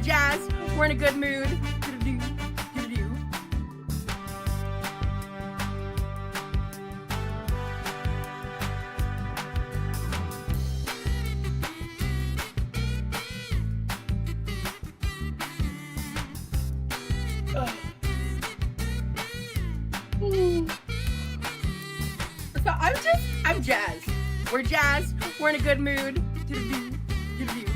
jazzed. We're in a good mood. Do-do-do, do-do-do. So I'm jazzed. We're jazzed. We're in a good mood. Do-do-do, do-do-do.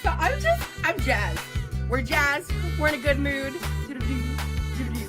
So I'm jazzed. We're jazzed. We're in a good mood. Do-do-do, do-do-do.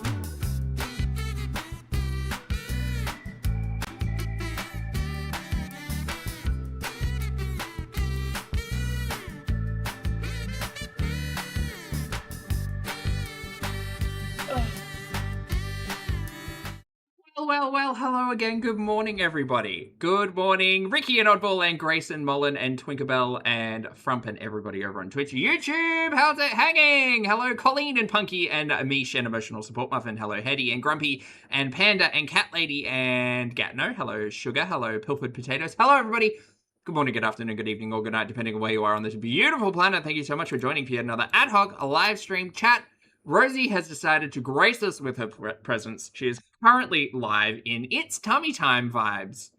Well, hello again. Good morning, everybody. Good morning, Ricky and Oddball and Grace and Mullen and Twinkerbell and Frump and everybody over on Twitch, YouTube. How's it hanging? Hello, Colleen and Punky and Amish and Emotional Support Muffin. Hello, Hetty and Grumpy and Panda and Cat Lady and Gatno. Hello, Sugar. Hello, Pilfered Potatoes. Hello, everybody. Good morning, good afternoon, good evening, or good night, depending on where you are on this beautiful planet. Thank you so much for joining for yet another ad hoc live stream chat. Rosie has decided to grace us with her presence. She is currently live in It's Tummy Time vibes.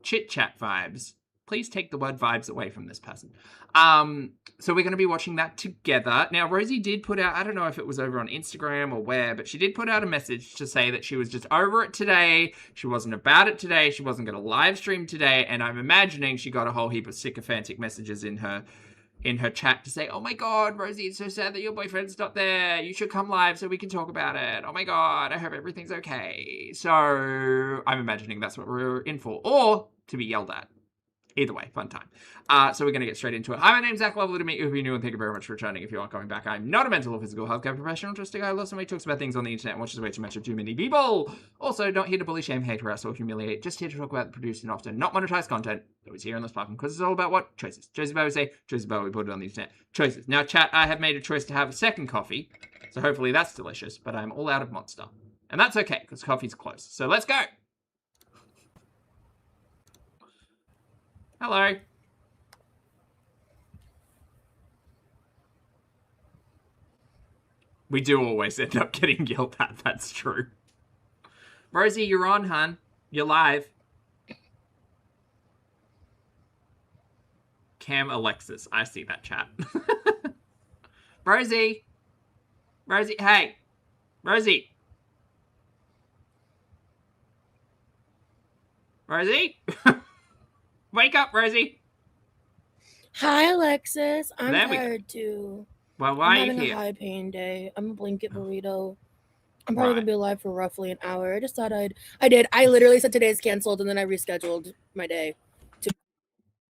Chit-chat vibes. Please take the word vibes away from this person. So we're going to be watching that together. Now, Rosie did put out, I don't know if it was over on Instagram or where, but she did put out a message to say that she was just over it today. She wasn't about it today. She wasn't going to live stream today. And I'm imagining she got a whole heap of sycophantic messages in her chat to say, oh my god, Rosie, it's so sad that your boyfriend's not there. You should come live so we can talk about it. Oh my god, I hope everything's okay. So I'm imagining that's what we're in for. Or to be yelled at. Either way, fun time. So we're going to get straight into it. Hi, my name's Zach. Lovely to meet you. If you're new, and thank you very much for returning. If you aren't coming back, I'm not a mental or physical healthcare professional. Just a guy who loves somebody talks about things on the internet and watches way too much of too many people. Also, not here to bully, shame, hate, harass, or humiliate. Just here to talk about the produced and often not monetized content that was here on this platform. Because it's all about what? Choices. Choices about we say, choices about we put it on the internet. Choices. Now, chat, I have made a choice to have a second coffee. So hopefully that's delicious. But I'm all out of Monster. And that's okay, because coffee's close. So let's go. Hello. We do always end up getting yelled at, that's true. Rosie, you're on, hun. You're live. Cam Alexis. I see that chat. Rosie. Rosie, hey. Rosie. Rosie? Wake up, Rosie. Hi, Alexis. I'm There we go. tired too. Well, why I'm are you having a here? high pain day. I'm a blanket burrito. I'm probably gonna be alive for roughly an hour. I just thought I literally said today's canceled and then I rescheduled my day.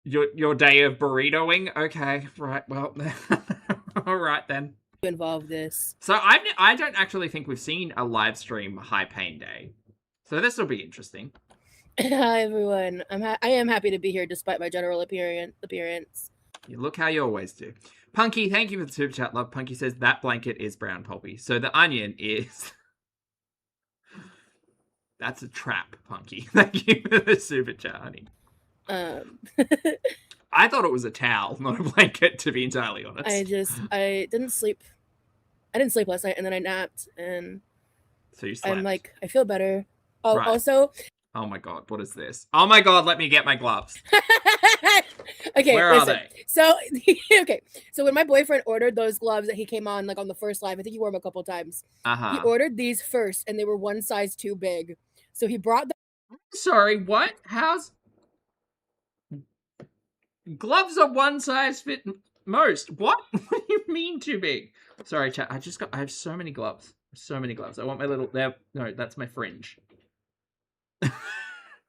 Your day of burritoing? Okay, right. Well, all right then. To involve this. So I don't actually think we've seen a live stream high pain day. So this will be interesting. Hi everyone. I am happy to be here despite my general appearance. You look how you always do. Punky, thank you for the super chat, love. Punky says that blanket is brown pulpy. So the onion is... That's a trap, Punky. Thank you for the super chat, honey. I thought it was a towel, not a blanket, to be entirely honest. I didn't sleep. I didn't sleep last night, and then I napped, and so you slept. I'm like, I feel better. Oh, Right. Also... Oh my god, what is this? Oh my god, let me get my gloves. Okay, where listen. are they? So, okay. So when my boyfriend ordered those gloves that he came on, like on the first live, I think he wore them a couple times. He ordered these first, and they were one size too big. So he brought them. Sorry, what? How's... Gloves are one size fit most. What? What do you mean too big? Sorry, chat. I have so many gloves. So many gloves. I want my little... No, that's my fringe.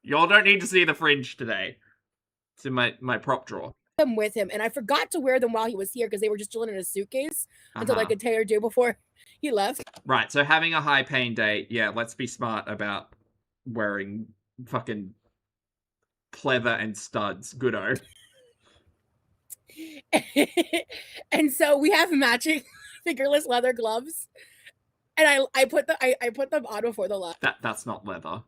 Y'all don't need to see the fringe today. It's in my prop drawer. Them with him, and I forgot to wear them while he was here because they were just chilling in his suitcase until like a day or two before he left. Right, so having a high pain day, yeah, let's be smart about wearing fucking pleather and studs. Goodo. And so we have matching fingerless leather gloves. And I put them on before the live. That's not leather.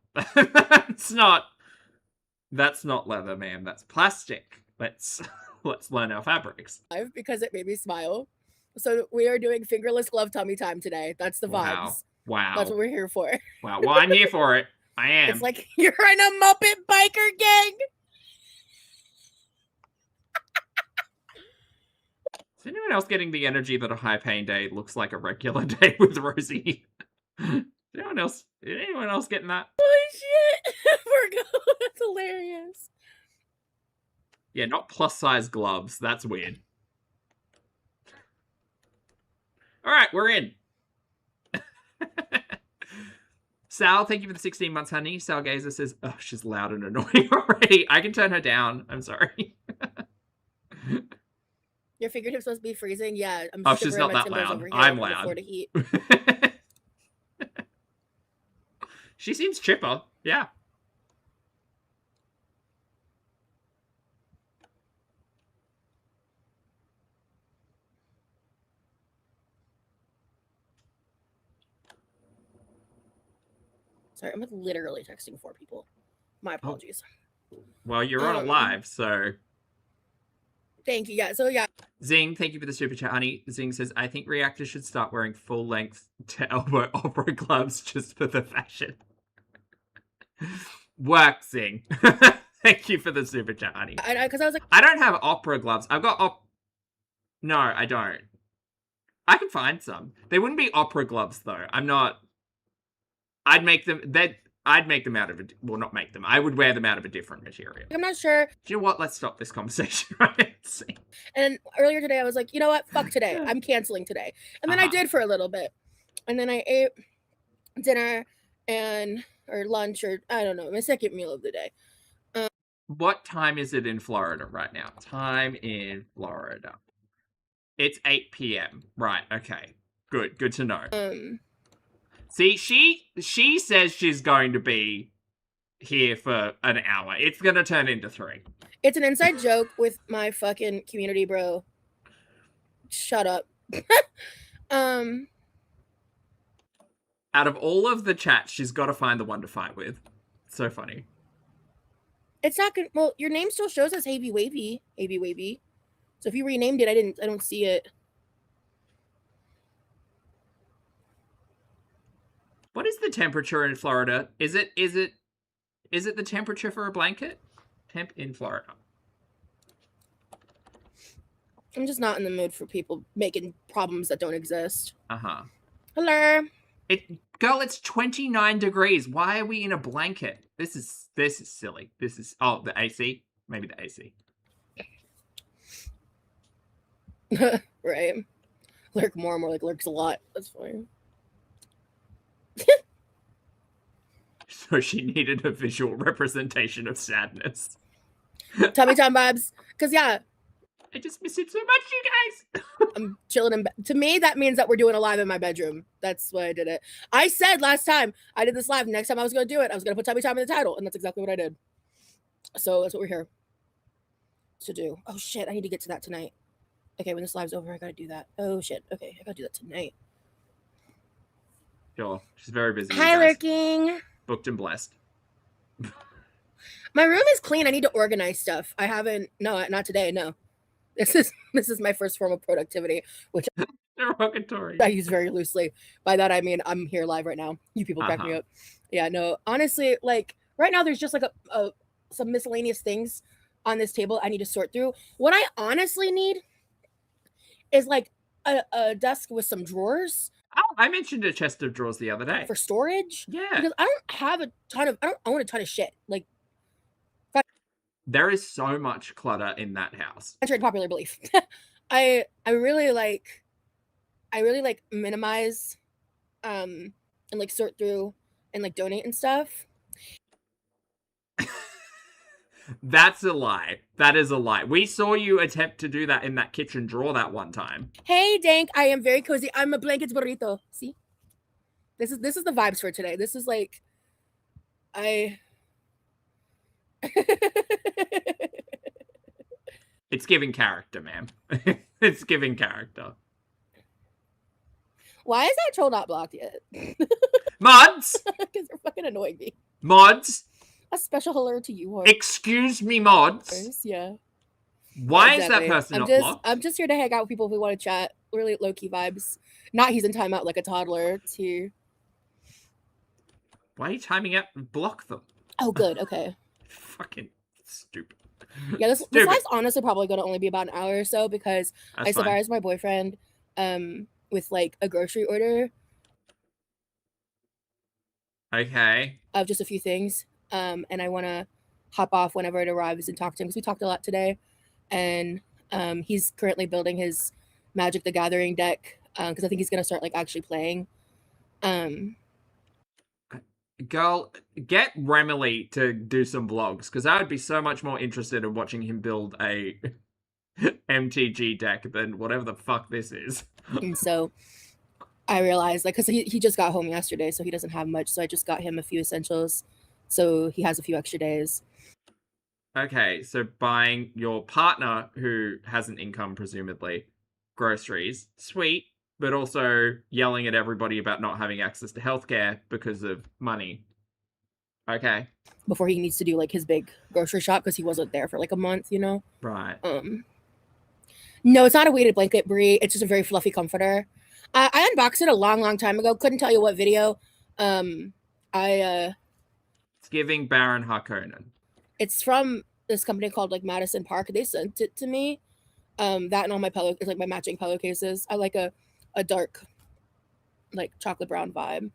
That's not leather, ma'am. That's plastic. Let's learn our fabrics. Because it made me smile. So we are doing fingerless glove tummy time today. That's the vibes. Wow. That's what we're here for. Wow. Well, I'm here for it. I am. It's like you're in a Muppet biker gang. Is anyone else getting the energy that a high pain day looks like a regular day with Rosie? Anyone else getting that? Holy shit! Virgo, that's hilarious. Yeah, not plus size gloves. That's weird. All right, we're in. Sal, thank you for the 16 months, honey. Sal Gazer says, oh, she's loud and annoying already. I can turn her down. I'm sorry. Your fingertips must be freezing. Yeah, I'm oh, she's not that loud. I'm loud. Heat. She seems chipper. Yeah. Sorry, I'm literally texting 4 people. My apologies. Well, you're on a live, so... Thank you. Yeah, so yeah. Zing, thank you for the super chat, honey. Zing says, I think reactors should start wearing full-length to elbow opera gloves just for the fashion. Work, Zing. Thank you for the super chat, honey. Because I was like... I don't have opera gloves. I've got No, I don't. I can find some. They wouldn't be opera gloves, though. I'm not... I'd make them out of well, not make them. I would wear them out of a different material. I'm not sure. Do you know what? Let's stop this conversation right. And earlier today, I was like, you know what? Fuck today. I'm canceling today. And then I did for a little bit. And then I ate dinner or lunch or I don't know, my second meal of the day. What time is it in Florida right now? Time in Florida. It's 8 p.m. Right. Okay. Good to know. See, she says she's going to be here for an hour. It's going to turn into 3. It's an inside joke with my fucking community bro. Shut up. Out of all of the chats, she's got to find the one to fight with. It's so funny. It's not good. Well, your name still shows as Havy Wavy. Havy Wavy. So if you renamed it, I don't see it. What is the temperature in Florida? Is it the temperature for a blanket? Temp in Florida. I'm just not in the mood for people making problems that don't exist. Uh-huh. Hello. Girl, it's 29 degrees. Why are we in a blanket? This is silly. This is the AC? Maybe the AC. Right. Lurk more and more like lurks a lot. That's fine. So she needed a visual representation of sadness. Tummy time vibes. Because, yeah. I just miss it so much, you guys. I'm chilling in bed. To me, that means that we're doing a live in my bedroom. That's why I did it. I said last time I did this live, next time I was going to do it, I was going to put tummy time in the title. And that's exactly what I did. So that's what we're here to do. Oh, shit. I need to get to that tonight. Okay, when this live's over, I got to do that. Oh, shit. Okay, I got to do that tonight. Sure. She's very busy. Hi, lurking. Booked and blessed. My room is clean. I need to organize stuff. I haven't. No, not today. No. This is my first form of productivity, which derogatory. I use very loosely. By that I mean I'm here live right now. You people crack me up. Yeah, no. Honestly, like right now, there's just like some miscellaneous things on this table I need to sort through. What I honestly need is like a desk with some drawers. Oh, I mentioned a chest of drawers the other day for storage. Yeah, because I don't have a ton of. I don't own a ton of shit. Like. There is so much clutter in that house. Contrary to popular belief. I really like minimize and like sort through and like donate and stuff. That's a lie. That is a lie. We saw you attempt to do that in that kitchen drawer that one time. Hey Dank, I am very cozy. I'm a blankets burrito. See? This is the vibes for today. This is like It's giving character, ma'am. It's giving character. Why is that troll not blocked yet? Mods! Because they're fucking annoying me. Mods! A special hello to you, Excuse me, mods. Yeah. Why Yeah, is that person not just, blocked? I'm just here to hang out with people if we want to chat. Really low-key vibes. Not he's in timeout like a toddler too. Why are you timing out and block them? Oh, good. Okay. Fucking stupid. Yeah, this Stupid. live's honestly probably going to only be about an hour or so because That's I fine. surprised my boyfriend with like a grocery order Okay. of just a few things. And I want to hop off whenever it arrives and talk to him because we talked a lot today. And he's currently building his Magic the Gathering deck because I think he's going to start like actually playing. Girl, get Remily to do some vlogs, because I would be so much more interested in watching him build a MTG deck than whatever the fuck this is. And so I realized, like, because he just got home yesterday, so he doesn't have much. So I just got him a few essentials, so he has a few extra days. Okay, so buying your partner, who has an income, presumably, groceries, sweet, but also yelling at everybody about not having access to healthcare because of money. Okay. Before he needs to do like his big grocery shop because he wasn't there for like a month, you know? Right. No, it's not a weighted blanket, Brie. It's just a very fluffy comforter. I unboxed it a long time ago. Couldn't tell you what video. It's giving Baron Harkonnen. It's from this company called like Madison Park. They sent it to me. That and all my pillow, it's like my matching pillowcases. I like a dark, like chocolate brown vibe.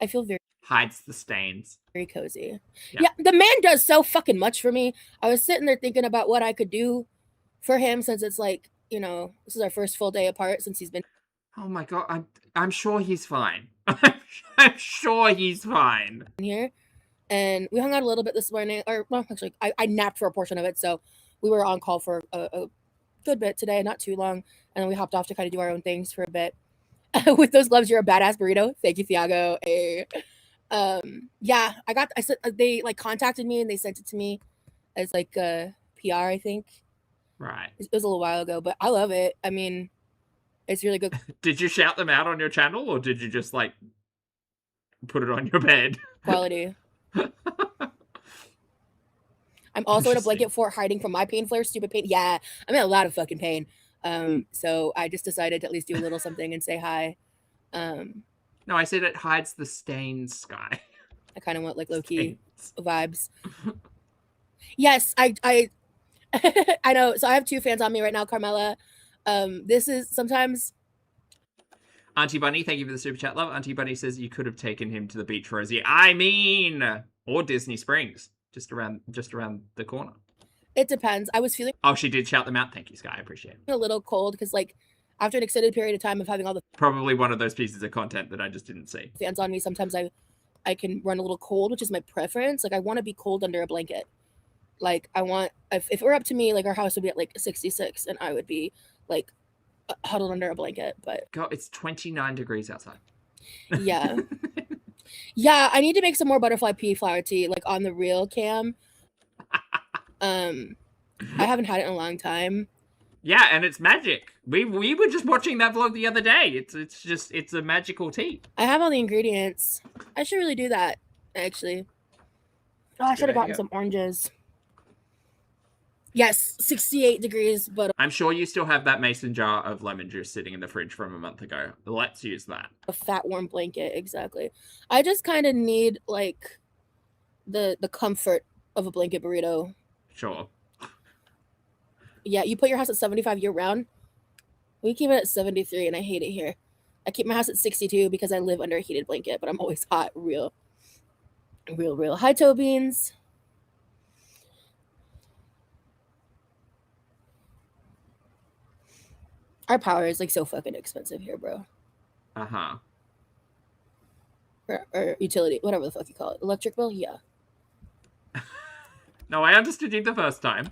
I feel very Hides the stains. very cozy. Yeah. Yeah, the man does so fucking much for me. I was sitting there thinking about what I could do for him since it's like, you know, this is our first full day apart since he's been. Oh my god, I'm sure he's fine. I'm sure he's fine. Here. And we hung out a little bit this morning, or well, actually, I napped for a portion of it, so we were on call for a good bit today, not too long, and then we hopped off to kind of do our own things for a bit. With those gloves, you're a badass burrito. Thank you, Thiago. Yeah, I said they like contacted me and they sent it to me as like a PR, I think. Right. It was a little while ago, but I love it. I mean, it's really good. Did you shout them out on your channel, or did you just like put it on your bed? Quality. I'm also in a blanket fort hiding from my pain flare, stupid pain. Yeah, I'm in a lot of fucking pain. So I just decided to at least do a little something and say hi. No, I said it hides the stains, Sky. I kind of want like low-key vibes. Yes, I I know. So I have two fans on me right now, Carmela. This is sometimes. Auntie Bunny, thank you for the super chat, love. Auntie Bunny says you could have taken him to the beach, Rosie. I mean, or Disney Springs, just around the corner. It depends. I was feeling. Oh, she did shout them out. Thank you, Sky. I appreciate it. A little cold because, like, after an extended period of time of having all the Probably one of those pieces of content that I just didn't see. fans on me, sometimes I can run a little cold, which is my preference. Like, I want to be cold under a blanket. Like, I want if it were up to me, like our house would be at like 66, and I would be like huddled under a blanket. But God, it's 29 degrees outside. yeah. Yeah, I need to make some more butterfly pea flower tea, like on the real cam. I haven't had it in a long time. Yeah, and it's magic. We were just watching that vlog the other day. It's a magical tea. I have all the ingredients. I should really do that, actually. Oh, I should have gotten some oranges. Yes, 68 degrees, but I'm sure you still have that mason jar of lemon juice sitting in the fridge from a month ago. Let's use that. a fat warm blanket, exactly. I just kind of need like the comfort of a blanket burrito. Sure. Yeah, you put your house at 75 year round. We keep it at 73 and I hate it here. I keep my house at 62 because I live under a heated blanket, but I'm always hot, real. Hi, toe beans. Our power is like so fucking expensive here, bro. Uh-huh. Or utility, whatever the fuck you call it. Electric bill? Yeah. No, I understood you the first time.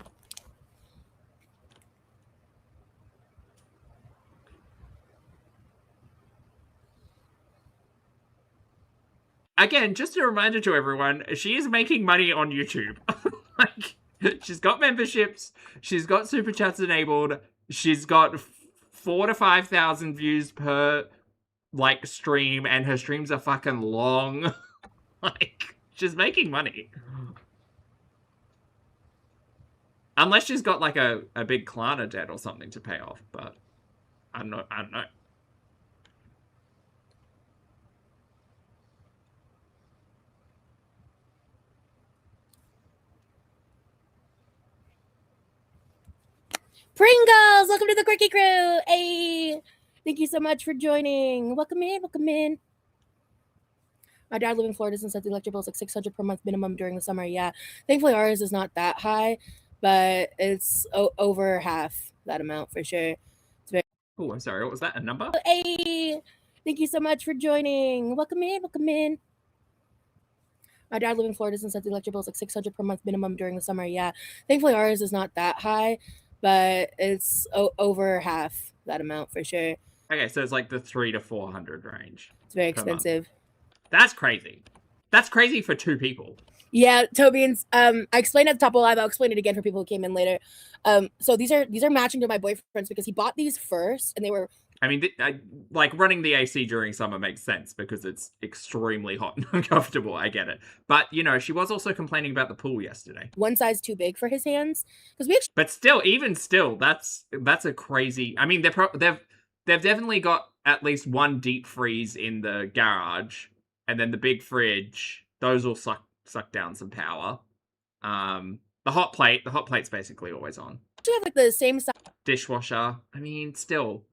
Again, just a reminder to everyone, she is making money on YouTube. Like, She's got memberships. She's got super chats enabled. She's got 4,000 to 5,000 views per like stream, and her streams are fucking long. Like, she's making money. Unless she's got like a big Klarna debt or something to pay off, but I don't know. Pringles, welcome to the Quirky Crew. Hey, thank you so much for joining. Welcome in, welcome in. My dad lives in Florida and said the electric bill is like $600 per month minimum during the summer. Yeah, thankfully ours is not that high, but it's over half that amount for sure. Oh, I'm sorry. What was that? A number? Hey, thank you so much for joining. Welcome in, welcome in. My dad lives in Florida and said the electric bill is like $600 per month minimum during the summer. Yeah, thankfully ours is not that high, but it's over half that amount for sure. Okay, so it's like the 300 to 400 range. It's very expensive. That's crazy. That's crazy for two people. Yeah, Tobians. I explained at the top of the live. I'll explain it again for people who came in later. So these are matching to my boyfriend's because he bought these first, and they were. I mean, like running the AC during summer makes sense because it's extremely hot and uncomfortable. I get it, but you know, she was also complaining about the pool yesterday. One size too big for his hands because we. But still, even still, that's a crazy. I mean, they've definitely got at least one deep freeze in the garage, and then the big fridge. Those will suck down some power. The hot plate's basically always on. You have like the same size dishwasher. I mean, still.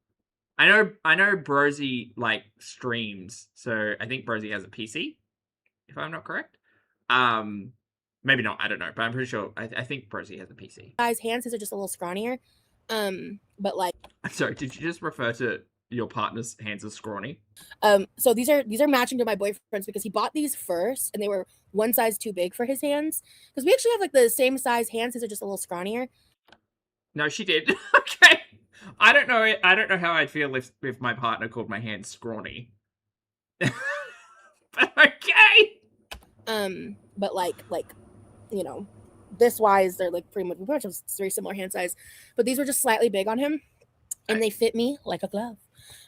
I know Brosy like streams, so I think Brosy has a PC, if I'm not correct. Maybe not, I don't know, but I'm pretty sure I think Brosy has a PC. Guys, hands are just a little scrawnier. But like I'm sorry, did you just refer to your partner's hands as scrawny? So these are matching to my boyfriend's because he bought these first and they were one size too big for his hands. Because we actually have like the same size hands, his are just a little scrawnier. No, she did. Okay. I don't know how I'd feel if my partner called my hands scrawny. But okay. But like, you know, this wise, they're like pretty much very similar hand size. But these were just slightly big on him, and they fit me like a glove.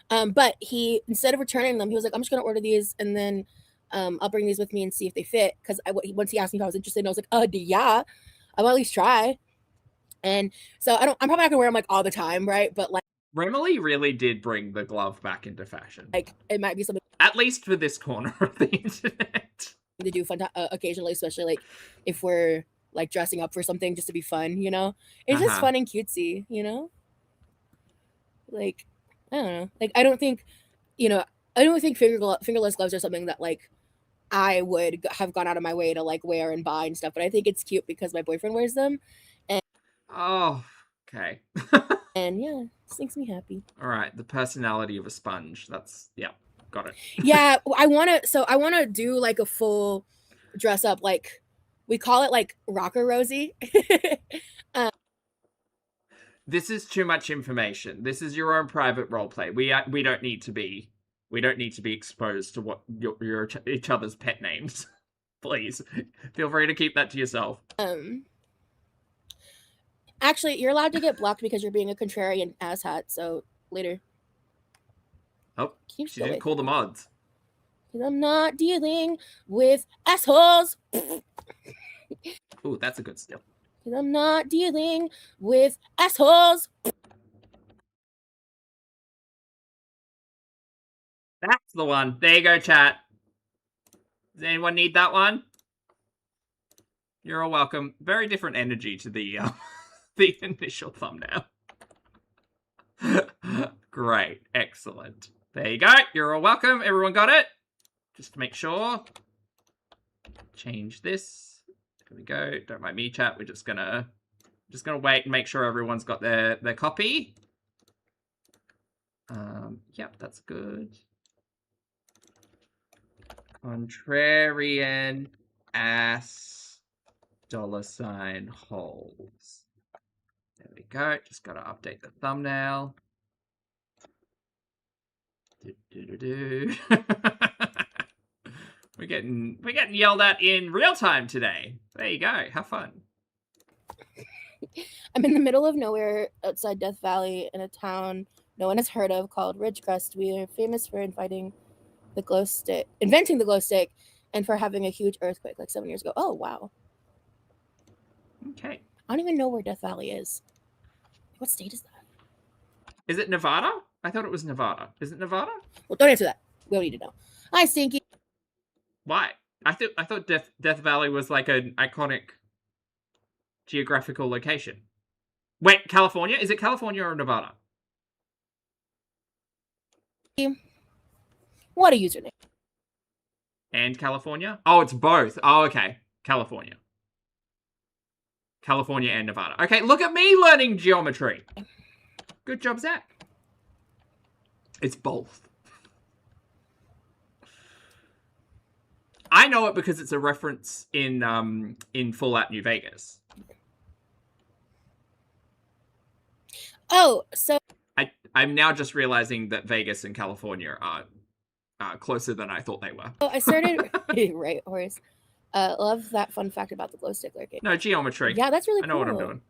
But he, instead of returning them, he was like, I'm just gonna order these and then I'll bring these with me and see if they fit. Because once he asked me if I was interested, and I was like, yeah, I'll at least try. And so I'm probably not gonna wear them like all the time, right? But like Remily really did bring the glove back into fashion. Like it might be something, at least for this corner of the internet, to do fun occasionally, especially like if we're like dressing up for something just to be fun, you know? It's just fun and cutesy, you know? Like I don't know. Like I don't think fingerless gloves are something that like I would have gone out of my way to like wear and buy and stuff. But I think it's cute because my boyfriend wears them. And oh, okay. And yeah, this makes me happy. All right, the personality of a sponge. That's got it. Yeah, I want to do like a full dress up, like we call it like Rocker Rosie. This is too much information. This is your own private role play. We don't need to be exposed to what your each other's pet names. Please feel free to keep that to yourself. Actually, you're allowed to get blocked because you're being a contrarian asshat. So later. Oh, she didn't call the mods. I'm not dealing with assholes. Ooh, that's a good skill. I'm not dealing with assholes. That's the one. There you go, chat. Does anyone need that one? You're all welcome. Very different energy to the the initial thumbnail. Great. Excellent. There you go. You're all welcome. Everyone got it? Just to make sure. Change this. There we go. Don't mind me, chat. We're just gonna wait and make sure everyone's got their copy. Yep, that's good. Contrarian ass $ holes. There we go. Just gotta update the thumbnail. We're getting yelled at in real time today. There you go. Have fun. I'm in the middle of nowhere outside Death Valley in a town no one has heard of called Ridgecrest. We are famous for inventing the glow stick, and for having a huge earthquake like 7 years ago. Oh, wow. Okay. I don't even know where Death Valley is. What state is that? Is it Nevada? I thought it was Nevada. Is it Nevada? Well, don't answer that. We don't need to know. Hi, Stinky. Why? I thought Death Valley was like an iconic geographical location. Wait, California? Is it California or Nevada? What a username. And California? Oh, it's both. Oh, okay. California. California and Nevada. Okay, look at me learning geometry. Good job, Zach. It's both. I know it because it's a reference in Fallout New Vegas. Oh, so I'm now just realizing that Vegas and California are closer than I thought they were. I started right, Horace. Love that fun fact about the glow stick lurking. No, geometry. Yeah, that's really cool. I know what I'm doing.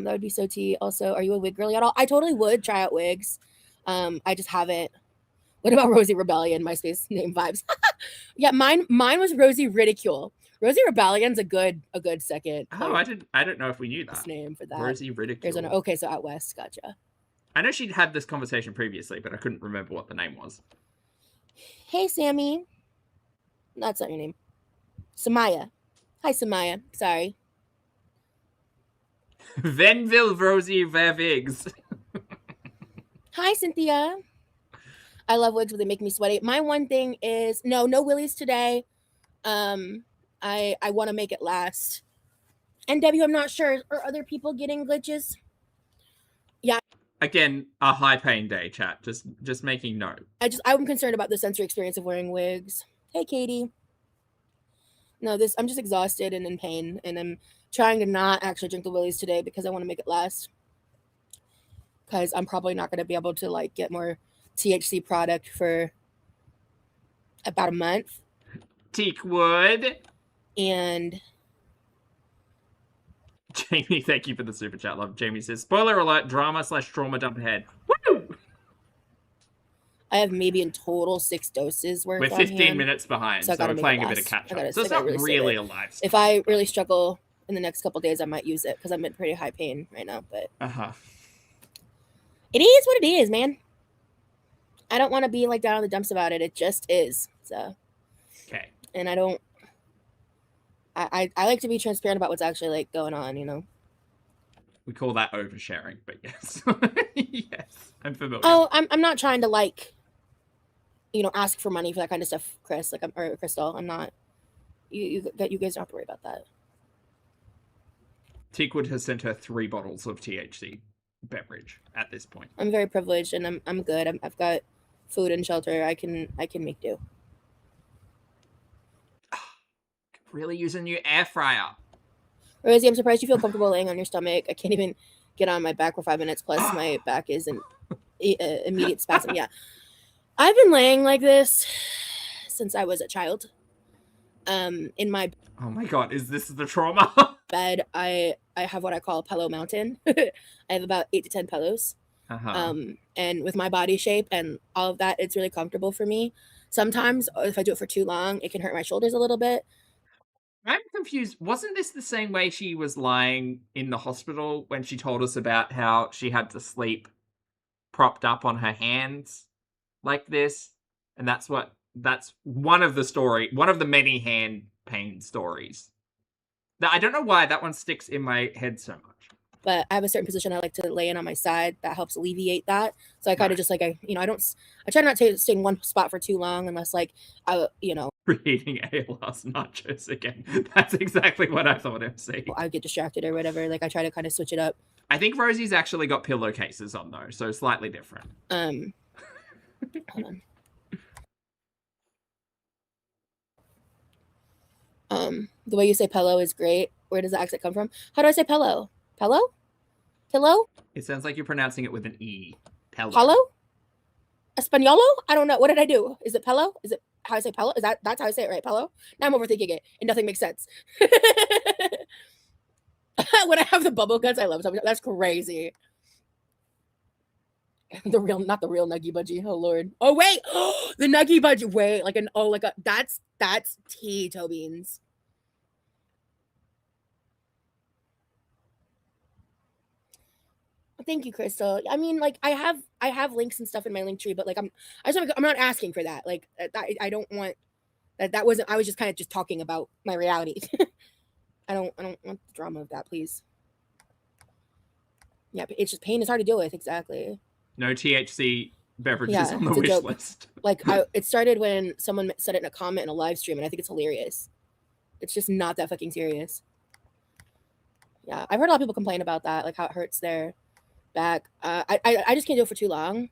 That would be so tea. Also, are you a wig girly at all? I totally would try out wigs. I just haven't. What about Rosie Rebellion? MySpace name vibes. Yeah, mine was Rosie Ridicule. Rosie Rebellion's a good second. Oh, I didn't know if we knew that. Name for that. Rosie Ridicule. Okay, so out west, gotcha. I know she'd had this conversation previously, but I couldn't remember what the name was. Hey, Sammy. That's not your name. Samaya. Hi, Samaya. Sorry. Venville Rosie Vervigs. Hi, Cynthia. I love wigs, but they make me sweaty. My one thing is no willies today. I want to make it last. And W, I'm not sure. Are other people getting glitches? Yeah. Again, a high pain day, chat. Just making note. I'm concerned about the sensory experience of wearing wigs. Hey, Katie. No, I'm just exhausted and in pain, and I'm trying to not actually drink the willies today because I want to make it last. Because I'm probably not going to be able to like get more THC product for about a month. Teakwood. And Jamie, thank you for the super chat. Love. Jamie says, spoiler alert, drama/trauma dump ahead. Woo! I have maybe in total 6 doses worth. We're 15 minutes behind, so we're playing a bit of catch up. So it's not really a live stream. If I really struggle in the next couple days, I might use it because I'm in pretty high pain right now. But it is what it is, man. I don't want to be like down in the dumps about it. It just is. So okay. And I don't. I like to be transparent about what's actually like going on, you know. We call that oversharing, but yes. Yes, I'm familiar. Oh, I'm not trying to like, you know, ask for money for that kind of stuff, Chris. Like or Crystal. I'm not. You guys don't have to worry about that. Teakwood has sent her 3 bottles of THC beverage at this point. I'm very privileged and I'm good. I've got food and shelter. I can make do. Really use a new air fryer. Rosie, I'm surprised you feel comfortable laying on your stomach. I can't even get on my back for 5 minutes. Plus, my back is an immediate spasm. Yeah, I've been laying like this since I was a child. In my oh my god, is this the trauma? Bed, I have what I call a pillow mountain. I have about 8 to 10 pillows. And with my body shape and all of that, it's really comfortable for me. Sometimes, if I do it for too long, it can hurt my shoulders a little bit. I'm confused. Wasn't this the same way she was lying in the hospital when she told us about how she had to sleep propped up on her hands like this? And that's one of the many hand pain stories. I don't know why that one sticks in my head so much. But I have a certain position I like to lay in on my side that helps alleviate that. So I kind of just like I try not to stay in one spot for too long unless like Reading ALS nachos again. That's exactly what I thought MC. I get distracted or whatever. Like I try to kind of switch it up. I think Rosie's actually got pillowcases on though, so slightly different. Hold on. The way you say pillow is great. Where does the accent come from? How do I say pillow? Pillow? Pillow? It sounds like you're pronouncing it with an E. Pillow? Españolo? I don't know. What did I do? Is it pillow? Is it how I say pillow? That's how I say it, right? Pillow? Now I'm overthinking it and nothing makes sense. When I have the bubble guts, I love it. That's crazy. Not the real nuggy budgie. Oh Lord. Oh wait, the nuggy budgie. Wait, that's tea, toe beans. Thank you, Crystal. I mean, like I have links and stuff in my link tree, but like I'm not asking for that. Like I don't want that. That wasn't. I was just kind of just talking about my reality. I don't want the drama of that, please. Yeah, it's just pain is hard to deal with. Exactly. No THC beverages on the wish list. Like it started when someone said it in a comment in a live stream, and I think it's hilarious. It's just not that fucking serious. Yeah, I've heard a lot of people complain about that, like how it hurts their back. I just can't do it for too long.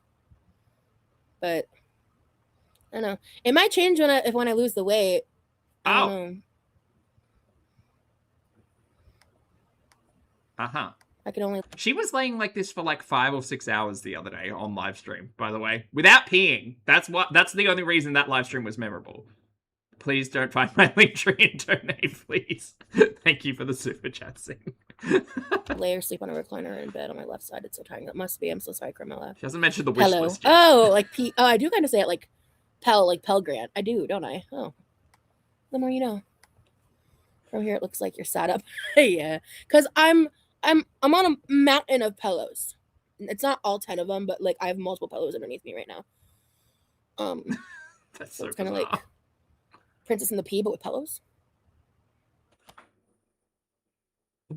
But I don't know. It might change when I lose the weight. I don't know. I can only. She was laying like this for like 5 or 6 hours the other day on live stream, by the way, without peeing. That's the only reason that live stream was memorable. Please don't find my link tree and donate, please. Thank you for the super chat scene. Lay or sleep on a recliner in bed on my left side. It's so tiring. That must be. I'm so sorry, Carmela. She hasn't mentioned the wish list yet. Oh, like P. Oh, I do kind of say it like Pell Grant. I do, don't I? Oh, the more you know. From here, it looks like you're sat up. Yeah, because I'm on a mountain of pillows. It's not all 10 of them, but like I have multiple pillows underneath me right now. That's so it's kind of like Princess and the Pea, but with pillows.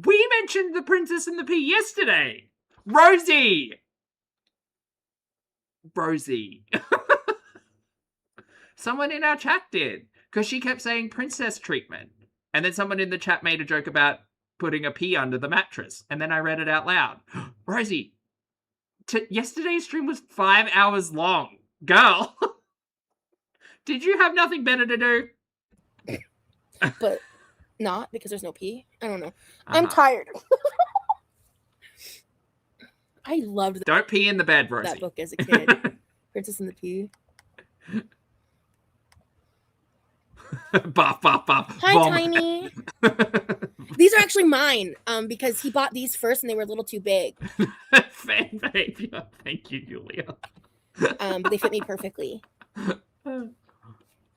We mentioned the Princess and the Pea yesterday. Rosie. Someone in our chat did, because she kept saying princess treatment. And then someone in the chat made a joke about putting a pea under the mattress. And then I read it out loud. Rosie, yesterday's stream was 5 hours long. Girl. Did you have nothing better to do? But not, because there's no pee. I don't know. I'm tired. I loved that. Don't pee in the bed, Rosie. That book as a kid. Princess and the Pea. Buff. Hi, Tiny. These are actually mine, because he bought these first and they were a little too big. Fan behavior. Thank you, Julia. But they fit me perfectly.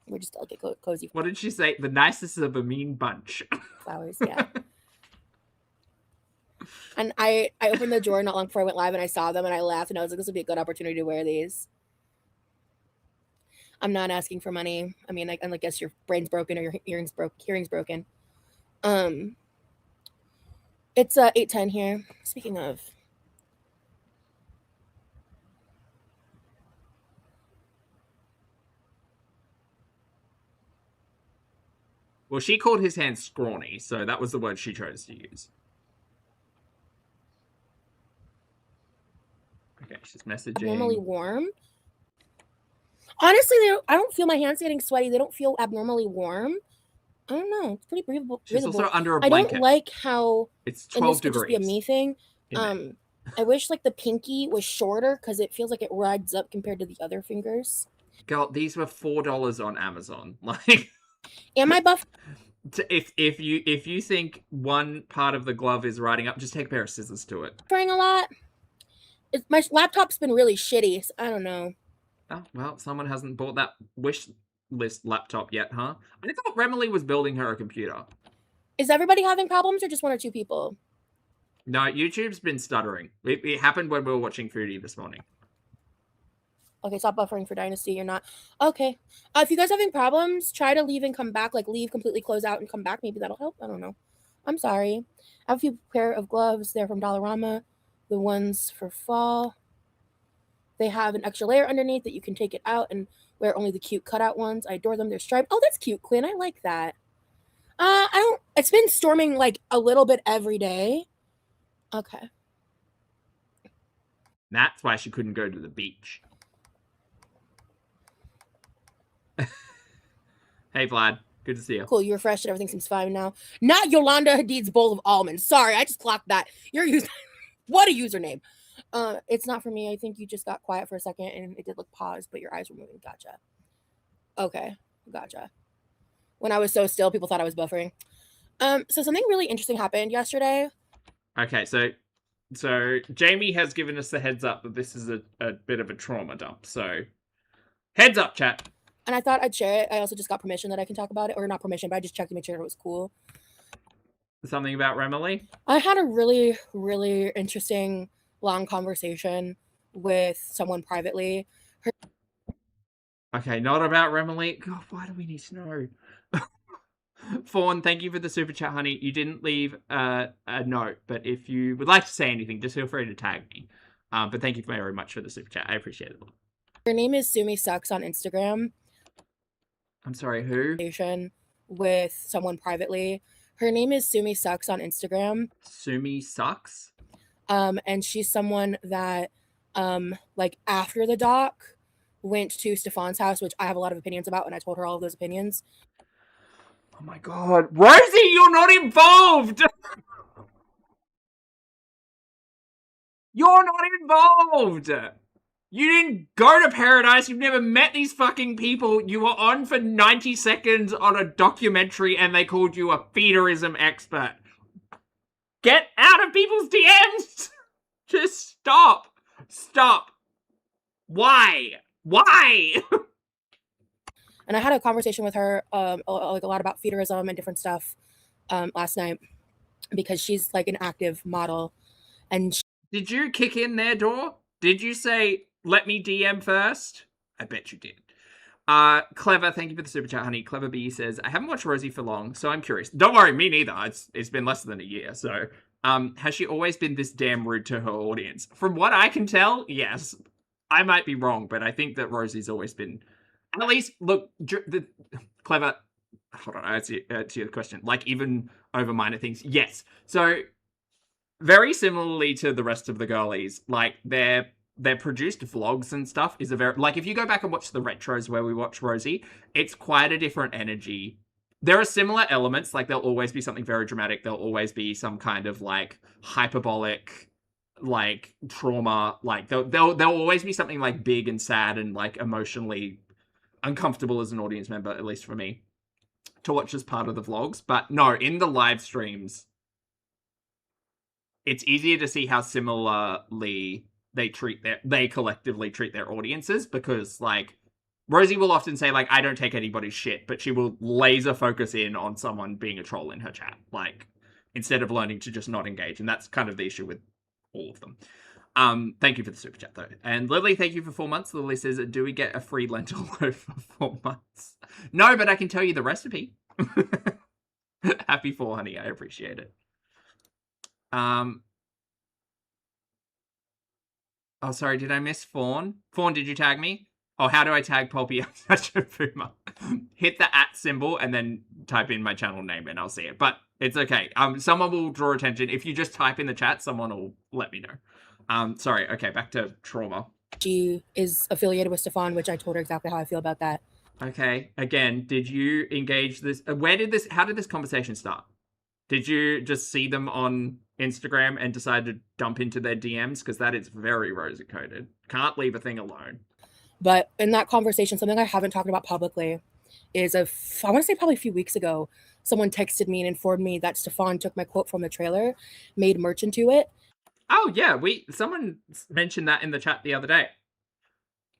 We're just delicate, cozy. What did she say? The nicest of a mean bunch. Flowers, yeah. And I opened the drawer not long before I went live and I saw them and I laughed and I was like, this would be a good opportunity to wear these. I'm not asking for money. I mean, I guess your brain's broken or your hearing's broken. It's 8:10 here. Speaking of. Well, she called his hand scrawny, so that was the word she chose to use. Okay, she's messaging. Abnormally warm. Honestly, I don't feel my hands getting sweaty. They don't feel abnormally warm. I don't know. It's pretty breathable. She's also under a blanket. I don't like how it's 12 degrees. Could just be a me thing. I wish like the pinky was shorter because it feels like it rides up compared to the other fingers. Girl, these were $4 on Amazon. Like, am I buff? If you think one part of the glove is riding up, just take a pair of scissors to it. Suffering a lot. My laptop's been really shitty. So I don't know. Oh, well, someone hasn't bought that wish list laptop yet, huh? I thought Remily was building her a computer. Is everybody having problems or just one or two people? No, YouTube's been stuttering. It happened when we were watching Foodie this morning. Okay, stop buffering for Dynasty. You're not. Okay. If you guys are having problems, try to leave and come back. Like, leave, completely close out and come back. Maybe that'll help. I don't know. I'm sorry. I have a few pair of gloves. They're from Dollarama. The ones for fall. They have an extra layer underneath that you can take it out and wear only the cute cutout ones. I adore them. They're striped. Oh, that's cute, Quinn. I like that. It's been storming like a little bit every day. Okay. That's why she couldn't go to the beach. Hey, Vlad. Good to see you. Cool. You refreshed and everything seems fine now. Not Yolanda Hadid's bowl of almonds. Sorry, I just clocked that. You're using what a username. It's not for me. I think you just got quiet for a second and it did look paused, but your eyes were moving. Gotcha. Okay. Gotcha. When I was so still, people thought I was buffering. So something really interesting happened yesterday. Okay, so Jamie has given us the heads up that this is a bit of a trauma dump. So heads up, chat. And I thought I'd share it. I also just got permission that I can talk about it, or not permission, but I just checked to make sure it was cool. Something about Remily? I had a really, really interesting long conversation with someone privately. Okay, not about Remily. God, why do we need to know? Fawn, thank you for the super chat, honey. You didn't leave a note, but if you would like to say anything, just feel free to tag me. But thank you very much for the super chat. I appreciate it. Her name is Sumi Sucks on Instagram. I'm sorry, who? With someone privately. Her name is Sumi Sucks on Instagram. Sumi Sucks? And she's someone that, like, after the doc, went to Stefan's house, which I have a lot of opinions about, and I told her all of those opinions. Oh my god. Rosie, you're not involved! You're not involved! You didn't go to paradise, you've never met these fucking people, you were on for 90 seconds on a documentary and they called you a feederism expert. Get out of people's DMs! Just stop! Stop! Why? Why? And I had a conversation with her, like a lot about feederism and different stuff last night, because she's like an active model. And did you kick in their door? Did you say, let me DM first? I bet you did. Clever, thank you for the super chat, honey. Clever B says, I haven't watched Rosie for long, so I'm curious. Don't worry, me neither. It's been less than a year, so. Has she always been this damn rude to her audience? From what I can tell, yes. I might be wrong, but I think that Rosie's always been. At least, look, Clever. Hold on, I answer your question. Like, even over minor things, yes. So, very similarly to the rest of the girlies, like, their produced vlogs and stuff is a very, like, if you go back and watch the retros where we watch Rosie, it's quite a different energy. There are similar elements, like, there'll always be something very dramatic, there'll always be some kind of, like, hyperbolic, like, trauma, like, there'll always be something, like, big and sad and, like, emotionally uncomfortable as an audience member, at least for me, to watch as part of the vlogs. But no, in the live streams, it's easier to see how similarly they collectively treat their audiences, because, like, Rosie will often say, like, I don't take anybody's shit, but she will laser focus in on someone being a troll in her chat, like, instead of learning to just not engage. And that's kind of the issue with all of them. Thank you for the super chat, though. And Lily, thank you for 4 months. Lily says, do we get a free lentil loaf for 4 months? No, but I can tell you the recipe. Happy 4, honey. I appreciate it. Oh, sorry, did I miss Fawn? Fawn, did you tag me? Oh, how do I tag Pulpy? I'm such a boomer. Hit the @ symbol and then type in my channel name and I'll see it. But it's okay. Someone will draw attention. If you just type in the chat, someone will let me know. Sorry, okay, back to trauma. She is affiliated with Stefan, which I told her exactly how I feel about that. Okay, again, did you engage this? How did this conversation start? Did you just see them on Instagram and decide to dump into their DMs? Because that is very rosy-coded. Can't leave a thing alone. But in that conversation, something I haven't talked about publicly is I want to say probably a few weeks ago, someone texted me and informed me that Stefan took my quote from the trailer, made merch into it. Oh yeah, someone mentioned that in the chat the other day.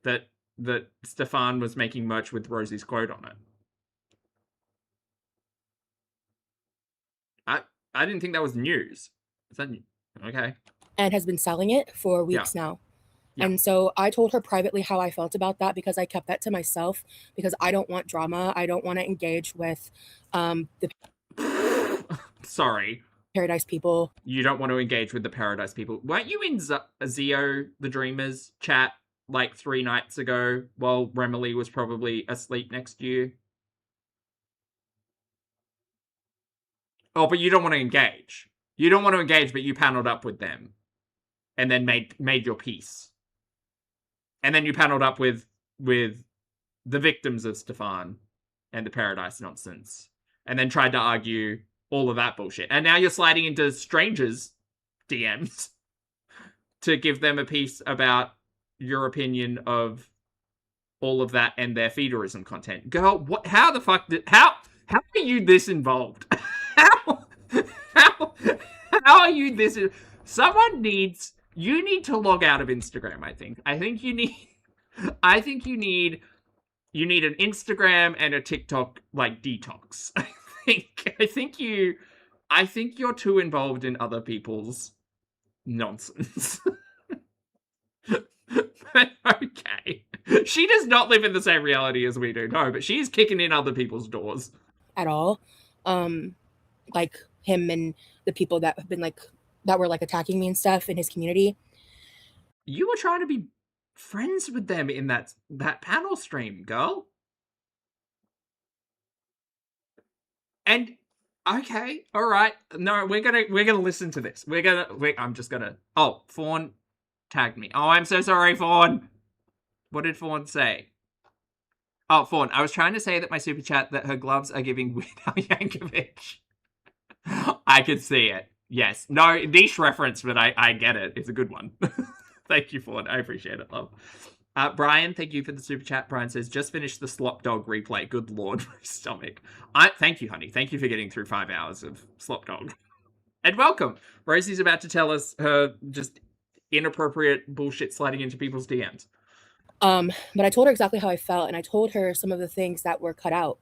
That Stefan was making merch with Rosie's quote on it. I didn't think that was news. Is that new? Okay. And has been selling it for weeks now. Yeah. And so I told her privately how I felt about that, because I kept that to myself, because I don't want drama. I don't want to engage with the sorry, Paradise people. You don't want to engage with the Paradise people. Weren't you in Zio the Dreamer's chat like 3 nights ago while Remily was probably asleep next to you? Oh, but you don't want to engage. You don't want to engage, but you paneled up with them. And then made your peace. And then you paneled up with the victims of Stefan and the Paradise nonsense. And then tried to argue all of that bullshit. And now you're sliding into strangers' DMs to give them a piece about your opinion of all of that and their feederism content. Girl, how the fuck how are you this involved? How How are you this? You need to log out of Instagram, I think. I think you need an Instagram and a TikTok like detox. I think you're too involved in other people's nonsense. But okay. She does not live in the same reality as we do, no, but she's kicking in other people's doors. At all. Like him and the people that have been like that were like attacking me and stuff in his community. You were trying to be friends with them in that panel stream, girl. And okay, all right. No, we're gonna listen to this. I'm just gonna. Oh, Fawn tagged me. Oh, I'm so sorry, Fawn. What did Fawn say? Oh, Fawn, I was trying to say that my super chat that her gloves are giving Weird Al Yankovic. I could see it. Yes. No, niche reference, but I get it. It's a good one. Thank you, Fawn. I appreciate it, love. Brian, thank you for the super chat. Brian says, just finished the Slop Dog replay. Good lord, my stomach. Thank you, honey. Thank you for getting through 5 hours of Slop Dog. And welcome. Rosie's about to tell us her just inappropriate bullshit sliding into people's DMs. But I told her exactly how I felt, and I told her some of the things that were cut out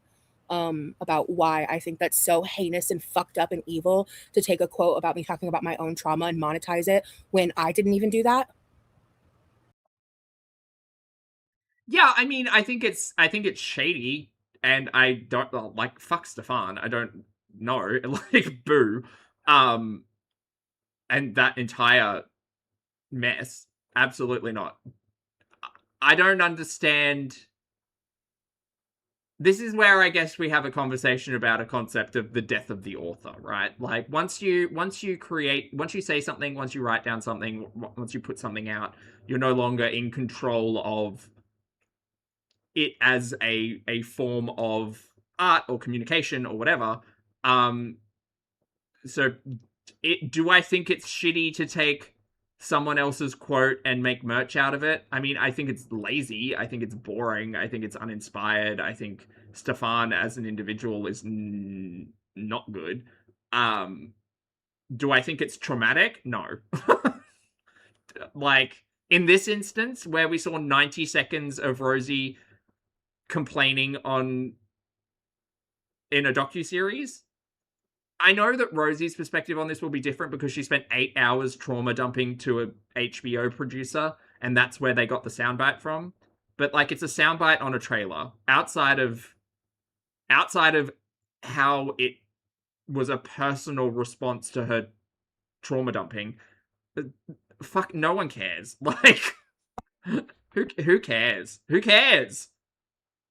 about why I think that's so heinous and fucked up and evil to take a quote about me talking about my own trauma and monetize it when I didn't even do that. Yeah, I mean, I think it's shady, and I don't like fuck Stefan. I don't know, like boo, and that entire mess. Absolutely not. I don't understand. This is where I guess we have a conversation about a concept of the death of the author, right? Like once you say something, once you write down something, once you put something out, you're no longer in control of it as a form of art or communication or whatever. So do I think it's shitty to take someone else's quote and make merch out of it? I mean, I think it's lazy. I think it's boring. I think it's uninspired. I think Stefan as an individual is not good. Do I think it's traumatic? No. Like, in this instance, where we saw 90 seconds of Rosie complaining in a docuseries, I know that Rosie's perspective on this will be different because she spent 8 hours trauma dumping to a HBO producer, and that's where they got the soundbite from. But like, it's a soundbite on a trailer. Outside of how it was a personal response to her trauma dumping, fuck, no one cares. Like, who cares? Who cares?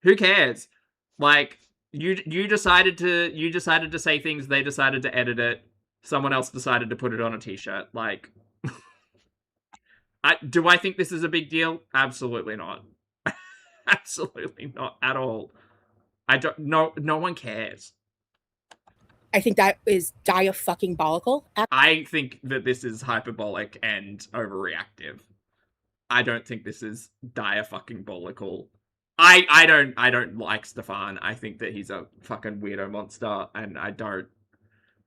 Who cares? Like, you decided to say things, they decided to edit it, someone else decided to put it on a t-shirt. Like, do I think this is a big deal? Absolutely not. Absolutely not at all. No one cares. I think that is diabolical. I think that this is hyperbolic and overreactive. I don't think this is diabolical. I don't like Stefan. I think that he's a fucking weirdo monster, and I don't.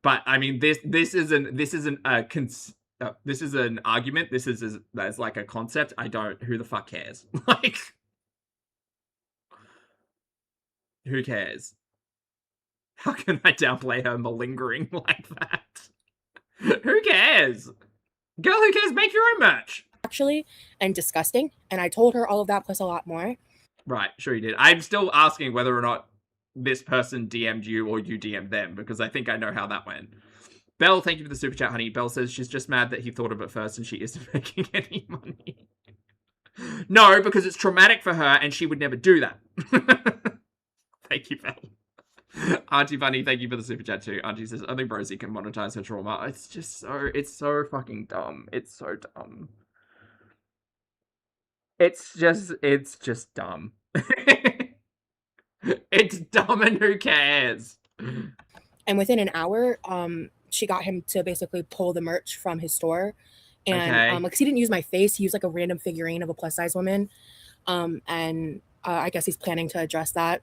But I mean, this is an argument. This is as like a concept. I don't. Who the fuck cares? Like, who cares? How can I downplay her malingering like that? Who cares? Girl, who cares? Make your own merch. Actually, and disgusting. And I told her all of that plus a lot more. Right, sure you did. I'm still asking whether or not this person DM'd you or you DM'd them, because I think I know how that went. Belle, thank you for the super chat, honey. Belle says she's just mad that he thought of it first and she isn't making any money. No, because it's traumatic for her and she would never do that. Thank you, Belle. Auntie Bunny, thank you for the super chat too. Auntie says, only Rosie can monetize her trauma. It's so fucking dumb. It's so dumb. It's just dumb. It's dumb and who cares? And within an hour, she got him to basically pull the merch from his store. And because he didn't use my face, he used like a random figurine of a plus size woman. And I guess he's planning to address that.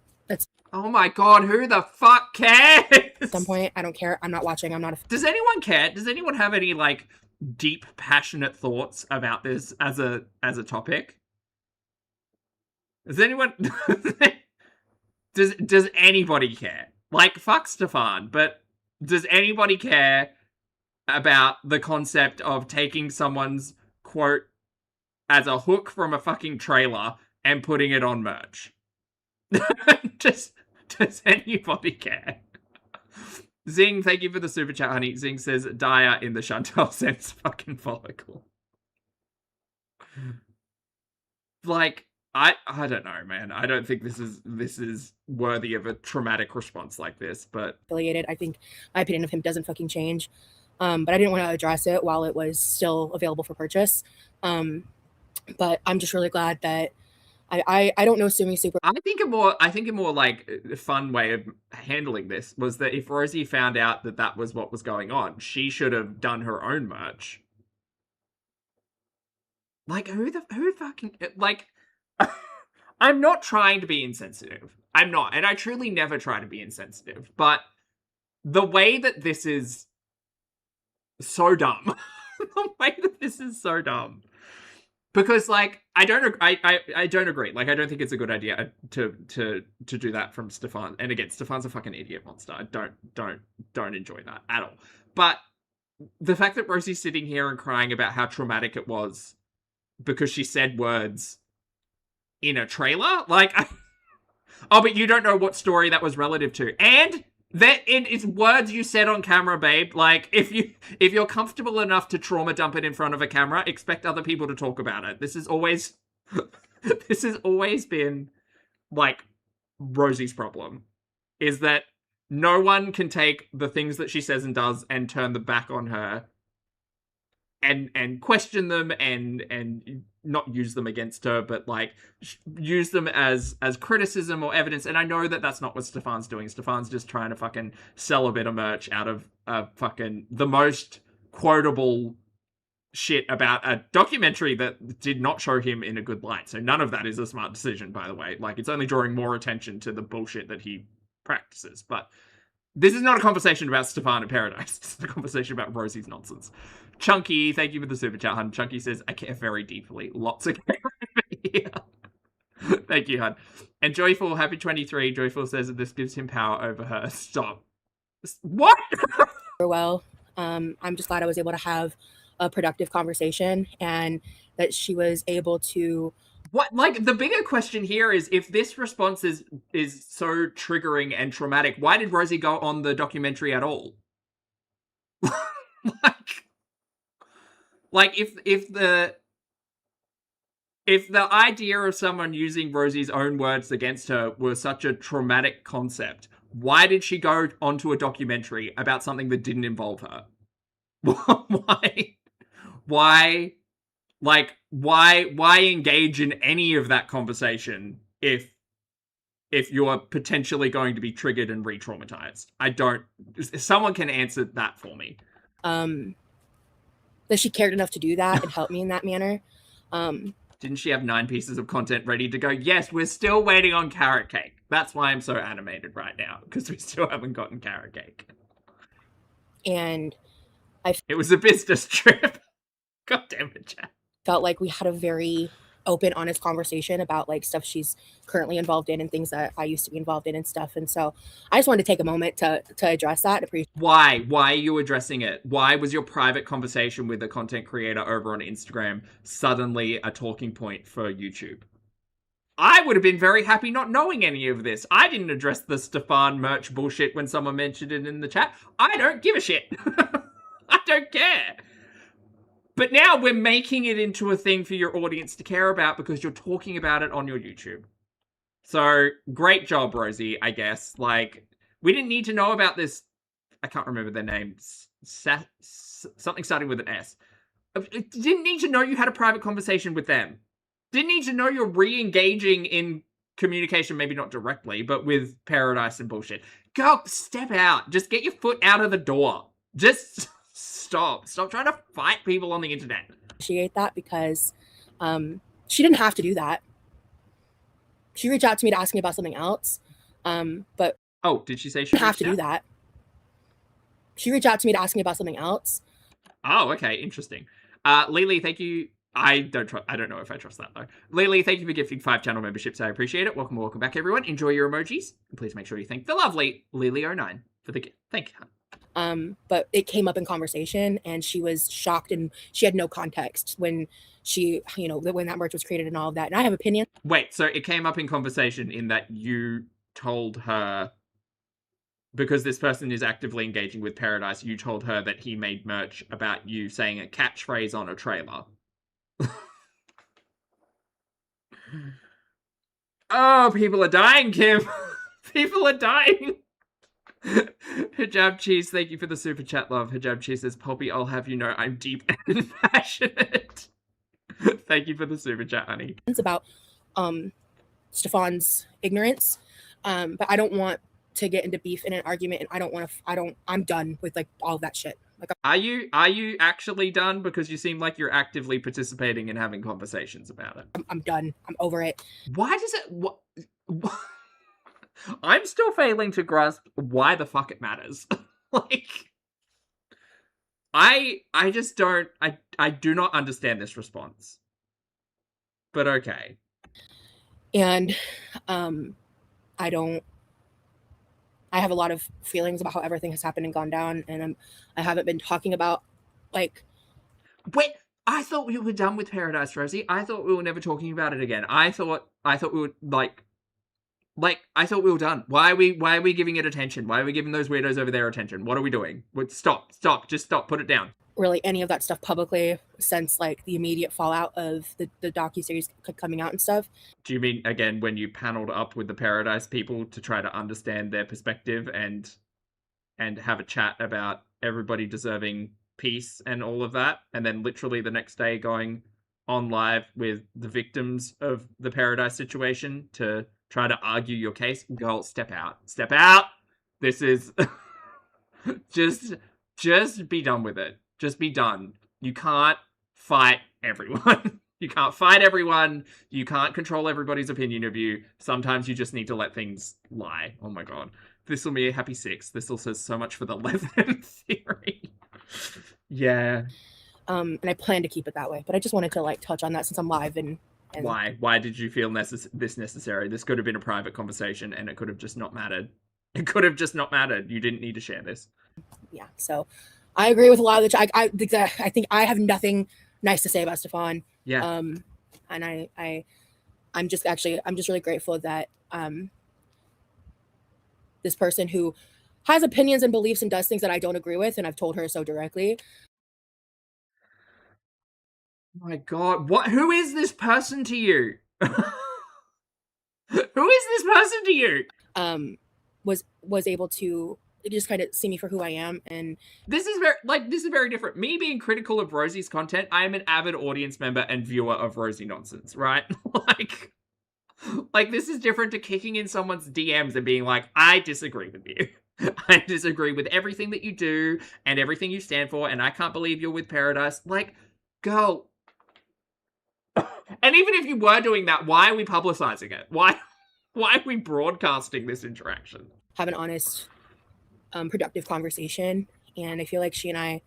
Oh my god, who the fuck cares? At some point, I don't care. I'm not watching. I'm not a Does anyone care? Does anyone have any like deep, passionate thoughts about this as a topic? Does anyone does anybody care? Like, fuck Stefan, but does anybody care about the concept of taking someone's quote as a hook from a fucking trailer and putting it on merch? Does anybody care? Zing, thank you for the super chat, honey. Zing says, dire in the Chantal sense, fucking follicle. Like, I don't know, man. I don't think this is worthy of a traumatic response like this, but affiliated. I think my opinion of him doesn't fucking change. But I didn't want to address it while it was still available for purchase. But I'm just really glad that I don't know Sumi super. I think a more like fun way of handling this was that if Rosie found out that that was what was going on, she should have done her own merch. Like, who fucking, like, I'm not trying to be insensitive. I'm not, and I truly never try to be insensitive, but the way that this is so dumb, the way that this is so dumb, because, like, I don't agree. Like, I don't think it's a good idea to do that from Stefan. And again, Stefan's a fucking idiot monster. I don't enjoy that at all. But the fact that Rosie's sitting here and crying about how traumatic it was because she said words in a trailer, like, oh, but you don't know what story that was relative to, and that it's words you said on camera, babe. Like, if you're comfortable enough to trauma dump it in front of a camera, expect other people to talk about it. This has always been like Rosie's problem, is that no one can take the things that she says and does and turn the back on her and question them and not use them against her, but like use them as criticism or evidence. And I know that that's not what Stefan's doing. Stefan's just trying to fucking sell a bit of merch out of fucking the most quotable shit about a documentary that did not show him in a good light. So none of that is a smart decision, by the way. Like, it's only drawing more attention to the bullshit that he practices. But this is not a conversation about Stefan in Paradise. This is a conversation about Rosie's nonsense. Chunky, thank you for the super chat, hun. Chunky says, I care very deeply. Lots of care over here. Thank you, hun. And Joyful, happy 23. Joyful says that this gives him power over her. Stop. What? Well, I'm just glad I was able to have a productive conversation and that she was able to. What, like, the bigger question here is, if this response is so triggering and traumatic, why did Rosie go on the documentary at all? Like, if the idea of someone using Rosie's own words against her was such a traumatic concept, why did she go onto a documentary about something that didn't involve her? Why engage in any of that conversation if you're potentially going to be triggered and re-traumatized? Someone can answer that for me. That she cared enough to do that and help me in that manner. Didn't she have 9 pieces of content ready to go? Yes, we're still waiting on carrot cake. That's why I'm so animated right now, because we still haven't gotten carrot cake. And it was a business trip. God damn it, Jack. Felt like we had a very open, honest conversation about like stuff she's currently involved in and things that I used to be involved in and stuff. And so I just wanted to take a moment to address that and appreciate. Why are you addressing it? Why was your private conversation with a content creator over on Instagram suddenly a talking point for YouTube? I would have been very happy not knowing any of this. I didn't address the Stefan merch bullshit when someone mentioned it in the chat. I don't give a shit. I don't care. But now we're making it into a thing for your audience to care about because you're talking about it on your YouTube. So, great job, Rosie, I guess. Like, we didn't need to know about this. I can't remember their name. Something starting with an S. Didn't need to know you had a private conversation with them. Didn't need to know you're re-engaging in communication, maybe not directly, but with Paradise and bullshit. Go, step out. Just get your foot out of the door. Just stop trying to fight people on the internet. Appreciate that because she didn't have to do that. She reached out to me to ask me about something else. But Oh, did she say she have to reached do out? that. She reached out to me to ask me about something else. Oh, okay, interesting. Lily, thank you. I don't know if I trust that though. Lily, thank you for gifting 5 channel memberships. I appreciate it. Welcome back, everyone. Enjoy your emojis. And please make sure you thank the lovely Lily09 for the gift. Thank you. But it came up in conversation, and she was shocked, and she had no context when she, when that merch was created and all of that. And I have opinions. Wait, so it came up in conversation in that you told her, because this person is actively engaging with Paradise, you told her that he made merch about you saying a catchphrase on a trailer. Oh, people are dying, Kim. People are dying. Hijab Cheese, thank you for the super chat, love. Hijab Cheese says, Poppy, I'll have you know I'm deep and passionate. Thank you for the super chat, honey. It's about Stefan's ignorance, but I don't want to get into beef in an argument, and I'm done with like all of that shit. Like, are you actually done? Because you seem like you're actively participating and having conversations about it. I'm done. I'm over it. Why does it? What? I'm still failing to grasp why the fuck it matters. Like, I just don't. I do not understand this response. But okay. And I have a lot of feelings about how everything has happened and gone down, and I haven't been talking about, like... Wait, I thought we were done with Paradise, Rosie. I thought we were never talking about it again. I thought we were, like, I thought we were done. Why are we giving it attention? Why are we giving those weirdos over there attention? What are we doing? Stop, just stop, put it down. Really any of that stuff publicly since like the immediate fallout of the docuseries coming out and stuff. Do you mean, again, when you paneled up with the Paradise people to try to understand their perspective and have a chat about everybody deserving peace and all of that, and then literally the next day going on live with the victims of the Paradise situation to try to argue your case? Girl, step out. This is just be done with it. Just be done. You can't fight everyone. You can't fight everyone. You can't control everybody's opinion of you. Sometimes you just need to let things lie. Oh my god. This will be a happy 6. This also says so much for the Leather theory. Yeah. And I plan to keep it that way. But I just wanted to like touch on that since I'm live and Why? Why did you feel this necessary? This could have been a private conversation and it could have just not mattered. It could have just not mattered. You didn't need to share this. Yeah, so I agree with a lot of the I think I have nothing nice to say about Stefan. Yeah. And I'm just really grateful that this person who has opinions and beliefs and does things that I don't agree with, and I've told her so directly. My god, who is this person to you? Who is this person to you? Was able to just kind of see me for who I am, and this is very different. Me being critical of Rosie's content, I am an avid audience member and viewer of Rosie nonsense, right? like this is different to kicking in someone's DMs and being like, I disagree with you. I disagree with everything that you do and everything you stand for, and I can't believe you're with Paradise. Like, girl. And even if you were doing that, why are we publicizing it? Why are we broadcasting this interaction? Have an honest, productive conversation, and I feel like she and I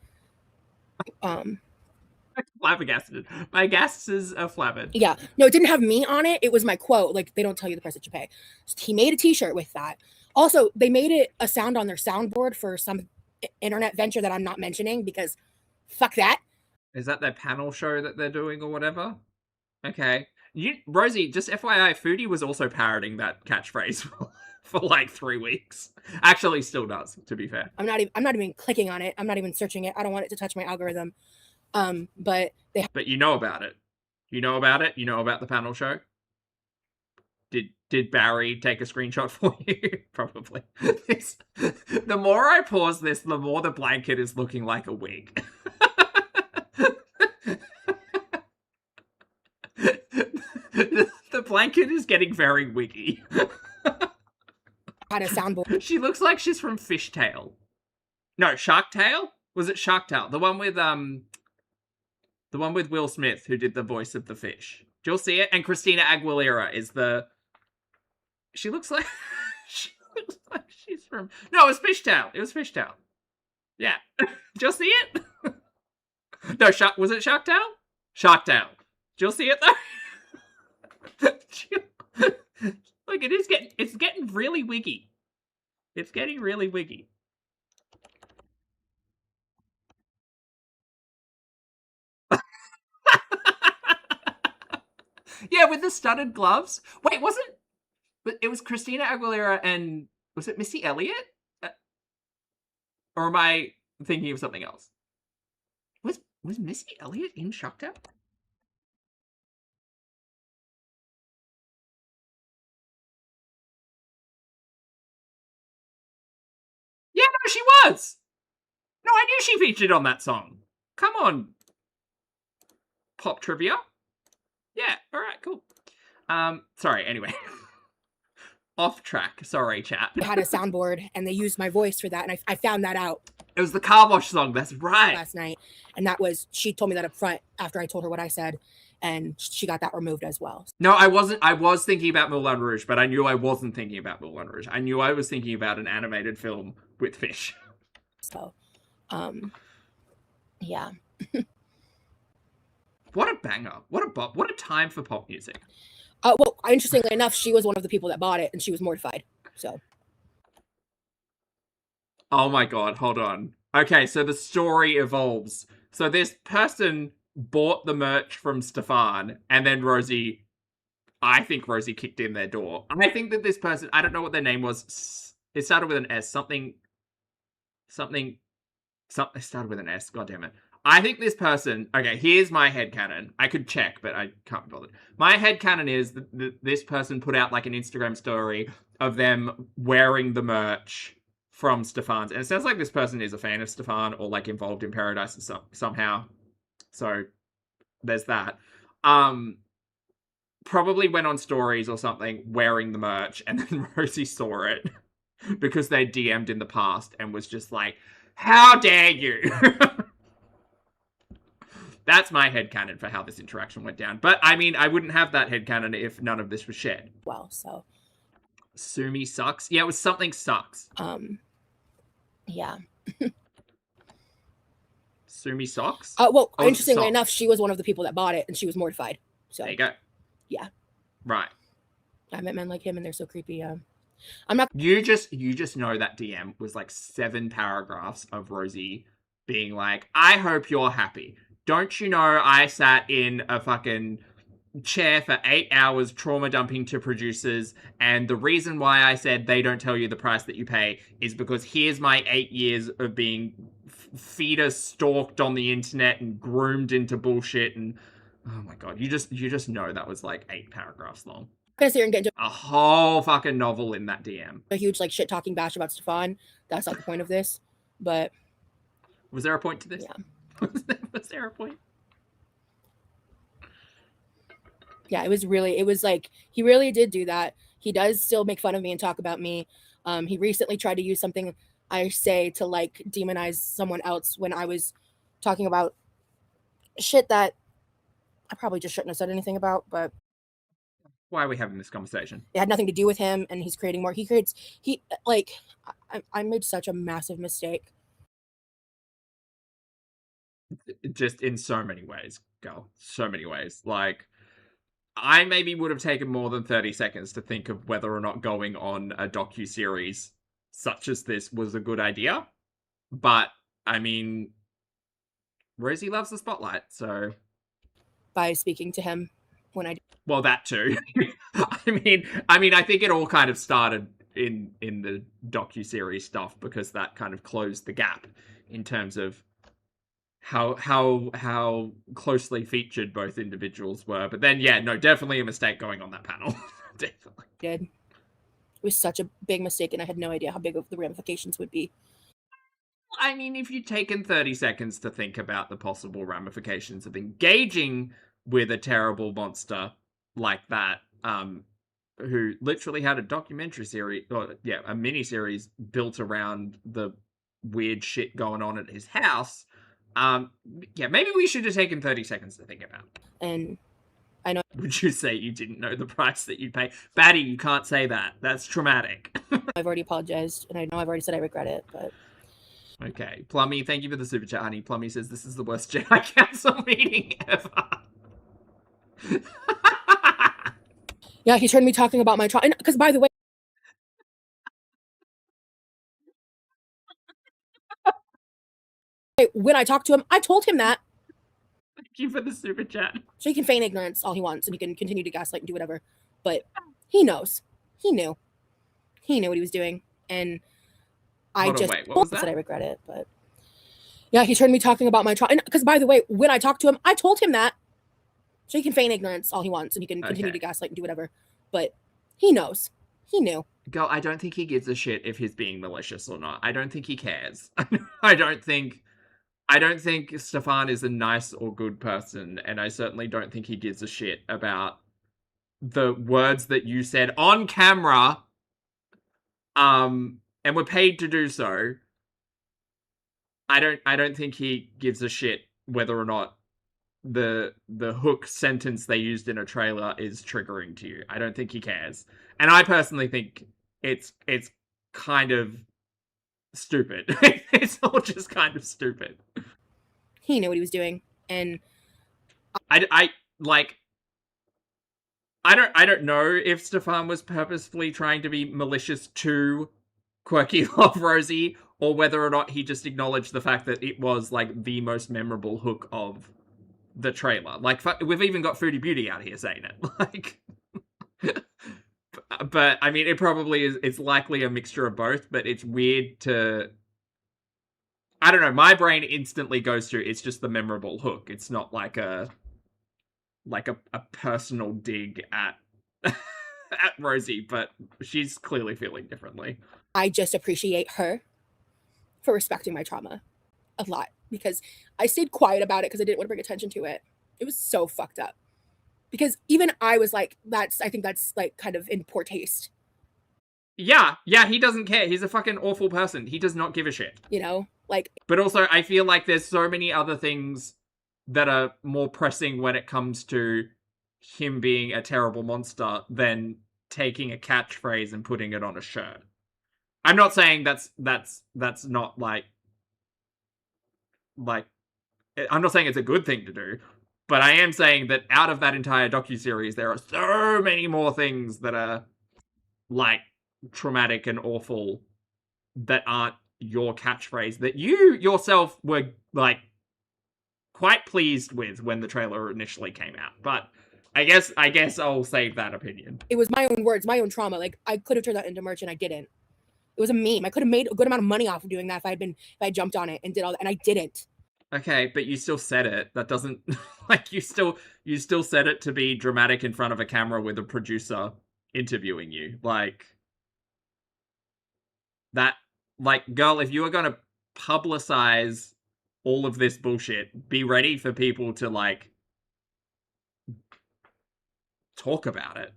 flabbergasted. My guesses are flabbered. Yeah, no, it didn't have me on it. It was my quote. Like, they don't tell you the price that you pay. He made a t-shirt with that. Also, they made it a sound on their soundboard for some internet venture that I'm not mentioning because fuck that. Is that their panel show that they're doing or whatever? Okay. Rosie, just FYI, Foodie was also parroting that catchphrase for like 3 weeks. Actually, still does, to be fair. I'm not even clicking on it. I'm not even searching it. I don't want it to touch my algorithm. But you know about it. You know about it. You know about the panel show. Did Barry take a screenshot for you? Probably. The more I pause this, the more the blanket is looking like a wig. The blanket is getting very wiggy. Had a soundboard. She looks like she's from Fishtail. No, Shark Tale? Was it Shark Tale? The one with Will Smith, who did the voice of the fish. Do you all see it? And Christina Aguilera is the... She looks like She looks like she's from... No, it was Fishtail. It was Fishtail. Yeah. Did you see it? No, was it Sharktail? Sharktail. Did you see it though? Look, it's getting really wiggy. It's getting really wiggy. Yeah, with the studded gloves. Wait, it was Christina Aguilera and was it Missy Elliott? Or am I thinking of something else? Was Missy Elliott in Sharktail? Yeah, no, she was. No, I knew she featured on that song. Come on. Pop trivia. Yeah, all right, cool. Sorry, anyway. Off track. Sorry, chat. I had a soundboard and they used my voice for that, and I found that out. It was the car wash song, that's right. Last night. And that was, she told me that up front after I told her what I said, and she got that removed as well. No, I wasn't. I was thinking about Moulin Rouge, but I knew I wasn't thinking about Moulin Rouge. I knew I was thinking about an animated film with fish. So, yeah. What a banger. What a time for pop music. Well, interestingly enough, she was one of the people that bought it, and she was mortified. So. Oh my god, hold on. Okay, so the story evolves. So this person bought the merch from Stefan, and then I think Rosie kicked in their door. I think that this person, I don't know what their name was. It started with an S. Something. It started with an S. God damn it. I think this person... Okay, here's my headcanon. I could check, but I can't be bothered. My headcanon is that this person put out like an Instagram story of them wearing the merch from Stefan's. And it sounds like this person is a fan of Stefan or like involved in Paradise somehow. So there's that. Probably went on stories or something wearing the merch, and then Rosie saw it because they DM'd in the past and was just like, how dare you? That's my headcanon for how this interaction went down. But, I mean, I wouldn't have that headcanon if none of this was shared. Well, so. Sumi sucks? Yeah, it was something sucks. Yeah. Sumi socks? Well, interestingly enough, she was one of the people that bought it, and she was mortified. So. There you go. Yeah. Right. I met men like him, and they're so creepy. I'm not... You just know that DM was like 7 paragraphs of Rosie being like, I hope you're happy. Don't you know I sat in a fucking chair for 8 hours trauma dumping to producers, and the reason why I said they don't tell you the price that you pay is because here's my 8 years of being feeder stalked on the internet and groomed into bullshit, and oh my god, you just know that was like 8 paragraphs long. Gonna sit here and get into a whole fucking novel in that DM. A huge like shit talking bash about Stefan. That's not the point of this, but was there a point to this? Yeah. Was there a point? Yeah, it was like, he really did do that. He does still make fun of me and talk about me. He recently tried to use something I say to like demonize someone else when I was talking about shit that I probably just shouldn't have said anything about, but why are we having this conversation? It had nothing to do with him, and he's creating more. I made such a massive mistake. Just in so many ways, girl. So many ways. Like, I maybe would have taken more than 30 seconds to think of whether or not going on a docuseries such as this was a good idea. But, I mean, Rosie loves the spotlight, so... By speaking to him when I... Well, that too. I mean, I think it all kind of started in the docuseries stuff because that kind of closed the gap in terms of how closely featured both individuals were. But then, yeah, no, definitely a mistake going on that panel. Definitely. Did. It was such a big mistake, and I had no idea how big of the ramifications would be. I mean, if you'd taken 30 seconds to think about the possible ramifications of engaging with a terrible monster like that, who literally had a documentary series, a mini-series built around the weird shit going on at his house, maybe we should have taken 30 seconds to think about. And I know Would you say you didn't know the price that you'd pay? Batty, you can't say that. That's traumatic. I've already apologized, and I know I've already said I regret it, but Okay. Plummy, thank you for the super chat, honey. Plummy says this is the worst Jedi Council meeting ever. yeah, he turned me talking about my trauma. Because by the way, when I talked to him, I told him that. Thank you for the super chat. So he can feign ignorance all he wants, and he can continue to gaslight and do whatever. But he knows. He knew. He knew what he was doing, and I just said I regret it. But yeah, he turned me talking about my trauma. Because by the way, when I talked to him, I told him that. So he can feign ignorance all he wants, and he can continue to gaslight and do whatever. But he knows. He knew. Girl, I don't think he gives a shit if he's being malicious or not. I don't think he cares. I don't think Stefan is a nice or good person, and I certainly don't think he gives a shit about the words that you said on camera, and were paid to do so. I don't think he gives a shit whether or not the hook sentence they used in a trailer is triggering to you. I don't think he cares. And I personally think it's kind of stupid. It's all just kind of stupid. He knew what he was doing, and I don't know if Stefan was purposefully trying to be malicious to Quirky Love Rosie, or whether or not he just acknowledged the fact that it was like the most memorable hook of the trailer. Like, we've even got Foodie Beauty out here saying it. Like, but I mean, it probably is. It's likely a mixture of both. But it's weird to. I don't know. My brain instantly goes to it's just the memorable hook. It's not like a personal dig at at Rosie, but she's clearly feeling differently. I just appreciate her for respecting my trauma a lot, because I stayed quiet about it because I didn't want to bring attention to it. It was so fucked up. Because even I was like, I think that's like kind of in poor taste. Yeah, he doesn't care. He's a fucking awful person. He does not give a shit. You know, like. But also, I feel like there's so many other things that are more pressing when it comes to him being a terrible monster than taking a catchphrase and putting it on a shirt. I'm not saying that's not like I'm not saying it's a good thing to do, but I am saying that out of that entire docuseries, there are so many more things that are like traumatic and awful that aren't your catchphrase that you yourself were like quite pleased with when the trailer initially came out. But I guess I'll save that opinion. It was my own words, my own trauma. Like, I could have turned that into merch and I didn't. It was a meme. I could have made a good amount of money off of doing that if I jumped on it and did all that, and I didn't. Okay, but you still said it. That doesn't like you still said it to be dramatic in front of a camera with a producer interviewing you. Like that, like, girl, if you are gonna publicize all of this bullshit, be ready for people to like talk about it.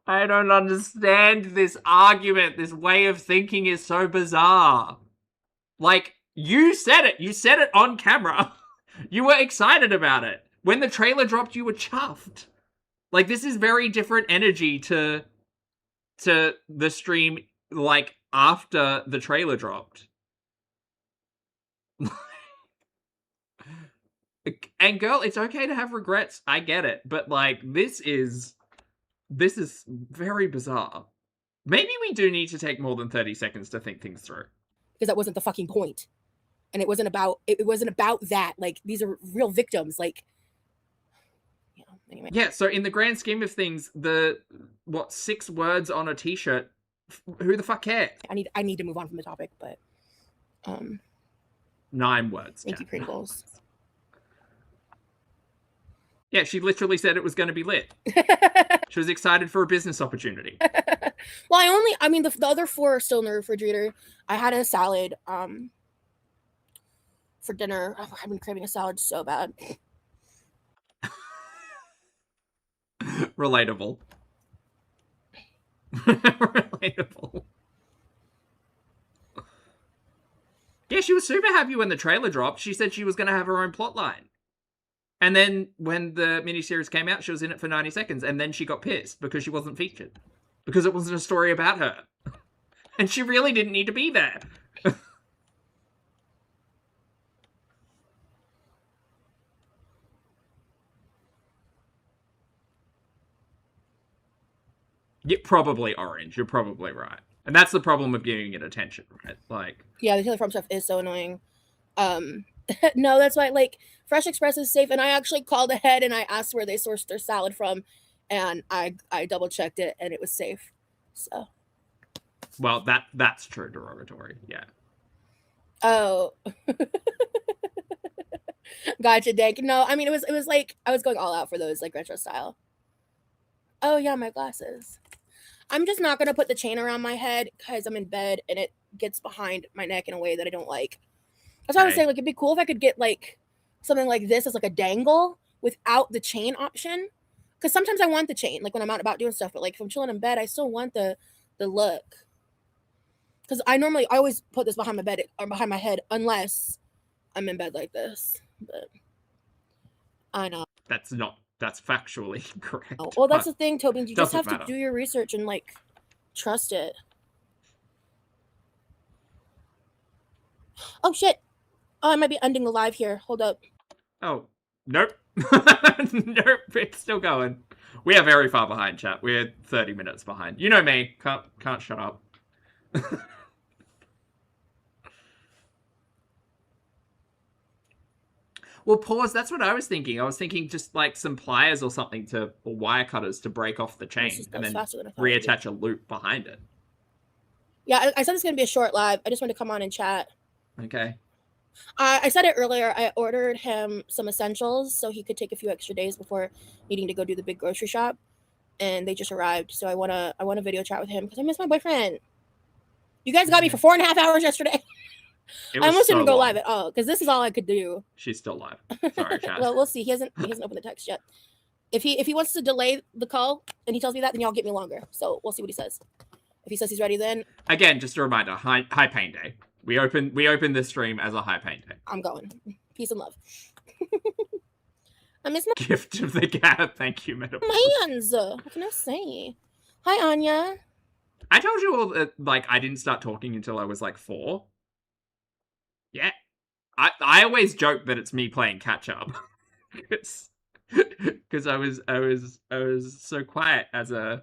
I don't understand this argument. This way of thinking is so bizarre. Like, you said it. You said it on camera. You were excited about it. When the trailer dropped, you were chuffed. Like, this is very different energy to the stream, like, after the trailer dropped. And girl, it's okay to have regrets. I get it. But, like, this is very bizarre. Maybe we do need to take more than 30 seconds to think things through. Because that wasn't the fucking point. And it wasn't about that. Like, these are real victims. Like, you know, anyway. Yeah, so in the grand scheme of things, 6 words on a t-shirt, who the fuck cares? I need to move on from the topic, but 9 words. Thank you, Pringles. Yeah, she literally said it was going to be lit. She was excited for a business opportunity. Well, the other 4 are still in the refrigerator. I had a salad for dinner. Oh, I've been craving a salad so bad. Relatable. Relatable. Yeah, she was super happy when the trailer dropped. She said she was going to have her own plotline. And then when the miniseries came out, she was in it for 90 seconds, and then she got pissed because she wasn't featured. Because it wasn't a story about her. And she really didn't need to be there. Yeah, probably orange. You're probably right. And that's the problem with giving it attention, right? Like, yeah, the Taylor From stuff is so annoying. No, that's why, like, Fresh Express is safe, and I actually called ahead and I asked where they sourced their salad from, and I double checked it and it was safe. So, well, that's true derogatory. Yeah. oh, gotcha, Dank. No, I mean, it was like I was going all out for those, like, retro style. Oh yeah, my glasses. I'm just not gonna put the chain around my head because I'm in bed and it gets behind my neck in a way that I don't like. That's why I was saying, like, it'd be cool if I could get like something like this as like a dangle without the chain option. Because sometimes I want the chain, like when I'm out about doing stuff, but like if I'm chilling in bed, I still want the look. Because I always put this behind my bed or behind my head unless I'm in bed like this. But I know. That's factually incorrect. Well, that's the thing, Tobin. You just have matter. to do your research and like trust it. Oh shit. Oh, I might be ending the live here. Hold up. Oh, nope. Nope, it's still going. We are very far behind, chat. We're 30 minutes behind. You know me. Can't shut up. Well, pause. That's what I was thinking. I was thinking just like some pliers or something or wire cutters to break off the chain and then reattach a loop behind it. Yeah, I said it's going to be a short live. I just wanted to come on and chat. Okay. I said it earlier. I ordered him some essentials so he could take a few extra days before needing to go do the big grocery shop, and they just arrived. So I want to video chat with him because I miss my boyfriend. You guys got me for 4.5 hours yesterday. I almost didn't go live at all because this is all I could do. She's still live. Sorry, chat. Well, we'll see. He hasn't opened the text yet. If he wants to delay the call and he tells me that, then y'all get me longer. So we'll see what he says. If he says he's ready, then again, just a reminder: high pain day. We open this stream as a high pain day. I'm going. Peace and love. I miss my gift of the gap. Thank you, Metaphor. Mans. What can I say? Hi, Anya. I told you all that like I didn't start talking until I was like 4. Yeah, I always joke that it's me playing catch up because I was so quiet as a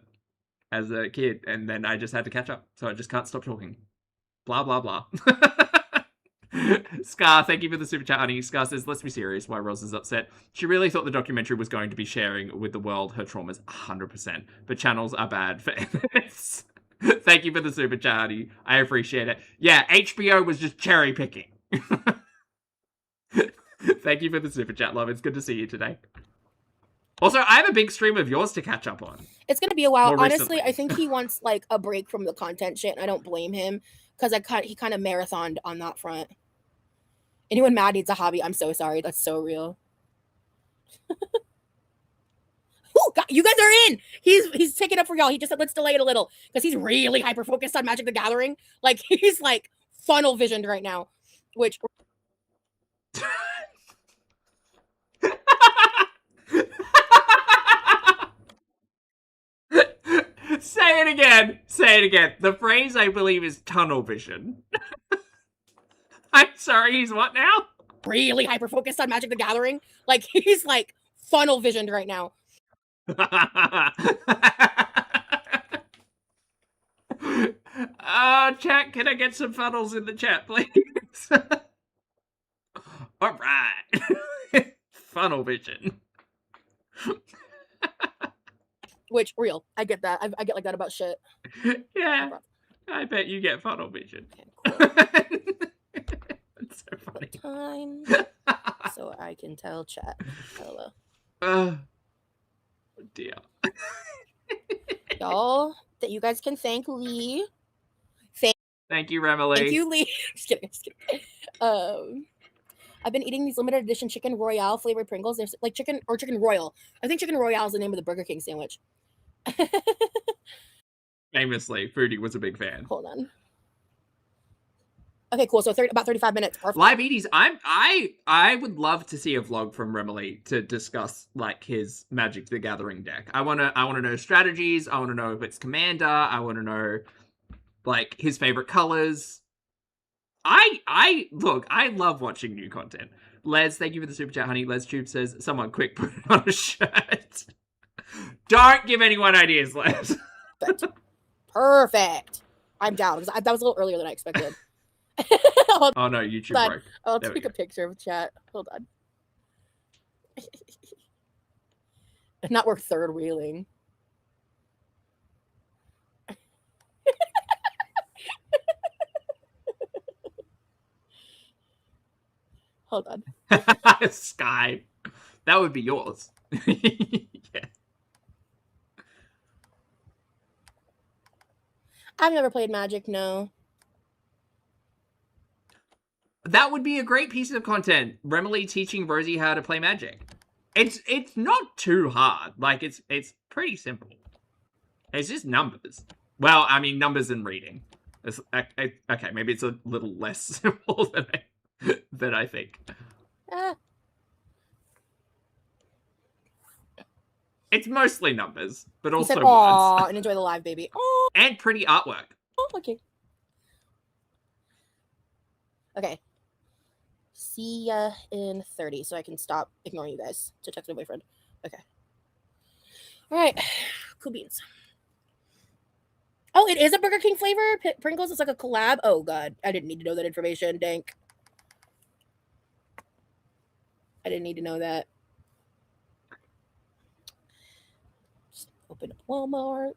kid, and then I just had to catch up, so I just can't stop talking. Blah blah blah. Scar, thank you for the super chat, honey. Scar says, let's be serious, why Roz is upset. She really thought the documentary was going to be sharing with the world her traumas 100%, but channels are bad for evidence. Thank you for the super chat, honey. I appreciate it. Yeah, HBO was just cherry picking. Thank you for the super chat, love. It's good to see you today. Also, I have a big stream of yours to catch up on. It's going to be a while. Honestly, I think he wants like a break from the content shit, and I don't blame him because he kind of marathoned on that front. Anyone mad needs a hobby. I'm so sorry. That's so real. Ooh, God, you guys are in. He's taking up for y'all. He just said, let's delay it a little because he's really hyper focused on Magic the Gathering. Like he's like funnel visioned right now, which. Say it again. Say it again. The phrase, I believe, is tunnel vision. I'm sorry, he's what now? Really hyper focused on Magic the Gathering. Like he's like funnel visioned right now. Chat, can I get some funnels in the chat, please? All right. Funnel vision. Which, real. I get that. I get like that about shit. Yeah. I bet you get funnel vision. Okay, cool. That's so funny. Time so I can tell chat. Hello. Oh dear. Y'all, that you guys can thank Lee. Thank you, Remily. Thank you, Lee. Just kidding. I've been eating these limited edition chicken Royale flavored Pringles. There's like chicken Royal. I think chicken Royale is the name of the Burger King sandwich. Famously, Foodie was a big fan. Hold on. Okay, cool. So about 35 minutes. Perfect. Libetes, I would love to see a vlog from Remily to discuss like his Magic the Gathering deck. I wanna know strategies. I wanna know if it's Commander. I wanna know like his favorite colors. I look, I love watching new content. Les, thank you for the super chat, honey. Les Tube says, someone quick put it on a shirt. Don't give anyone ideas, Les. Perfect. I'm down because that was a little earlier than I expected. Oh no, YouTube broke. I'll There we take a go. picture of chat. Hold on. Not worth third wheeling. Hold on. Sky. That would be yours. Yeah. I've never played Magic, no. That would be a great piece of content. Remily teaching Rosie how to play Magic. It's not too hard. Like it's pretty simple. It's just numbers. Well, I mean numbers and reading. It's, okay, maybe it's a little less simple than I think. It's mostly numbers, but also said, words. and enjoy the live, baby. Oh, And pretty artwork. okay. Okay. See ya in 30, so I can stop ignoring you guys to text my boyfriend. Okay. All right. Cool beans. Oh, it is a Burger King flavor? Pringles is like a collab? Oh, God. I didn't need to know that information. Dank. I didn't need to know that. Just open up Walmart.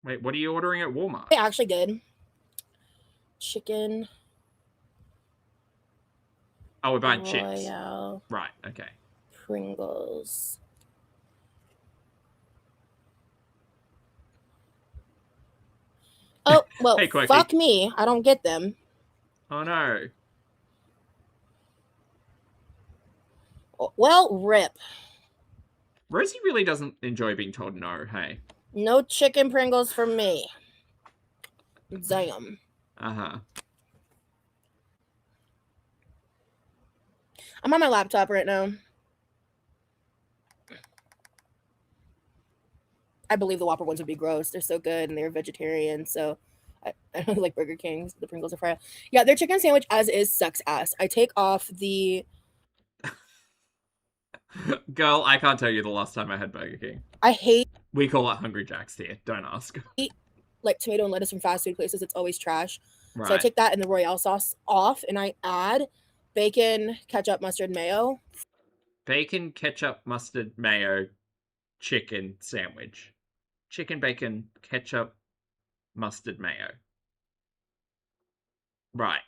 Wait, what are you ordering at Walmart? They actually did. Chicken. Oh, we're buying chips. Royale. Right, okay. Pringles. Oh, well, Hey, Quirky. fuck me. I don't get them. Oh, no. Well, rip. Rosie really doesn't enjoy being told no, hey? No chicken Pringles for me. Damn. Uh-huh. I'm on my laptop right now. I believe the Whopper ones would be gross. They're so good and they're vegetarian, so I don't like Burger King's. The Pringles are fire. Yeah, their chicken sandwich as is sucks ass. I take off the... Girl, I can't tell you the last time I had Burger King. I hate... We call it Hungry Jack's here. Don't ask. like tomato and lettuce from fast food places. It's always trash. Right. So I take that and the Royale sauce off and I add bacon, ketchup, mustard, mayo. Bacon, ketchup, mustard, mayo, chicken sandwich. Chicken, bacon, ketchup, mustard, mayo. Right.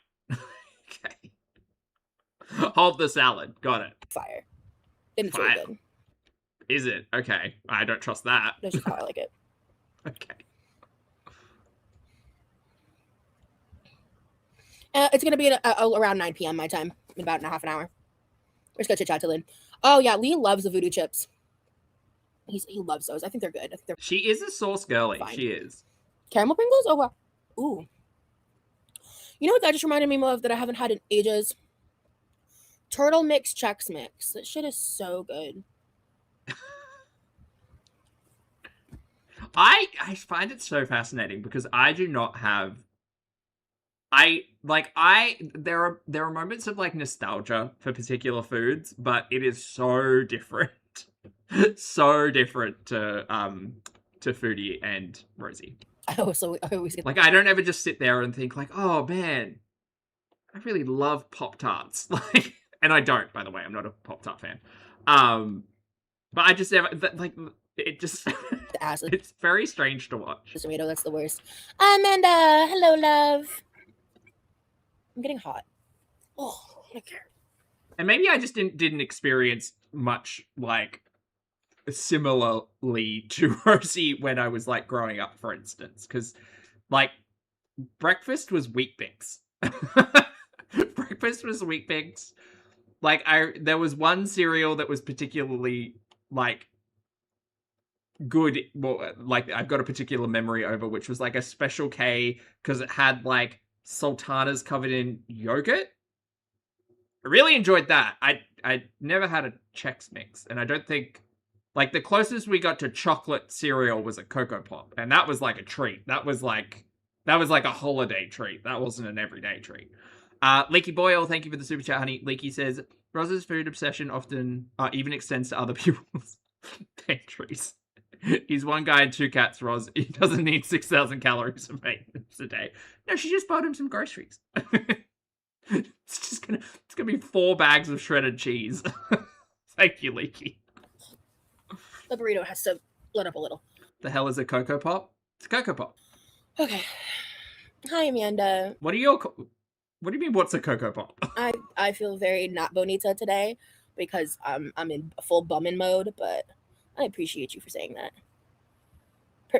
Okay. Hold the salad. Got it. Fire. And it's Fire. really good. Is it? Okay. I don't trust that. That's just how I like it. Okay. It's going to be around 9 p.m. my time in about half an hour. We're just going to chit chat to Lynn. Oh, yeah. Lee loves the voodoo chips. He loves those. I think they're good. I think they're She is a sauce girly. fine. She is. Caramel Pringles? Oh, wow. Ooh. You know what that just reminded me of that I haven't had in ages? Turtle Mix Chex Mix. That shit is so good. I find it so fascinating because I do not have there are moments of like nostalgia for particular foods, but it is so different. So different to Foodie and Rosie. I always get Like I don't ever just sit there and think like, oh man, I really love Pop-Tarts. Like, and I don't, by the way, I'm not a Pop-Tart fan. But I just never like it just the acid. it's very strange to watch. The tomato, that's the worst. Amanda, hello, love. I'm getting hot. Oh, okay. And maybe I just didn't experience much like similarly to Rosie when I was like growing up, for instance, because like breakfast was Wheat Bix. Breakfast was Wheat Bix. Like there was one cereal that was particularly like good, well, like I've got a particular memory over, which was like a Special K because it had like sultanas covered in yogurt. I really enjoyed that. I never had a Chex Mix, and I don't think, like, the closest we got to chocolate cereal was a Cocoa Pop, and that was like a treat. That was like a holiday treat. That wasn't an everyday treat. Leaky Boyle, thank you for the super chat, honey. Leaky says Roz's food obsession often even extends to other people's pantries. He's one guy and two cats, Roz. He doesn't need 6,000 calories of maintenance a day. No, she just bought him some groceries. It's gonna be 4 bags of shredded cheese. Thank you, Leaky. The burrito has to let up a little. The hell is a Cocoa Pop? It's a Cocoa Pop. Okay. Hi, Amanda. What do you mean, what's a Cocoa Pop? I feel very not bonita today because I'm in full bumming mode, but I appreciate you for saying that.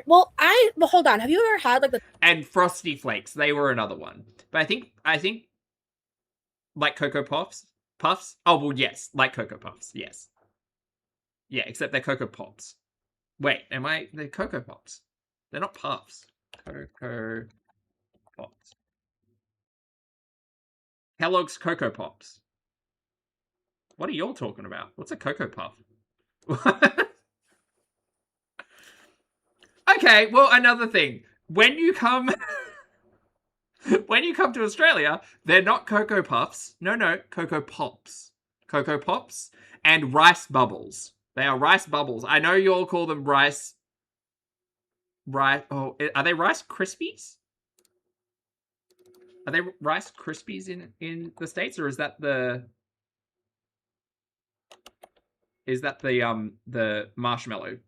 Well, hold on. Have you ever had like the and Frosty Flakes? They were another one, but I think like Cocoa Puffs. Oh well, yes, like Cocoa Puffs. Yes, yeah, except they're Cocoa Pops. Wait, they're Cocoa Pops? They're not puffs. Cocoa Pops. Kellogg's Cocoa Pops. What are y'all talking about? What's a Cocoa Puff? Okay, well, another thing. When you come to Australia, they're not Cocoa Puffs. No, Cocoa Pops. Cocoa Pops and rice bubbles. They are rice bubbles. I know you all call them rice. Oh, are they Rice Krispies? Are they Rice Krispies in the States, or is that the marshmallow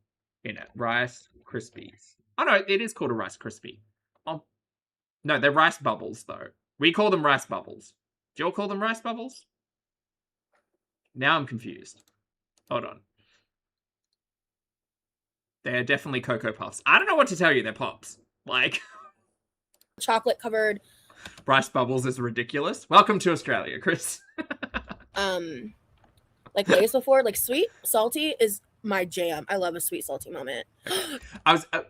in it? Rice Krispies. Oh no, it is called a Rice Krispie. Oh, no, they're rice bubbles though. We call them rice bubbles. Do you all call them rice bubbles? Now I'm confused. Hold on. They're definitely Cocoa Puffs. I don't know what to tell you. They're pops. Like chocolate covered rice bubbles is ridiculous. Welcome to Australia, Chris. like Lay's before, like sweet, salty is my jam. I love a sweet, salty moment.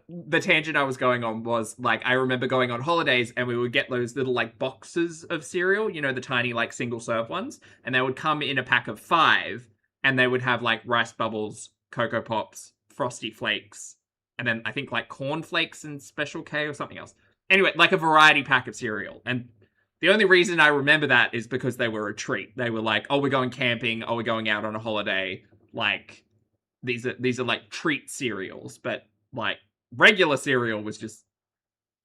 The tangent I was going on was like, I remember going on holidays and we would get those little like boxes of cereal, you know, the tiny like single serve ones, and they would come in a pack of 5, and they would have like rice bubbles, Cocoa Pops, Frosty Flakes, and then I think like Corn Flakes and Special K or something else. Anyway, like a variety pack of cereal. And the only reason I remember that is because they were a treat. They were like, oh, we're going camping, oh, we're going out on a holiday. Like, these are like treat cereals, but like regular cereal was just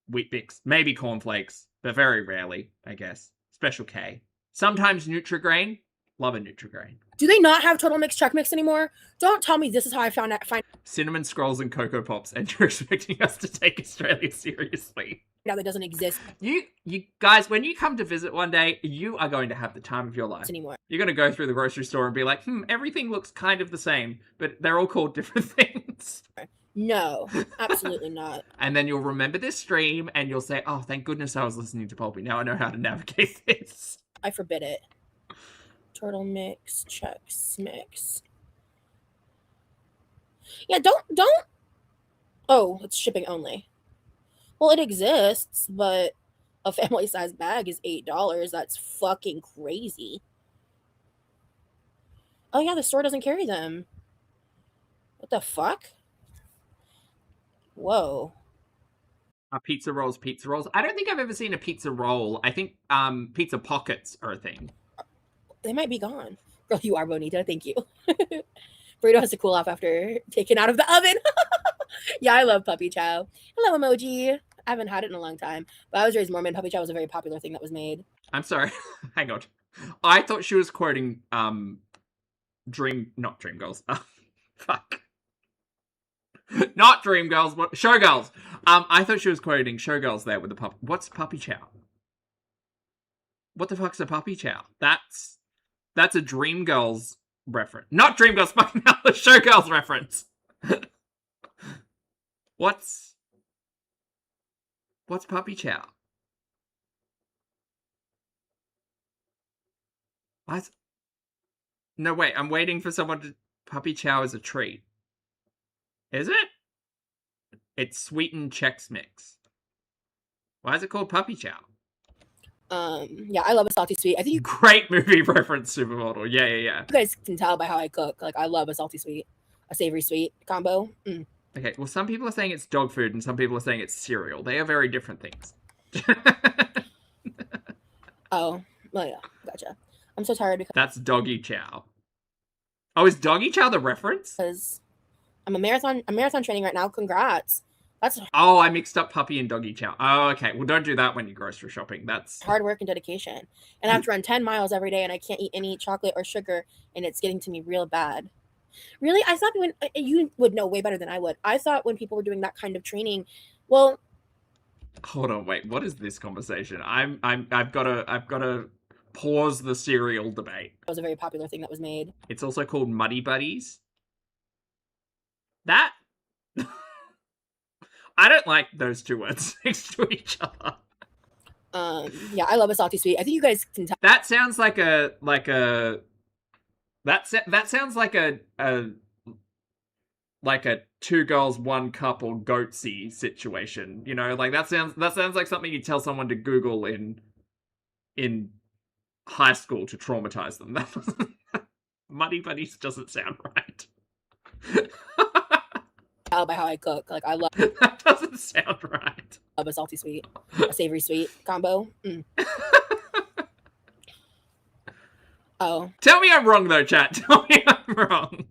Wheat Bix, maybe Corn Flakes, but very rarely, I guess. Special K. Sometimes Nutri-Grain. Love a Nutri-Grain. Do they not have Total Mix Check Mix anymore? Don't tell me this is how I find Cinnamon Scrolls and Cocoa Pops, and you're expecting us to take Australia seriously. Now that doesn't exist. You guys, when you come to visit one day, you are going to have the time of your life. Anymore. You're going to go through the grocery store and be like, everything looks kind of the same, but they're all called different things. No, absolutely not. And then you'll remember this stream and you'll say, oh, thank goodness I was listening to Pulpy. Now I know how to navigate this. I forbid it. Turtle Mix, Chex Mix. Yeah, don't. Oh, it's shipping only. Well, it exists, but a family size bag is $8. That's fucking crazy. Oh yeah, the store doesn't carry them. What the fuck? Whoa. Pizza rolls. I don't think I've ever seen a pizza roll. I think pizza pockets are a thing. They might be gone. Girl, you are bonita. Thank you. Burrito has to cool off after taken out of the oven. Yeah, I love puppy chow. Hello, emoji. I haven't had it in a long time, but I was raised Mormon. Puppy chow was a very popular thing that was made. I'm sorry. Hang on. I thought she was quoting not Dreamgirls. Fuck. Not Dreamgirls, but Showgirls. I thought she was quoting Showgirls there with the puppy. What's puppy chow? What the fuck's a puppy chow? That's a Dreamgirls reference. Not Dreamgirls, fucking hell, the Showgirls reference. What's puppy chow? What? No, wait, I'm waiting for someone to... Puppy chow is a treat. Is it? It's sweetened Chex Mix. Why is it called Puppy Chow? Yeah, I love a salty sweet. I think you Great movie reference, Supermodel. Yeah. You guys can tell by how I cook. Like, I love a salty sweet, a savory sweet combo. Okay, well, some people are saying it's dog food and some people are saying it's cereal. They are very different things. Oh, well, yeah, gotcha. I'm so tired That's Doggy Chow. Oh, is Doggy Chow the reference? because I'm marathon training right now. Congrats. That's Oh, I mixed up puppy and Doggy Chow. Oh, okay. Well, don't do that when you're grocery shopping. That's hard work and dedication. And I have to run 10 miles every day, and I can't eat any chocolate or sugar, and it's getting to me real bad. Really? I thought when you would know way better than I would. I thought when people were doing that kind of training, well, hold on, wait. What is this conversation? I've got to pause the cereal debate. it was a very popular thing that was made. It's also called Muddy Buddies. That I don't like those two words next to each other. Yeah, I love a salty sweet. I think you guys can tell. That sounds like that sounds like a two girls one cup or goatsy situation. You know, like that sounds like something you tell someone to Google in high school to traumatize them. Muddy Buddies doesn't sound right. By how I cook. Like, I love That doesn't sound right. a salty sweet, a savory sweet combo. Oh, Tell me I'm wrong though, chat. Tell me I'm wrong.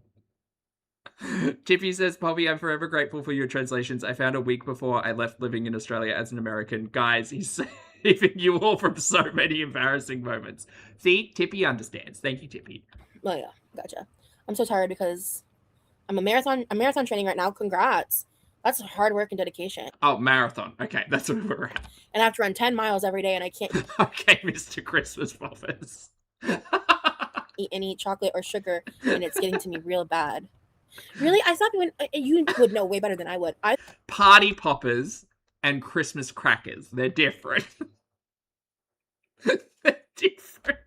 Chippy says, Poppy, I'm forever grateful for your translations. I found a week before I left living in Australia as an American. Guys, he's saving you all from so many embarrassing moments. See, Tippy understands. Thank you, Tippy. well, yeah, gotcha. I'm so tired because I'm marathon training right now. Congrats. That's hard work and dedication. Oh, marathon. Okay, that's where we're at. And I have to run 10 miles every day, and I can't Okay, Mr. Christmas Poppers. eat any chocolate or sugar, and it's getting to me real bad. Really? I thought when you would know way better than I would. Party poppers and Christmas crackers. They're different. They're different.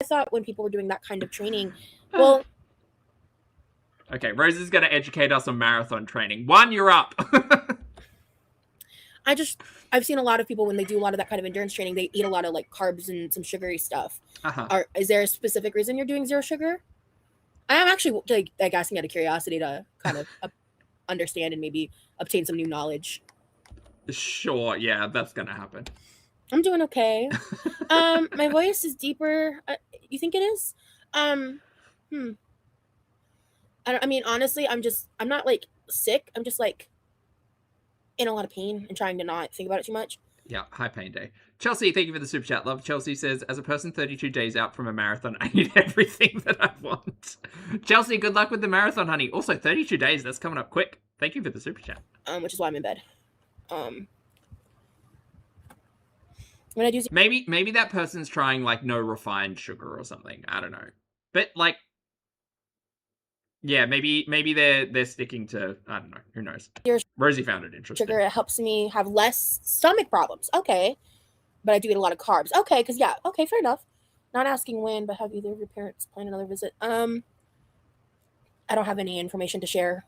I thought when people were doing that kind of training, well, Okay, Rose is going to educate us on marathon training. 1, you're up. I've seen a lot of people when they do a lot of that kind of endurance training, they eat a lot of like carbs and some sugary stuff. Is there a specific reason you're doing zero sugar? I am actually like asking out of curiosity to kind of understand and maybe obtain some new knowledge. Sure, yeah, that's going to happen. I'm doing okay. My voice is deeper. You think it is? I mean, honestly, I'm not like sick. I'm just like in a lot of pain and trying to not think about it too much. Yeah, high pain day. Chelsea, thank you for the super chat. Love. Chelsea says, as a person 32 days out from a marathon, I need everything that I want. Chelsea, good luck with the marathon, honey. Also, 32 days, that's coming up quick. Thank you for the super chat. Which is why I'm in bed. When I do maybe that person's trying like no refined sugar or something. I don't know. But like, yeah, maybe they're sticking to, I don't know, who knows. Rosie found it interesting. Sugar, it helps me have less stomach problems. Okay. But I do eat a lot of carbs. Okay, because yeah, okay, fair enough. Not asking when, but have either of your parents planned another visit? I don't have any information to share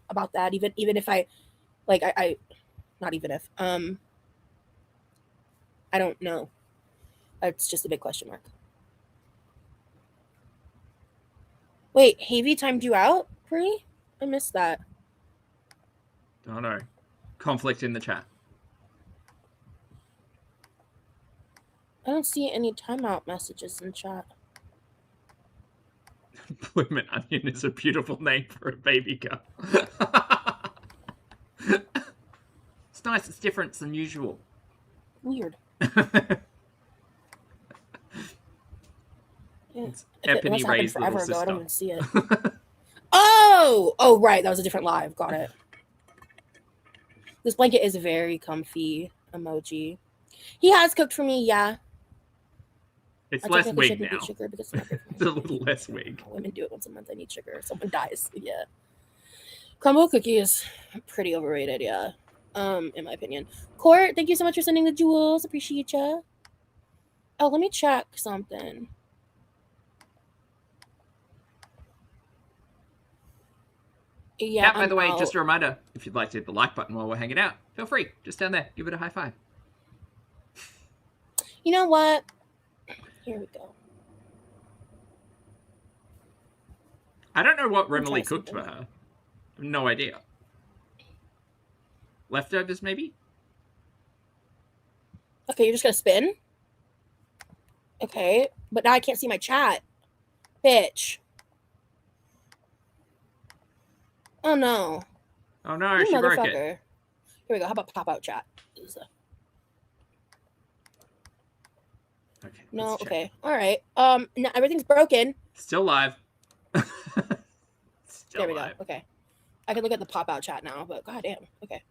about that. Even if I like I not even if I don't know. It's just a big question mark. Wait, Havy timed you out, Pri? I missed that. Oh no. Conflict in the chat. I don't see any timeout messages in chat. Bloomin' Onion is a beautiful name for a baby girl. It's nice, it's different, it's unusual. Weird. It's Epiphany raised forever little ago. sister. I don't even see it. Oh, right. That was a different live. Got it. This blanket is very comfy. Emoji. He has cooked for me. Yeah. It's less wig now. Sugar because it's, It's a little less wig. Women do it once a month. I need sugar. Someone dies. Yeah. Crumble cookie is pretty overrated. Yeah. In my opinion. Court, thank you so much for sending the jewels. Appreciate ya. Oh, let me check something. Yeah, By the way, out. just a reminder, if you'd like to hit the like button while we're hanging out, feel free. Just down there, give it a high five. You know what? Here we go. I don't know what Let me Remily try cooked for something. her. No idea. Leftovers, maybe? Okay, you're just gonna spin? Okay, but now I can't see my chat. Bitch. Oh no. Oh no, You she broke motherfucker. it. Here we go. How about pop out chat? Okay. No, let's check. okay. Alright. Now everything's broken. Still live. Still There we live. go. Okay. I can look at the pop out chat now, but goddamn. Okay.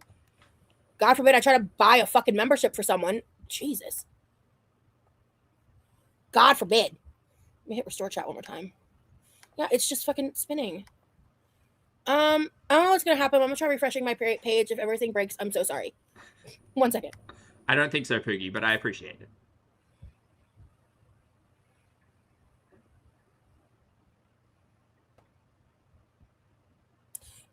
God forbid I try to buy a fucking membership for someone. Jesus. God forbid. Let me hit restore chat one more time. Yeah, it's just fucking spinning. I don't know what's gonna happen. I'm gonna try refreshing my page. If everything breaks, I'm so sorry. 1 second. I don't think so, Poogie, but I appreciate it.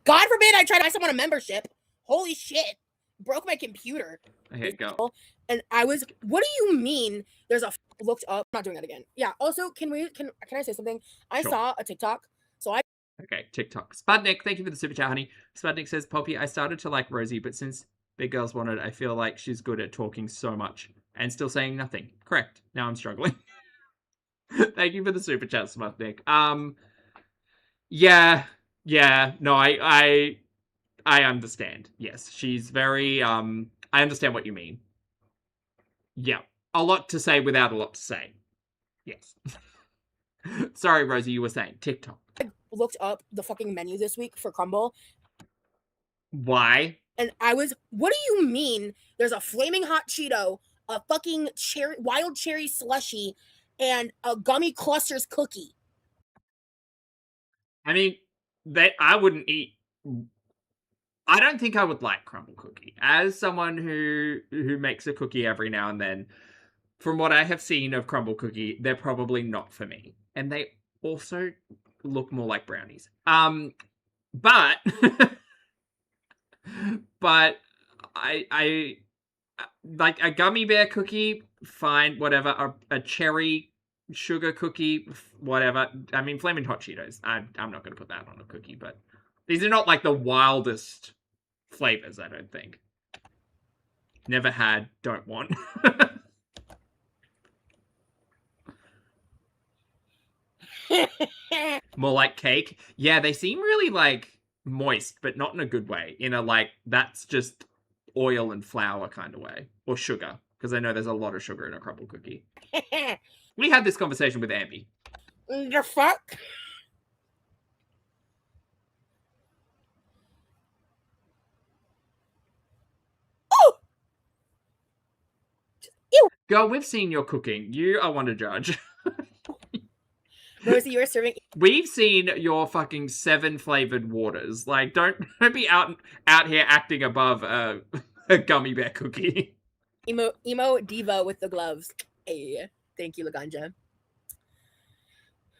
God forbid I try to buy someone a membership. Holy shit. Broke my computer. Okay, go. And I was, what do you mean there's a looked up? I'm not doing that again. Yeah. Also, can I say something? I Sure. saw a TikTok. So I Okay, TikTok. Spudnik, thank you for the super chat, honey. Spudnik says, Poppy, I started to like Rosie, but since Big Girls Wanted, I feel like she's good at talking so much and still saying nothing. Correct. Now I'm struggling. Thank you for the super chat, Spudnik. Yeah, no, I understand. Yes, she's very, I understand what you mean. Yeah, a lot to say without a lot to say. Yes. Sorry, Rosie, you were saying TikTok. looked up the fucking menu this week for Crumble. Why? And I was, what do you mean there's a flaming hot Cheeto, a fucking wild cherry slushy, and a gummy clusters cookie? I mean, I wouldn't eat. I don't think I would like crumble cookie. As someone who makes a cookie every now and then, from what I have seen of crumble cookie, they're probably not for me. And they also look more like brownies. But but I like a gummy bear cookie, fine, whatever. A cherry sugar cookie, whatever. I mean, flaming hot Cheetos. I'm not going to put that on a cookie, but these are not like the wildest flavors, I don't think. Never had, don't want. More like cake. Yeah, they seem really like moist, but not in a good way. In a like, that's just oil and flour kind of way. Or sugar, because I know there's a lot of sugar in a crumble cookie. We had this conversation with Ambi. The fuck? Oh! Ew. Girl, we've seen your cooking. You are one to judge. Rosie, you were serving. We've seen your fucking 7 flavored waters. Like, don't be out here acting above a gummy bear cookie. Emo diva with the gloves. Hey, thank you, Laganja.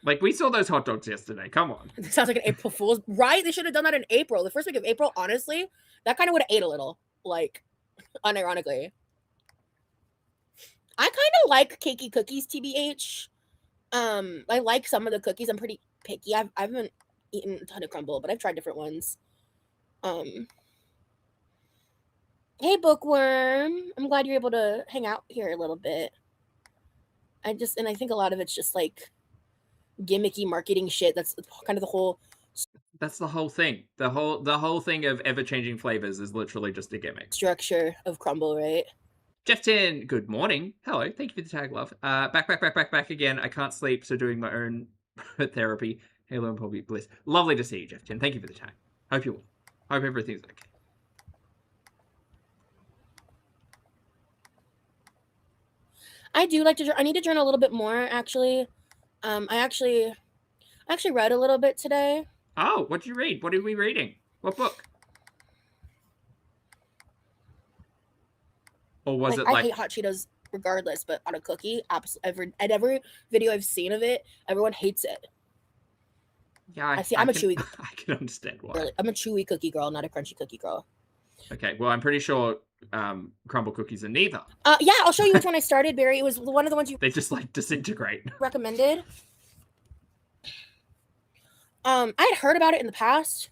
Like, we saw those hot dogs yesterday. Come on. This sounds like an April Fool's. Right? They should have done that in April. The first week of April, honestly, that kind of would have ate a little. Like, unironically. I kind of like cakey cookies, TBH. I like some of the cookies. I'm pretty picky. I haven't eaten a ton of crumble, but I've tried different ones. Hey, Bookworm. I'm glad you're able to hang out here a little bit. I think a lot of it's just like gimmicky marketing shit. That's kind of the whole. That's the whole thing. The whole thing of ever-changing flavors is literally just a gimmick. Structure of crumble, right? Jeffton, good morning. Hello, thank you for the tag, love. Back again. I can't sleep, so doing my own therapy. Halo and Poppy Bliss. Lovely to see you, Jeffton. Thank you for the tag. Hope you will. Hope everything's okay. I do like to. I need to journal a little bit more, actually. I actually read a little bit today. Oh, what'd you read? What are we reading? What book? Or was it like... I hate hot Cheetos regardless, but on a cookie, at every video I've seen of it, everyone hates it. Yeah, I see. I'm a can, chewy. I can understand why. Really, I'm a chewy cookie girl, not a crunchy cookie girl. Okay, well, I'm pretty sure crumble cookies are neither. Yeah, I'll show you which one I started, Barry. It was one of the ones you They just like disintegrate. recommended. I had heard about it in the past.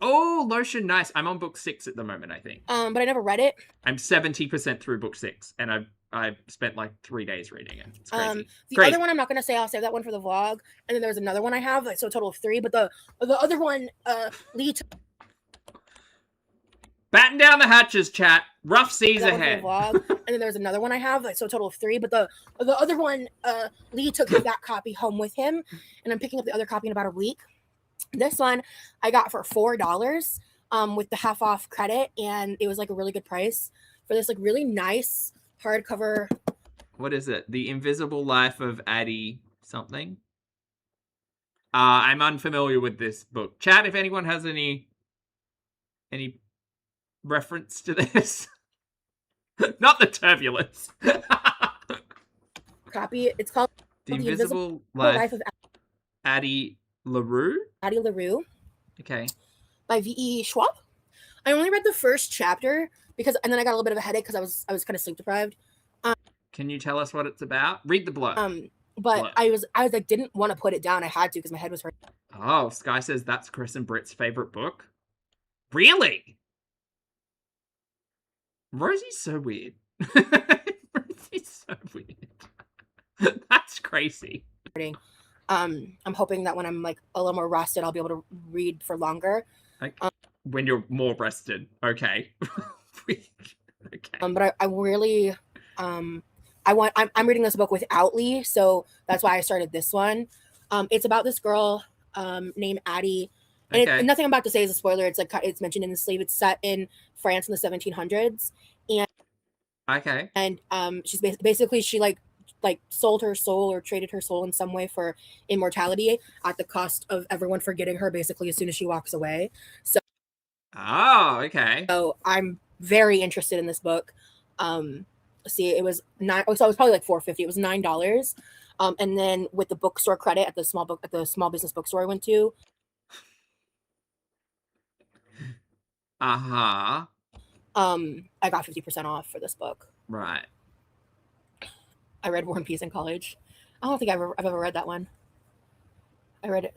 Oh, lotion, nice. I'm on book 6 at the moment, I think. But I never read it. I'm 70% through book 6, and I've spent like 3 days reading it. It's crazy. The other one I'm not gonna say. I'll save that one for the vlog. And then there's another one I have, like, so a total of 3. But the other one, Lee took Batten down the hatches, chat. Rough seas that one for ahead. the vlog. And then there's another one I have, like, so a total of 3. But the other one, Lee took that copy home with him, and I'm picking up the other copy in about a week. This one I got for $4 with the half off credit, and it was like a really good price for this like really nice hardcover. What is it? The Invisible Life of Addie something? I'm unfamiliar with this book. Chat, if anyone has any reference to this. Not the turbulence. Copy. It's called The Invisible Life of Addie LaRue? Addie LaRue. Okay. By V.E. Schwab. I only read the first chapter and then I got a little bit of a headache because I was kind of sleep deprived. Can you tell us what it's about? Read the blurb. But I was like didn't want to put it down. I had to because my head was hurting. Oh, Sky says that's Chris and Britt's favorite book. Really? Rosie's so weird. Rosie's so weird. That's crazy. I'm hoping that when I'm like a little more rested, I'll be able to read for longer. When you're more rested, okay. Okay. But I really, I'm reading this book without Lee, so that's why I started this one. It's about this girl named Addie, and nothing I'm about to say is a spoiler. It's like it's mentioned in the sleeve. It's set in France in the 1700s, and she's basically she like sold her soul or traded her soul in some way for immortality at the cost of everyone forgetting her basically as soon as she walks away. So so I'm very interested in this book. See, it was so it was probably like $4.50. It was $9. And then with the bookstore credit at the small business bookstore I went to. Uh-huh. I got 50% off for this book. Right. I read War and Peace in college. I don't think I've ever read that one. I read it.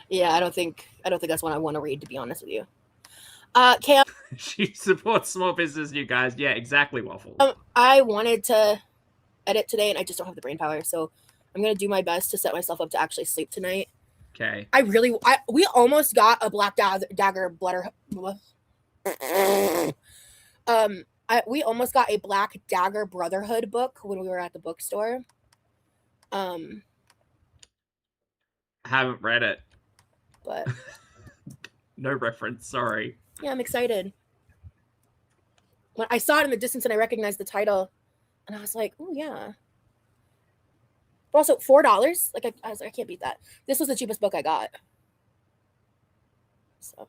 Yeah, I don't think that's one I want to read, to be honest with you. Kale, she supports small business, you guys. Yeah, exactly, Waffle. I wanted to edit today, and I just don't have the brain power, so I'm gonna do my best to set myself up to actually sleep tonight. Okay. We almost got a Black Dagger Blood. We almost got a Black Dagger Brotherhood book when we were at the bookstore. I haven't read it, but no reference. Sorry. Yeah, I'm excited. When I saw it in the distance and I recognized the title, and I was like, "Oh yeah." But also $4. Like I was like, I can't beat that. This was the cheapest book I got. So,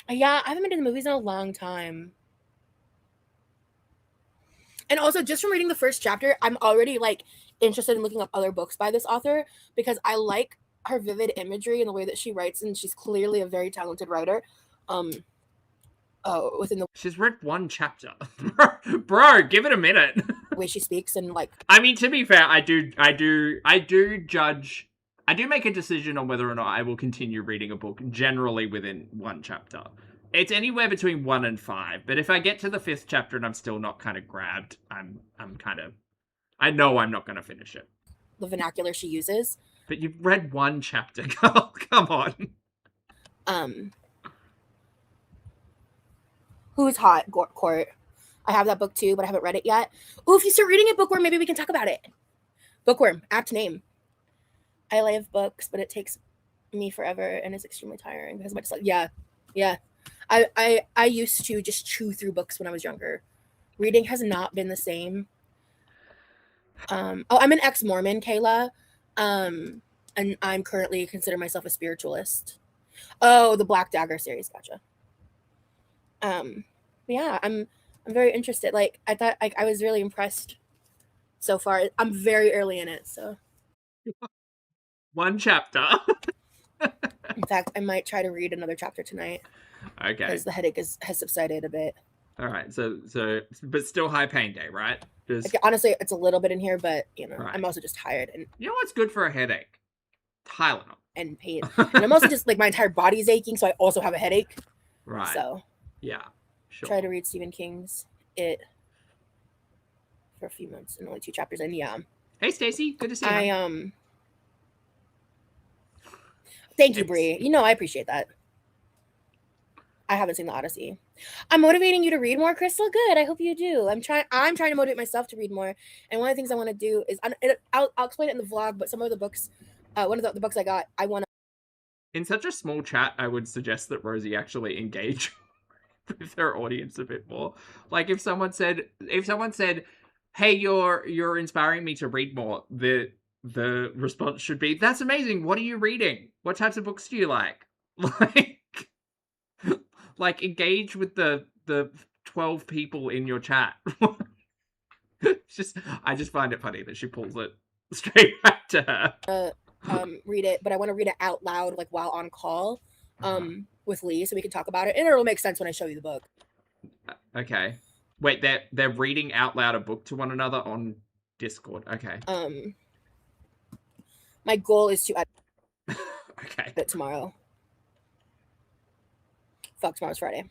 yeah, I haven't been to the movies in a long time. And also, just from reading the first chapter, I'm already like interested in looking up other books by this author because I like her vivid imagery and the way that she writes, and she's clearly a very talented writer. She's read one chapter. Bro, give it a minute. The way she speaks and like. I mean, to be fair, I do judge. I do make a decision on whether or not I will continue reading a book generally within one chapter. It's anywhere between 1 and 5, but if I get to the 5th chapter and I'm still not kind of grabbed, I know I'm not going to finish it. The vernacular she uses. But you've read one chapter, girl. Come on. Who's Hot, Court. I have that book too, but I haven't read it yet. Oh, if you start reading it, Bookworm, maybe we can talk about it. Bookworm, apt name. I love books, but it takes me forever and it's extremely tiring because yeah. I used to just chew through books when I was younger. Reading has not been the same. I'm an ex-Mormon, Kayla. And I'm currently consider myself a spiritualist. Oh, the Black Dagger series, gotcha. Yeah, I'm I'm very interested. Like, I thought, like, I was really impressed so far. I'm very early in it, so. One chapter. In fact, I might try to read another chapter tonight. Okay. Because the headache has subsided a bit. All right. So, but still high pain day, right? Just... Like, honestly, it's a little bit in here, but Right. I'm also just tired and you know what's good for a headache? Tylenol. And pain. And I'm also just like, my entire body's aching, so I also have a headache. Right. So yeah, sure. Try to read Stephen King's It for a few months and only 2 chapters. And yeah. Hey, Stacey, good to see you. Thank you, Bree. You know, I appreciate that. I haven't seen The Odyssey. I'm motivating you to read more, Crystal. Good. I hope you do. I'm trying to motivate myself to read more. And one of the things I want to do is, I'll explain it in the vlog, but some of the books, one of the books I got, I want to. In such a small chat, I would suggest that Rosie actually engage with her audience a bit more. Like, if someone said, "Hey, you're inspiring me to read more," the response should be, "That's amazing. What are you reading? What types of books do you like?" Like engage with the 12 people in your chat. I just find it funny that she pulls it straight back to her. Read it, but I want to read it out loud, like while on call, with Lee, so we can talk about it, and it'll make sense when I show you the book. Okay. Wait, they're reading out loud a book to one another on Discord. Okay. My goal is to okay. It tomorrow. Fuck, tomorrow's Friday.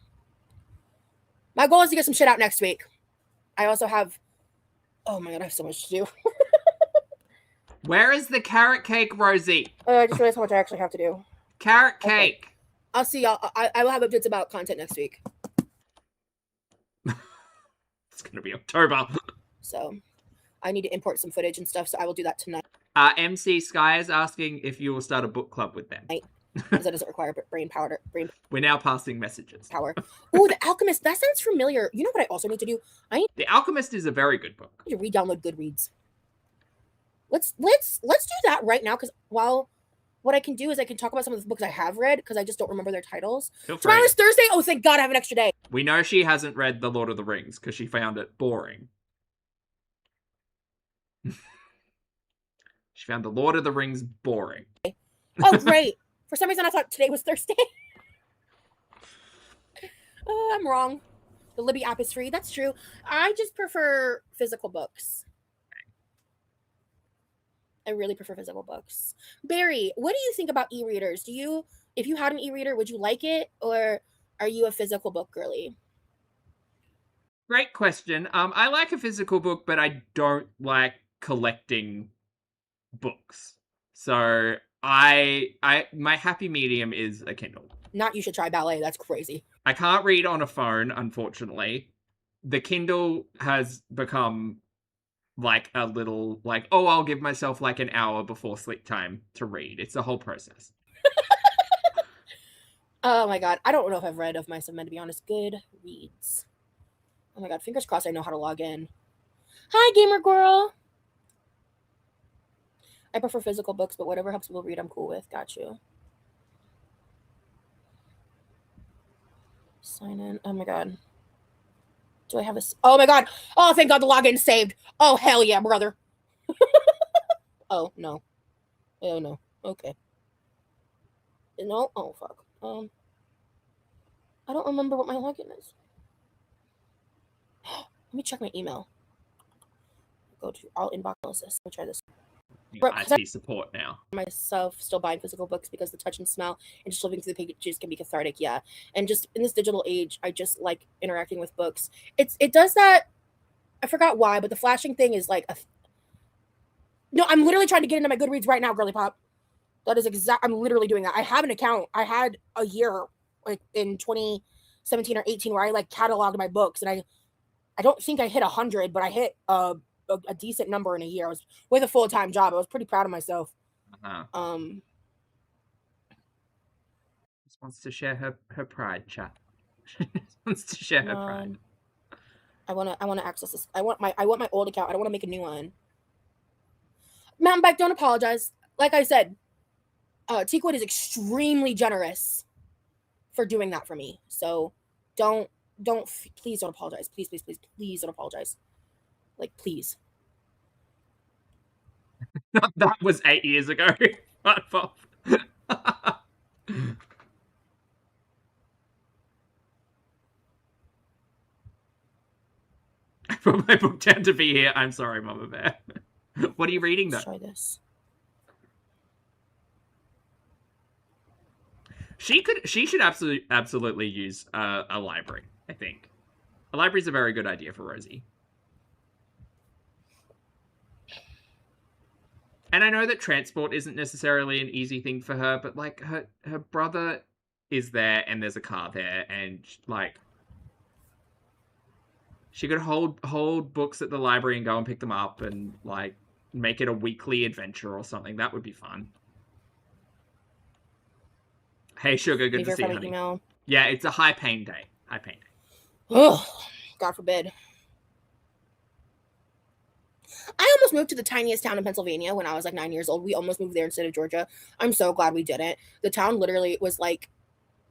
My goal is to get some shit out next week. I also have, oh my god, I have so much to do. Where is the carrot cake, Rosie? I just realized how much I actually have to do. Carrot cake. Okay. I'll see y'all. I will have updates about content next week. It's gonna be October. So I need to import some footage and stuff, so I will do that tonight. MC Sky is asking if you will start a book club with them. Because that doesn't require brain power. We're now passing messages. Power. Oh, The Alchemist. That sounds familiar. You know what I also need to do? The Alchemist is a very good book. I need to re-download Goodreads. Let's do that right now, because what I can do is I can talk about some of the books I have read, because I just don't remember their titles. Tomorrow is Thursday. Oh, thank God I have an extra day. We know she hasn't read The Lord of the Rings because she found it boring. She found The Lord of the Rings boring. Oh, great. For some reason, I thought today was Thursday. I'm wrong. The Libby app is free. That's true. I just prefer physical books. I really prefer physical books. Barry, what do you think about e-readers? If you had an e-reader, would you like it? Or are you a physical book girly? Great question. I like a physical book, but I don't like collecting books. So my happy medium is a Kindle. Not You Should Try Ballet. That's crazy. I can't read on a phone, unfortunately. The Kindle has become like a little, like, oh, I'll give myself like an hour before sleep time to read. It's the whole process. Oh my god. I don't know if I've read of Mice of Men, to be honest. Good reads. Oh my god. Fingers crossed I know how to log in. Hi, gamer girl. I prefer physical books, but whatever helps people read, I'm cool with. Got you. Sign in. Oh my god. Do I have a... Oh my god. Oh, thank god the login's saved. Oh, hell yeah, brother. Oh, no. Oh, no. Okay. No? Oh, fuck. I don't remember what my login is. Let me check my email. Go to all inbox analysis. Let me try this. IT support now. Myself still buying physical books because the touch and smell and just flipping through the pages can be cathartic. Yeah. And just in this digital age, I just like interacting with books. It does that. I forgot why, but the flashing thing is like no, I'm literally trying to get into my Goodreads right now, girly pop. That is I'm literally doing that. I have an account. I had a year like in 2017 or 18 where I like cataloged my books, and I don't think I hit 100, but I hit a decent number in a year. I was with a full-time job. I was pretty proud of myself. Just wants to share her pride, chat. Wants to share her pride. I wanna access this. I want my old account. I don't want to make a new one. Mountain Bike, don't apologize. Like I said, Teakwood is extremely generous for doing that for me. So don't please don't apologize. Please, please, please, please don't apologize. Like, please. That was 8 years ago. I put my book down to be here. I'm sorry, Mama Bear. What are you reading, though? Let's try this. She should absolutely use a library, I think. A library is a very good idea for Rosie. And I know that transport isn't necessarily an easy thing for her, but like her brother is there and there's a car there, and like she could hold books at the library and go and pick them up and like make it a weekly adventure or something. That would be fun. Hey, Sugar, good to see you, honey. Email. Yeah, it's a high pain day. High pain day. Oh, God forbid. I almost moved to the tiniest town in Pennsylvania when I was like 9 years old. We almost moved there instead of Georgia. I'm so glad we didn't. The town literally was like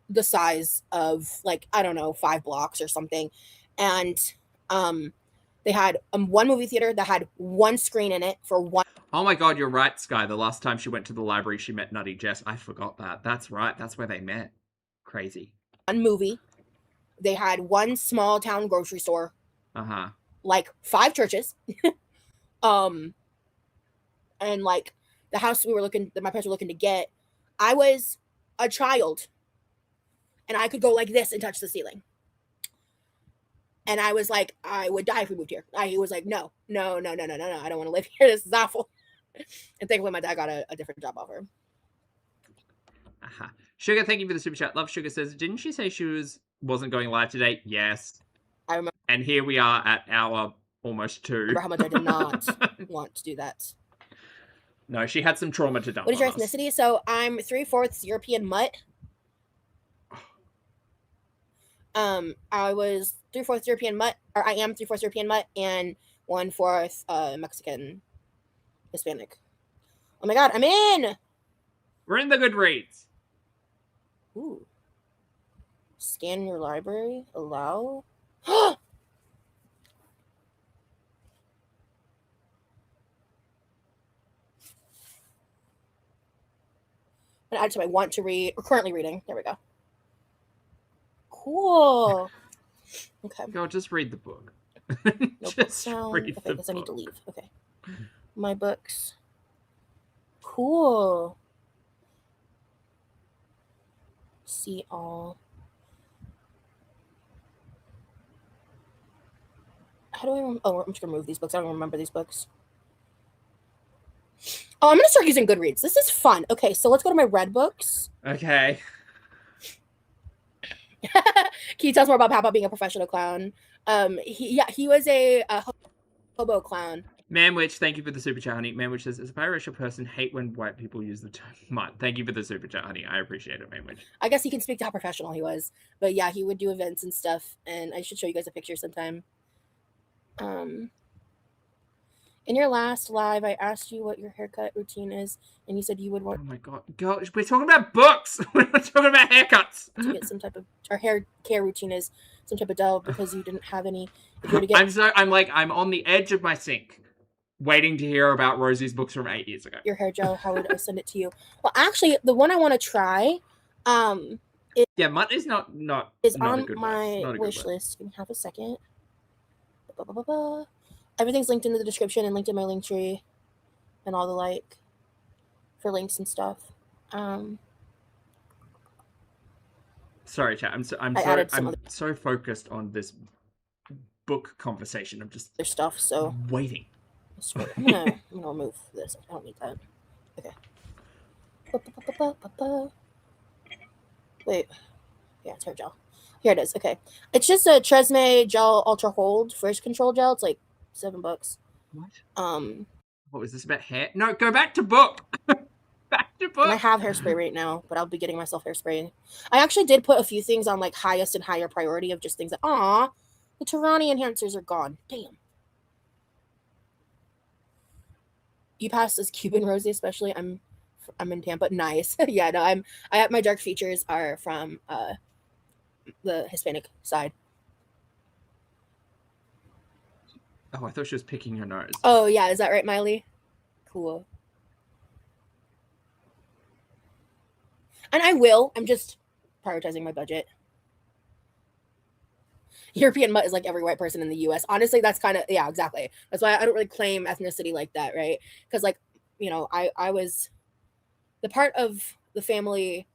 the size of like, I don't know, 5 blocks or something. And they had one movie theater that had one screen in it for one. Oh my God, you're right, Sky. The last time she went to the library, she met Nutty Jess. I forgot that. That's right. That's where they met. Crazy. One movie. They had one small town grocery store. Uh-huh. Like 5 churches. And like the house that my parents were looking to get, I was a child and I could go like this and touch the ceiling. And I was like, I would die if we moved here. I was like, no, I don't want to live here. This is awful. And thankfully my dad got a different job offer. Uh-huh. Sugar, thank you for the super chat. Love Sugar says, didn't she say she wasn't going live today? Yes. I remember. And here we are at hour almost 2. Remember how much I did not want to do that. No, she had some trauma to dump. What is your ethnicity? So I'm 3/4 European mutt. I was 3/4 European mutt, or I am 3/4 European mutt, and 1/4 Mexican Hispanic. Oh my God, I'm in! We're in the Goodreads. Ooh. Scan your library. Allow. And add to my want to read or currently reading. There we go. Cool. Okay. Go, just read the book. Just read the book. Okay, because I need to leave. Okay. My books. Cool. See all. How do I? Oh, I'm just gonna remove these books. I don't remember these books. Oh, I'm gonna start using Goodreads. This is fun. Okay, so let's go to my Red books. Okay. Can you tell us more about Papa being a professional clown? He was a hobo clown. Manwich, thank you for the super chat, honey. Manwich says, as a biracial person, hate when white people use the term mutt. Thank you for the super chat, honey. I appreciate it, Manwich. I guess he can speak to how professional he was. But yeah, he would do events and stuff, and I should show you guys a picture sometime. In your last live, I asked you what your haircut routine is, and you said you would want. Oh my God, girl, we're talking about books. We're not talking about haircuts. To get some type of our hair care routine is some type of gel because you didn't have any. If you were to get, I'm on the edge of my sink, waiting to hear about Rosie's books from 8 years ago. Your hair gel, how would I send it to you? Well, actually, the one I want to try, yeah, mutt is not is not on my wish list. Give me half a second. Everything's linked in the description and linked in my link tree and all the like for links and stuff. Sorry, chat. I'm so focused on this book conversation. I'm just there's stuff so waiting. I'm gonna remove this. I don't need that. Okay. Wait. Yeah, it's hair gel. Here it is. Okay. It's just a Tresemme Gel Ultra Hold First Control Gel. It's like $7. What? What was this about hair? No, go back to book. Back to book. And I have hairspray right now, but I'll be getting myself hairspray. I actually did put a few things on like highest and higher priority of just things that, the Tarani enhancers are gone. Damn. You passed as Cuban, Rosie, especially. I'm in Tampa. Nice. Yeah, no, my dark features are from the Hispanic side. Oh, I thought she was picking her nose. Oh, yeah. Is that right, Miley? Cool. And I will. I'm just prioritizing my budget. European mutt is like every white person in the US. Honestly, that's kind of, yeah, exactly. That's why I don't really claim ethnicity like that, right? Because, like, you know, I was the part of the family.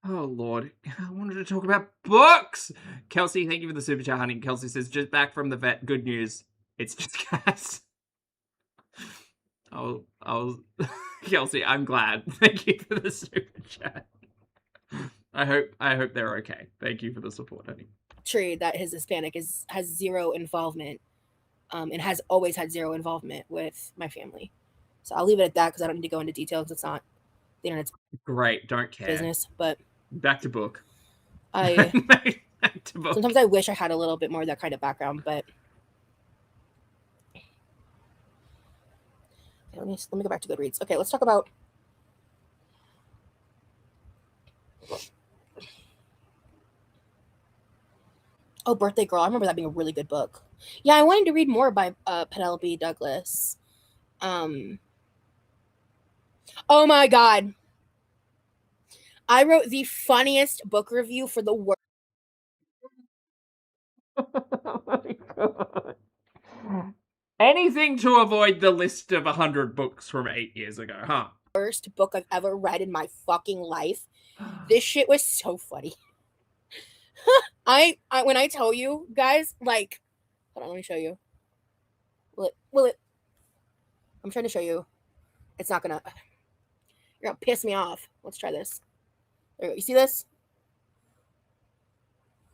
Oh, Lord. I wanted to talk about books. Kelsey, thank you for the super chat, honey. Kelsey says, just back from the vet. Good news. It's just cats. Kelsey, I'm glad. Thank you for the super chat. I hope they're okay. Thank you for the support, honey. Tree that his Hispanic has zero involvement, and has always had zero involvement with my family. So I'll leave it at that because I don't need to go into detail because it's not the internet's Great, don't care. business. But back to book. I back to book. sometimes I wish I had a little bit more of that kind of background, but okay, let me go back to Goodreads. Okay, let's talk about. Oh, Birthday Girl. I remember that being a really good book. Yeah, I wanted to read more by Penelope Douglas. Oh my God. I wrote the funniest book review for the world. Oh my God. Anything to avoid the list of 100 books from 8 years ago, huh? Worst book I've ever read in my fucking life. This shit was so funny. I when I tell you guys, like, hold on, let me show you. Will it? I'm trying to show you. It's not gonna. You're gonna piss me off. Let's try this. There you go. You see this?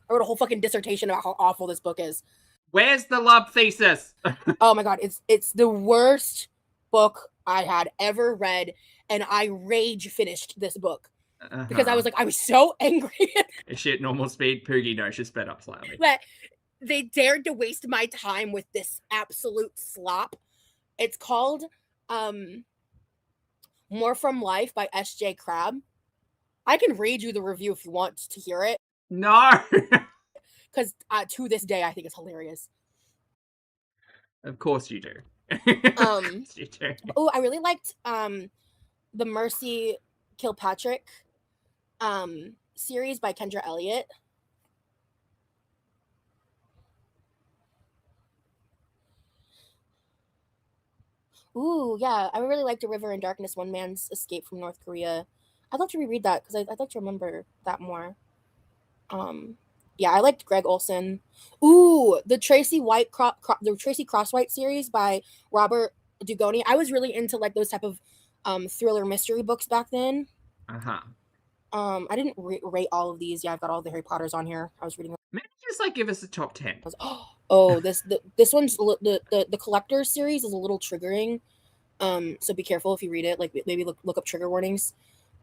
I wrote a whole fucking dissertation about how awful this book is. Where's the love thesis? Oh my God, it's the worst book I had ever read, and I rage finished this book because I was like, I was so angry. Is she at normal speed? Poogie, no, she sped up slightly. That they dared to waste my time with this absolute slop. It's called More From Life by S.J. Crabbe. I can read you the review if you want to hear it. No! Because to this day, I think it's hilarious. Of course you do. You do. Oh, I really liked the Mercy Kilpatrick series by Kendra Elliott. Ooh, yeah. I really liked A River in Darkness, One Man's Escape from North Korea. I'd love to reread that because I'd like to remember that more. Yeah, I liked Greg Olson. Ooh, the Tracy Crosswhite series by Robert Dugoni. I was really into like those type of thriller mystery books back then. I didn't rate all of these. Yeah, I've got all the Harry Potters on here. I was reading. Maybe just like give us a top 10. Oh, this one's the Collector series is a little triggering. So be careful if you read it. Like maybe look up trigger warnings.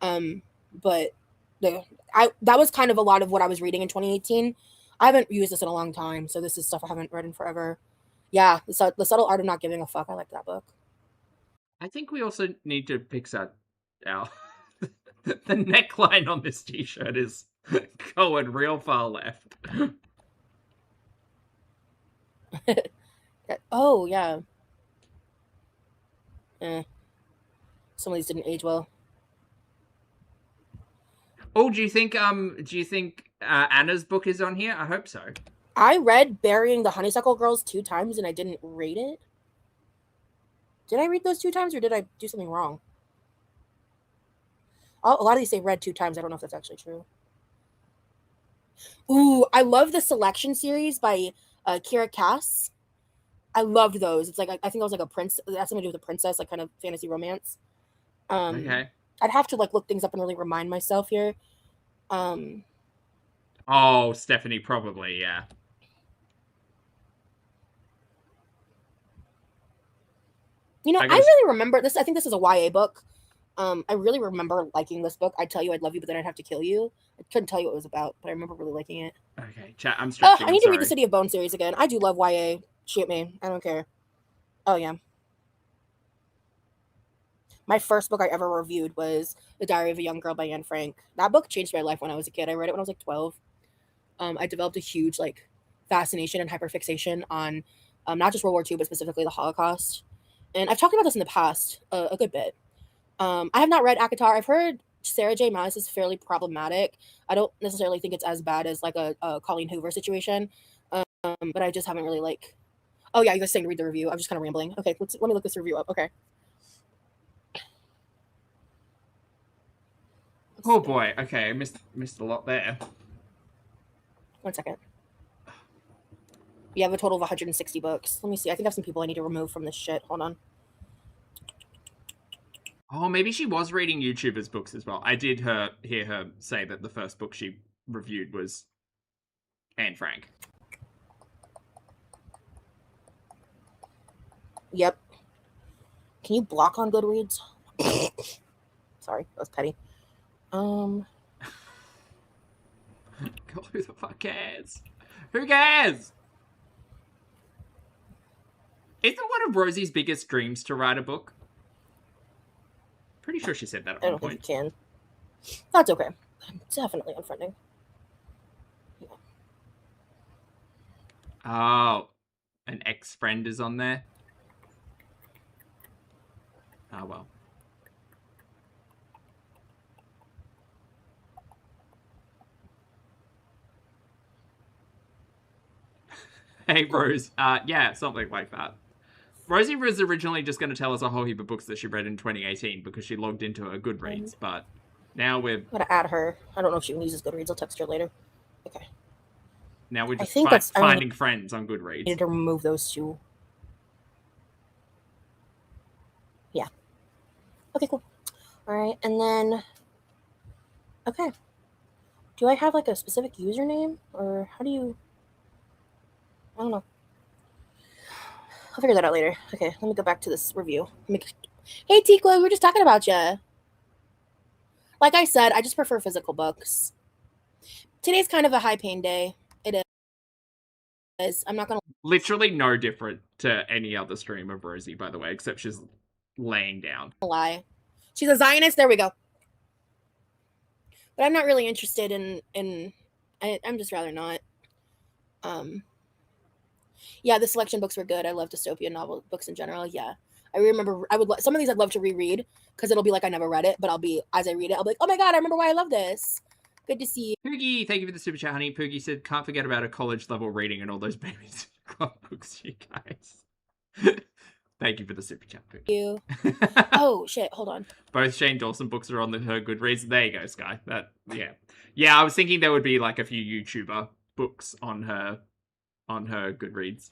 But that was kind of a lot of what I was reading in 2018. I haven't used this in a long time, so this is stuff I haven't read in forever. Yeah, the Subtle Art of Not Giving a Fuck. I like that book. I think we also need to fix our the neckline on this t-shirt is going real far left. Oh yeah. Some of these didn't age well. Oh, do you think Anna's book is on here? I hope so. I read Burying the Honeysuckle Girls 2 times and I didn't rate it. Did I read those 2 times or did I do something wrong? A lot of these say read 2 times. I don't know if that's actually true. Ooh, I love the Selection series by Kira Cass. I loved those. It's like I think it was like a prince. It has something to do with a princess, like kind of fantasy romance. Okay. I'd have to like look things up and really remind myself here. Oh, Stephanie, probably, yeah. You know, I really remember this. I think this is a YA book. I really remember liking this book. I'd tell you I'd love you, but then I'd have to kill you. I couldn't tell you what it was about, but I remember really liking it. Okay, chat, I'm stretching. I need to read the City of Bone series again. I do love YA. Shoot me. I don't care. Oh, yeah. My first book I ever reviewed was The Diary of a Young Girl by Anne Frank. That book changed my life when I was a kid. I read it when I was like 12. I developed a huge like fascination and hyperfixation on not just World War II, but specifically the Holocaust. And I've talked about this in the past a good bit. I have not read ACOTAR. I've heard Sarah J. Maas is fairly problematic. I don't necessarily think it's as bad as like a Colleen Hoover situation, but I just haven't really like. Oh yeah, you guys saying to read the review. I'm just kind of rambling. Okay, let me look this review up. Okay. Oh boy. Okay, I missed a lot there. 1 second. We have a total of 160 books. Let me see. I think I have some people I need to remove from this shit. Hold on. Oh, maybe she was reading YouTubers' books as well. I did hear her say that the first book she reviewed was Anne Frank. Yep. Can you block on Goodreads? Sorry, that was petty. God, who the fuck cares? Who cares? Isn't one of Rosie's biggest dreams to write a book? Pretty sure she said that at I one don't point. think you can. That's okay. I'm definitely unfriending. Yeah. Oh, an ex-friend is on there? Oh, well. Hey, Rose. Yeah, something like that. Rosie was originally just going to tell us a whole heap of books that she read in 2018 because she logged into her Goodreads, but now we're... I'm gonna add her. I don't know if she even uses Goodreads. I'll text her later. Okay. Now we're just finding friends on Goodreads. I need to remove those two. Yeah. Okay, cool. All right, and then... Okay. Do I have like a specific username? Or how do you... I don't know. I'll figure that out later. Okay, let me go back to this review. Hey, Tikla, we were just talking about you. Like I said, I just prefer physical books. Today's kind of a high pain day. It is. I'm not gonna Literally no different to any other stream of Rosie, by the way, except she's laying down. lie. She's a Zionist. There we go. But I'm not really interested in. I'm just rather not. Yeah, the selection books were good. I love dystopian novel books in general. Yeah, I remember. Some of these I'd love to reread because it'll be like I never read it, but as I read it, I'll be like, oh my god, I remember why I love this. Good to see you. Poogie, thank you for the super chat, honey. Poogie said, can't forget about a college level reading and all those babies club books, you guys. Thank you for the super chat, Poogie. Oh shit, hold on. Both Shane Dawson books are on her Goodreads. There you go, Sky. Yeah. I was thinking there would be like a few YouTuber books on her Goodreads.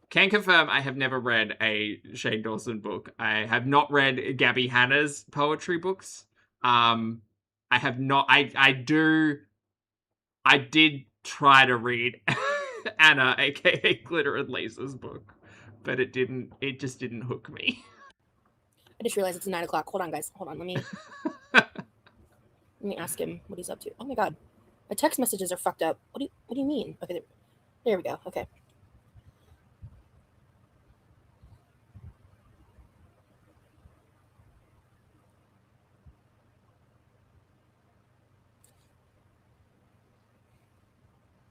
Can confirm I have never read a Shane Dawson book. I have not read Gabby Hanna's poetry books. I have not. I did try to read Anna, aka Glitter and Laser's book, but it just didn't hook me. I just realized it's 9 o'clock. Hold on, guys. Hold on. Let me ask him what he's up to. Oh my god, my text messages are fucked up. What do you mean? Okay, there we go. Okay.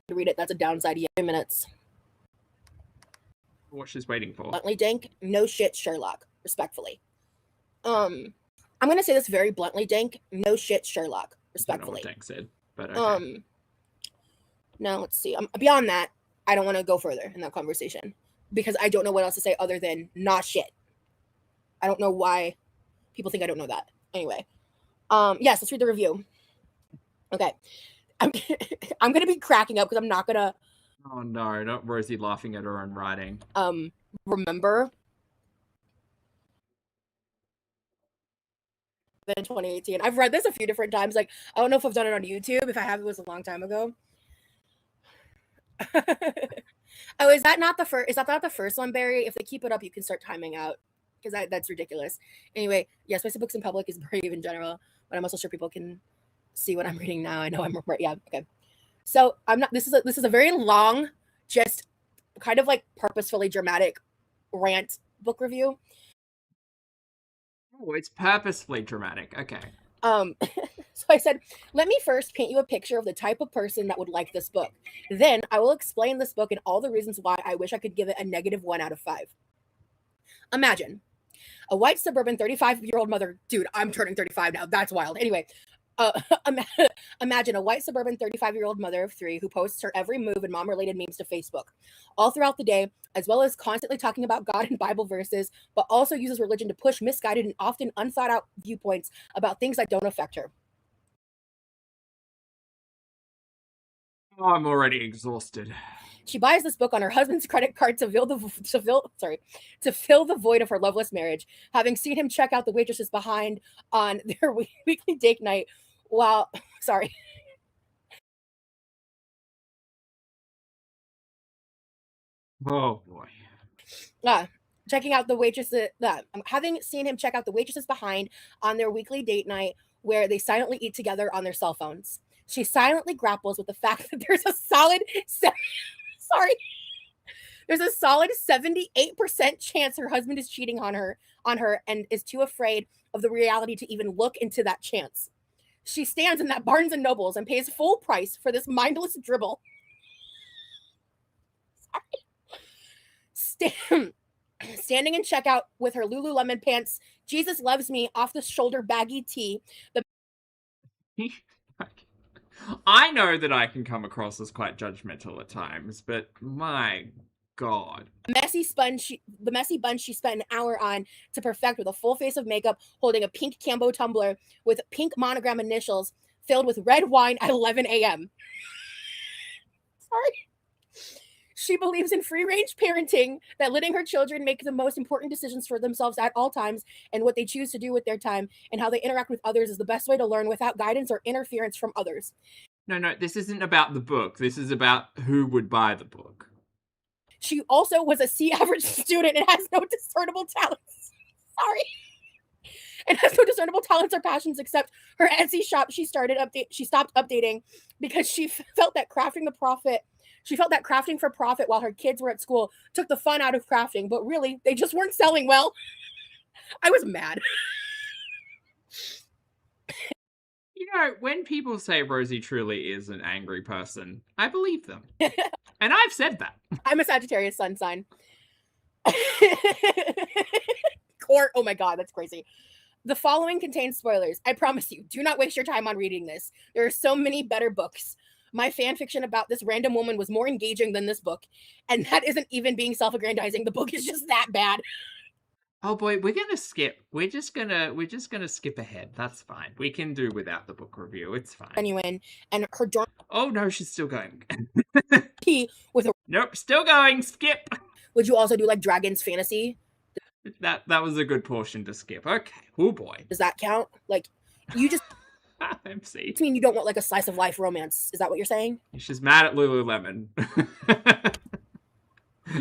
To read it. That's a downside. Yeah, 3 minutes. What she's waiting for. Bluntly dank. No shit, Sherlock. Respectfully. I'm gonna say this very bluntly, Dank. No shit, Sherlock. Respectfully. I don't know what Dank said, but okay. Now let's see. Beyond that, I don't want to go further in that conversation because I don't know what else to say other than not shit. I don't know why people think I don't know that. Anyway, yes, let's read the review. Okay, I'm gonna be cracking up because I'm not gonna. Oh no, not Rosie laughing at her own writing. Remember. In 2018. I've read this a few different times. Like, I don't know if I've done it on YouTube. If I have, it was a long time ago. Oh, is that not the first? Is that not the first one, Barry? If they keep it up, you can start timing out because that's ridiculous. Anyway, yes, my books in public is brave in general, but I'm also sure people can see what I'm reading now. I know I'm right. Yeah, okay. So I'm not. This is a very long, just kind of like purposefully dramatic rant book review. Oh, it's purposefully dramatic. Okay. So I said, let me first paint you a picture of the type of person that would like this book. Then I will explain this book and all the reasons why I wish I could give it a -1 out of 5. Imagine a white suburban 35-year-old mother. Dude, I'm turning 35 now. That's wild. Anyway, uh, imagine a white suburban 35-year-old mother of 3 who posts her every move and mom-related memes to Facebook all throughout the day, as well as constantly talking about God and Bible verses, but also uses religion to push misguided and often unthought out viewpoints about things that don't affect her. Oh, I'm already exhausted. She buys this book on her husband's credit card to fill the void of her loveless marriage, having seen him check out the waitresses behind on their weekly date night while sorry. Oh boy. Checking out the waitresses, having seen him check out the waitresses behind on their weekly date night where they silently eat together on their cell phones. She silently grapples with the fact that there's a solid sorry. There's a solid 78% chance her husband is cheating on her and is too afraid of the reality to even look into that chance. She stands in that Barnes and Nobles and pays full price for this mindless dribble. Standing in checkout with her Lululemon pants, Jesus Loves Me off the shoulder baggy tee. I know that I can come across as quite judgmental at times, but my God. The messy bun she spent an hour on to perfect with a full face of makeup, holding a pink Cambo tumbler with pink monogram initials filled with red wine at 11 a.m. Sorry. She believes in free-range parenting, that letting her children make the most important decisions for themselves at all times and what they choose to do with their time and how they interact with others is the best way to learn without guidance or interference from others. No, this isn't about the book. This is about who would buy the book. She also was a C average student and has no discernible talents. Sorry. And has no discernible talents or passions except her Etsy shop she stopped updating because she felt that crafting for profit while her kids were at school took the fun out of crafting, but really, they just weren't selling well. I was mad. You know, when people say Rosie truly is an angry person, I believe them. And I've said that. I'm a Sagittarius sun sign. Oh my God, that's crazy. The following contains spoilers. I promise you, do not waste your time on reading this. There are so many better books. My fan fiction about this random woman was more engaging than this book. And that isn't even being self-aggrandizing. The book is just that bad. Oh boy, we're gonna skip. We're just gonna skip ahead. That's fine. We can do without the book review. It's fine. Genuine. And her dorm. Oh no, she's still going. With a. Nope, still going. Skip. Would you also do like Dragon's Fantasy? That was a good portion to skip. Okay. Oh boy. Does that count? Like, you just. MC. I mean, you don't want like a slice of life romance. Is that what you're saying? She's mad at Lululemon.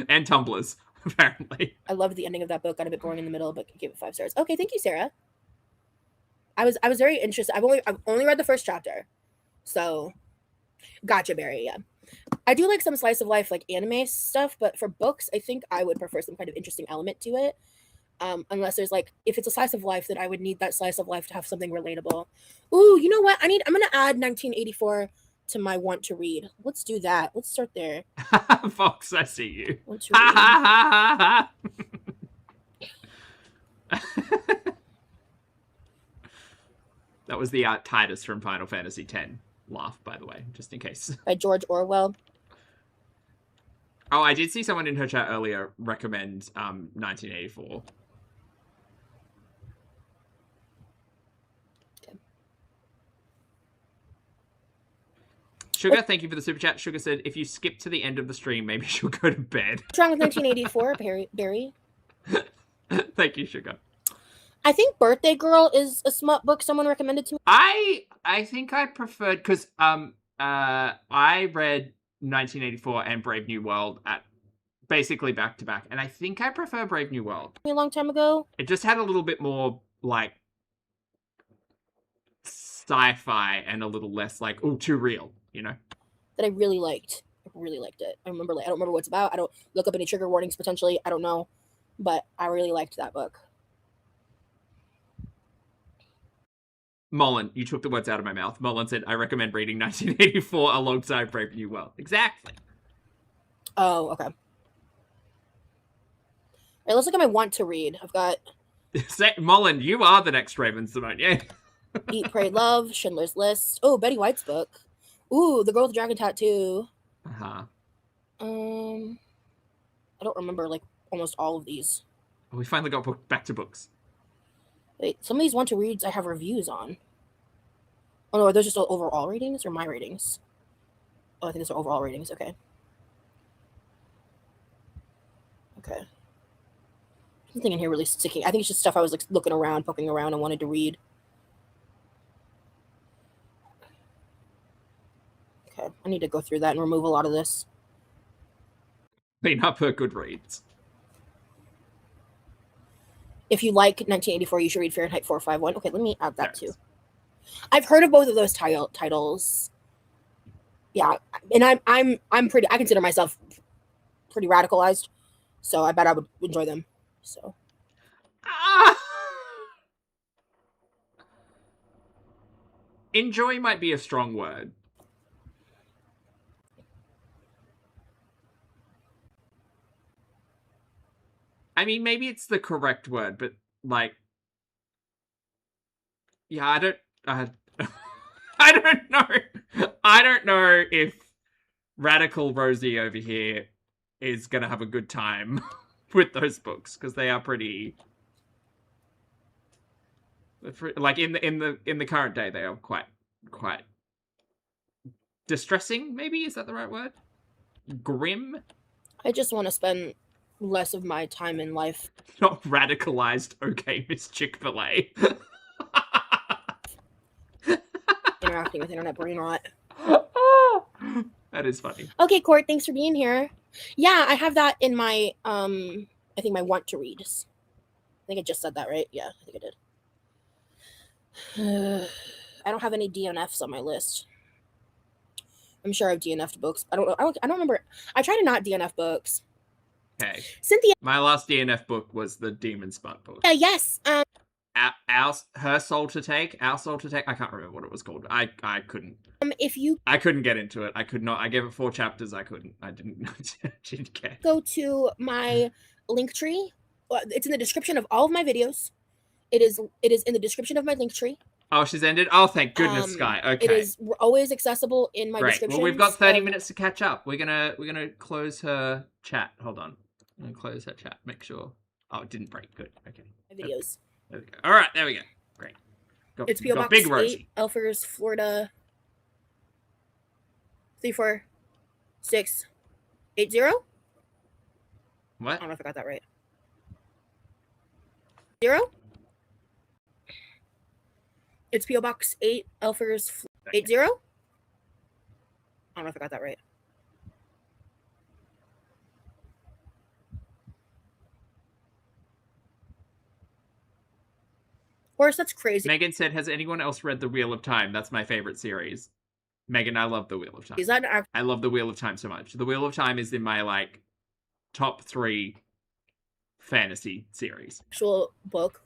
And tumblers, apparently. I loved the ending of that book. Got a bit boring in the middle, but gave it 5 stars. Okay, thank you, Sarah. I was very interested. I've only read the first chapter. So gotcha, Barry. Yeah. I do like some slice of life like anime stuff, but for books, I think I would prefer some kind of interesting element to it. Unless there's like, if it's a slice of life, then I would need that slice of life to have something relatable. Ooh, you know what? I'm gonna add 1984 to my want to read. Let's do that. Let's start there. Fox, I see you. Want to read. That was the Titus from Final Fantasy X laugh, by the way, just in case. By George Orwell. Oh, I did see someone in her chat earlier recommend 1984. Sugar, thank you for the super chat. Sugar said, if you skip to the end of the stream, maybe she'll go to bed. What's wrong with 1984, Barry? Thank you, Sugar. I think Birthday Girl is a smut book someone recommended to me. I think I preferred, because I read 1984 and Brave New World at basically back to back, and I think I prefer Brave New World. A long time ago. It just had a little bit more like sci-fi and a little less like, oh, too real, you know? That I really liked. I really liked it. I don't remember what it's about. I don't look up any trigger warnings potentially. I don't know. But I really liked that book. Mullen, you took the words out of my mouth. Mullen said, I recommend reading 1984 alongside Brave New World. Exactly. Oh, okay. It looks like I might want to read. I've got Mullen, you are the next Raven Simone. Yeah. Eat, Pray, Love, Schindler's List. Oh, Betty White's book. Ooh, The Girl with the Dragon Tattoo. Uh-huh. I don't remember like almost all of these. We finally got back to books. Wait, some of these want to reads I have reviews on. Oh no, are those just overall ratings or my ratings? Oh, I think those are overall ratings. Okay. Okay. Nothing in here really sticking. I think it's just stuff I was like looking around, poking around, and wanted to read. Okay, I need to go through that and remove a lot of this. Clean up her Goodreads. If you like 1984, you should read Fahrenheit 451. Okay, let me add that too. I've heard of both of those titles. Yeah, and I'm pretty. I consider myself pretty radicalized, so I bet I would enjoy them. So. Enjoy might be a strong word. I mean, maybe it's the correct word, but like, yeah, I don't know. I don't know if Radical Rosie over here is gonna have a good time with those books because they are pretty. Like in the current day, they are quite distressing. Maybe is that the right word? Grim. I just want to spend less of my time in life. Not radicalized. Okay, Miss Chick-fil-A. Interacting with internet brain rot. That is funny. Okay, Court, thanks for being here. Yeah, I have that in my I think my want to reads. I think I just said that, right? Yeah, I think I did. I don't have any DNFs on my list. I'm sure I've DNF'd books. I don't know. I don't remember. I try to not DNF books. Okay. Cynthia. My last DNF book was the Demon Smut book. Yes. Our Soul to Take. I can't remember what it was called. I couldn't. I couldn't get into it. I could not. I gave it 4 chapters. I couldn't. I didn't care. Go to my link tree. It's in the description of all of my videos. It is in the description of my link tree. Oh, she's ended? Oh, thank goodness, Sky. Okay. It is always accessible in my description. Well, we've got 30 minutes to catch up. We're gonna close her chat. Hold on. I'm gonna close her chat. Make sure. Oh, it didn't break. Good. Okay. Videos. There we go. All right, there we go. Great. It's P.O. Box Big 8, Elfers, Florida. 34680. What? I don't know if I got that right. 0. It's P.O. Box 8, Elfers, 80. I don't know if I got that right. Of course, that's crazy. Megan said, has anyone else read The Wheel of Time? That's my favorite series. Megan, I love The Wheel of Time. Is that I love The Wheel of Time so much. The Wheel of Time is in my, like, top 3 fantasy series. Actual book?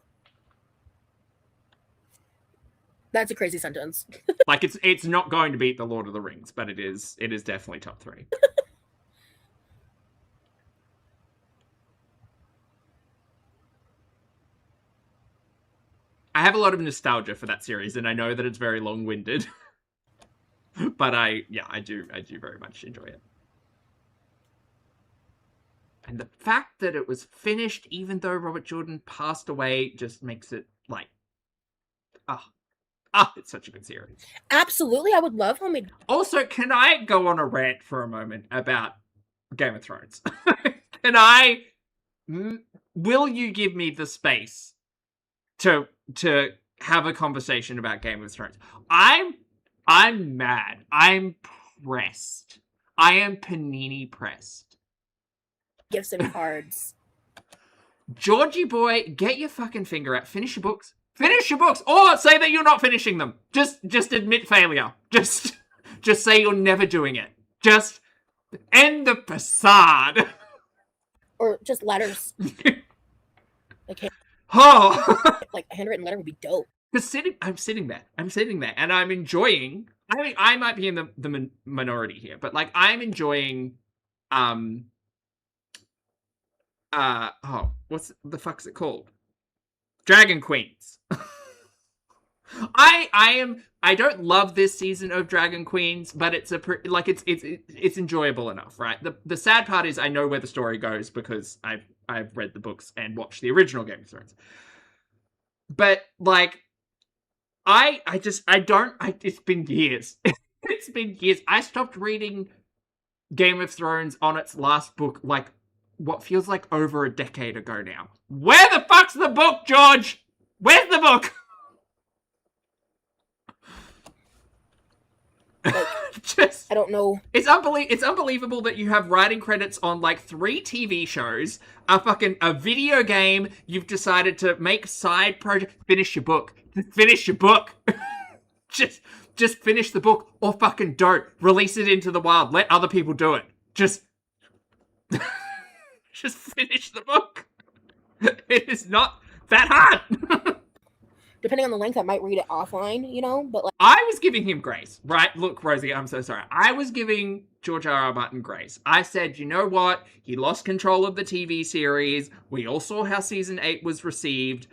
That's a crazy sentence. Like, it's not going to beat The Lord of the Rings, but it is definitely top 3. I have a lot of nostalgia for that series, and I know that it's very long-winded. But I do very much enjoy it. And the fact that it was finished, even though Robert Jordan passed away, just makes it, like, it's such a good series. Absolutely, I would love homemade. Also, can I go on a rant for a moment about Game of Thrones? Will you give me the space to have a conversation about Game of Thrones? I'm mad. I'm pressed. I am panini pressed. Gifts and cards. Georgie boy, get your fucking finger out. Finish your books. Finish your books. Or say that you're not finishing them. Just admit failure. Just say you're never doing it. Just end the facade. Or just letters. Like, oh. like a handwritten letter would be dope. Because I'm sitting there, and I'm enjoying. I mean, I might be in the minority here, but like I'm enjoying. What's the fuck's it called? Dragon Queens. I don't love this season of Dragon Queens, but it's it's enjoyable enough, right? The sad part is I know where the story goes because I've read the books and watched the original Game of Thrones. But like it's been years. It's been years. I stopped reading Game of Thrones on its last book like what feels like over a decade ago now. Where the fuck's the book, George? Where's the book? Like, Just, I don't know. It's unbelievable that you have writing credits on like 3 TV shows, a video game. You've decided to make side project. Finish your book. Finish your book. just finish the book, or fucking don't release it into the wild. Let other people do it. Just finish the book. It is not that hard. Depending on the length, I might read it offline, but like I was giving him grace, right? Look, Rosie, I'm so sorry. I was giving George R.R. Martin grace. I said, you know what? He lost control of the TV series. We all saw how season 8 was received.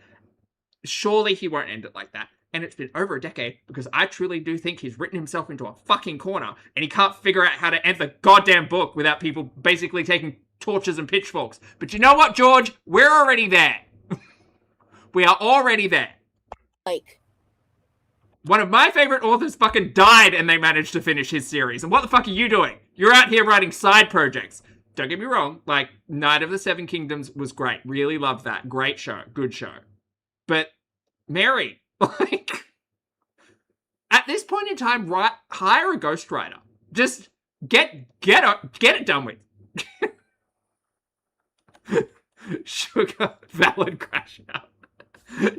Surely he won't end it like that. And it's been over a decade because I truly do think he's written himself into a fucking corner and he can't figure out how to end the goddamn book without people basically taking torches and pitchforks. But you know what, George? We're already there. We are already there. like One of my favorite authors fucking died and they managed to finish his series. And what the fuck are you doing? You're out here writing side projects. Don't get me wrong. Like, Knight of the Seven Kingdoms was great. Really loved that. Great show. Good show. But, Mary, like, at this point in time, hire a ghostwriter. Just get it done with. Sugar, valid crash out.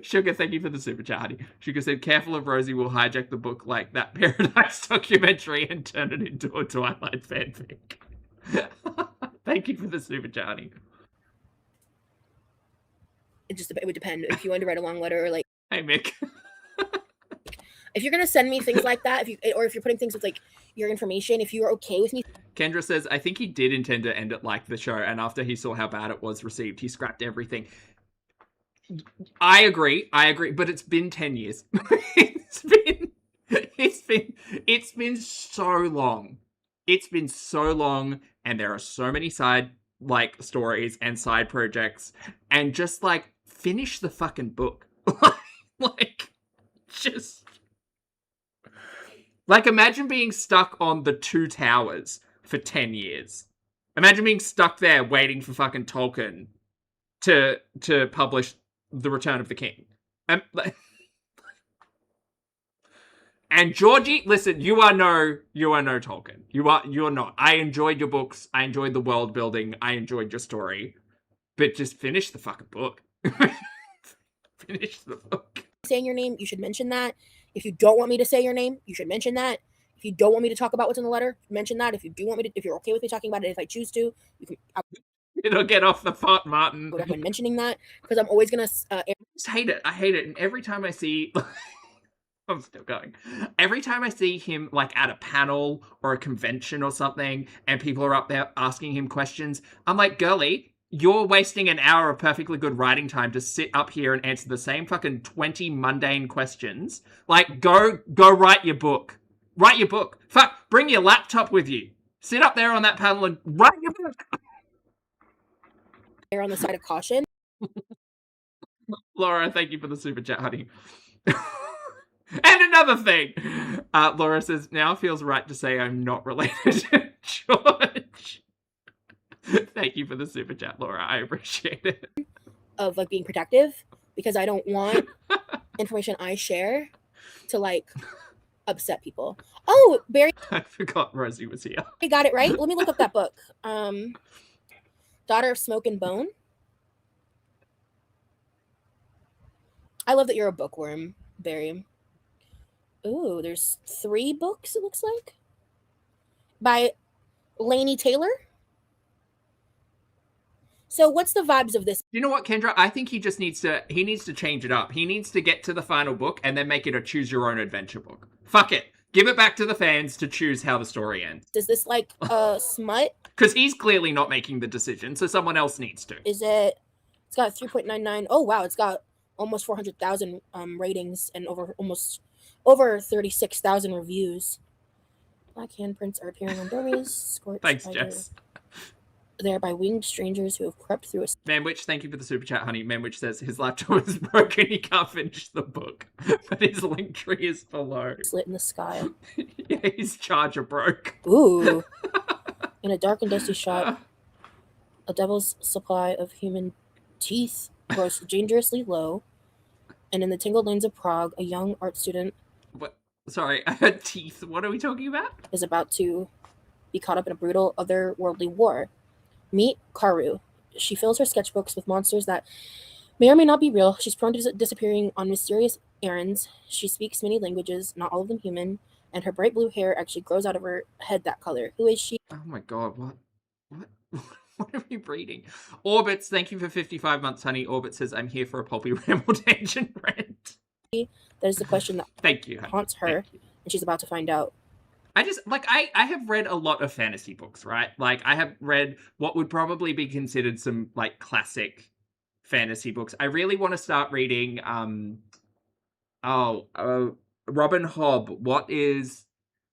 Sugar, thank you for the super chat, honey. Sugar said, careful of Rosie will hijack the book like that Paradise documentary and turn it into a Twilight fanfic. Thank you for the super chat, honey. it would depend if you wanted to write a long letter or like. Hey, Mick. If you're gonna send me things like that, if you're putting things with like your information, if you're okay with me. Kendra says, I think he did intend to end it like the show, and after he saw how bad it was received, he scrapped everything. I agree, but it's been 10 years. It's been so long. It's been so long, and there are so many side like stories and side projects, and just like finish the fucking book. Like just like imagine being stuck on the Two Towers for 10 years. Imagine being stuck there waiting for fucking Tolkien to publish The Return of the King. And Georgie, listen, you are no Tolkien. You're not. I enjoyed your books. I enjoyed the world building. I enjoyed your story. But just finish the fucking book. Finish the book. Saying your name, you should mention that. If you don't want me to say your name, you should mention that. If you don't want me to talk about what's in the letter, mention that. If you do want me to, if you're okay with me talking about it, if I choose to, you can. It'll get off the pot, Martin. I would recommend mentioning that because I'm always gonna. I just hate it. I hate it. And every time I see, I'm still going. Every time I see him like at a panel or a convention or something, and people are up there asking him questions, I'm like, girly, you're wasting an hour of perfectly good writing time to sit up here and answer the same fucking 20 mundane questions. Like, go write your book. Write your book. Fuck, bring your laptop with you. Sit up there on that panel and write your book. They're on the side of caution. Laura, thank you for the super chat, honey. And another thing. Laura says, now feels right to say I'm not related to George. Thank you for the super chat, Laura. I appreciate it. Of like being protective because I don't want information I share to like upset people. Oh, Barry. I forgot Rosie was here. I got it right. Let me look up that book. Daughter of Smoke and Bone. I love that you're a bookworm, Barry. Ooh, there's 3 books, it looks like. By Laini Taylor. So what's the vibes of this? You know what, Kendra? I think he just needs to change it up. He needs to get to the final book and then make it a choose your own adventure book. Fuck it. Give it back to the fans to choose how the story ends. Is this like smut? Because he's clearly not making the decision, so someone else needs to. Is it? It's got 3.99. Oh wow, it's got almost 400,000 ratings and over 36,000 reviews. Black handprints are appearing on doorways. Scorched Thanks, by Jess. there by winged strangers who have crept through a Manwich, thank you for the super chat, honey. Manwich says his laptop is broken, he can't finish the book, but his link tree is below. slit in the sky. Yeah, his charger broke. Ooh. In a dark and dusty shop, a devil's supply of human teeth grows dangerously low. And in the tangled lanes of Prague, a young art student What? Sorry, I had teeth. What are we talking about? is about to be caught up in a brutal otherworldly war. Meet Karu. She fills her sketchbooks with monsters that may or may not be real. She's prone to disappearing on mysterious errands. She speaks many languages, not all of them human, and her bright blue hair actually grows out of her head that color. Who is she? Oh my god, what? What are we reading? Orbits, thank you for 55 months, honey. Orbit says, I'm here for a pulpy ramble tangent rant. That is the question that Thank you, honey. haunts her, and she's about to find out. I just, like, I have read a lot of fantasy books, right? Like, I have read what would probably be considered some, like, classic fantasy books. I really want to start reading, Robin Hobb. What is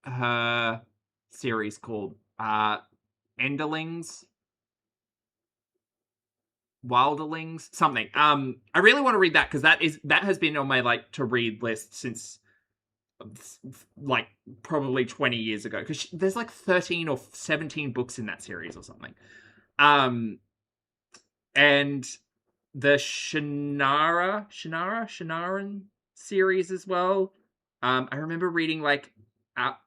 her series called? Enderlings? Wilderlings? Something. I really want to read that because that has been on my, like, to read list since, like, probably 20 years ago, because there's like 13 or 17 books in that series or something. And the Shanaran series as well. I remember reading, like,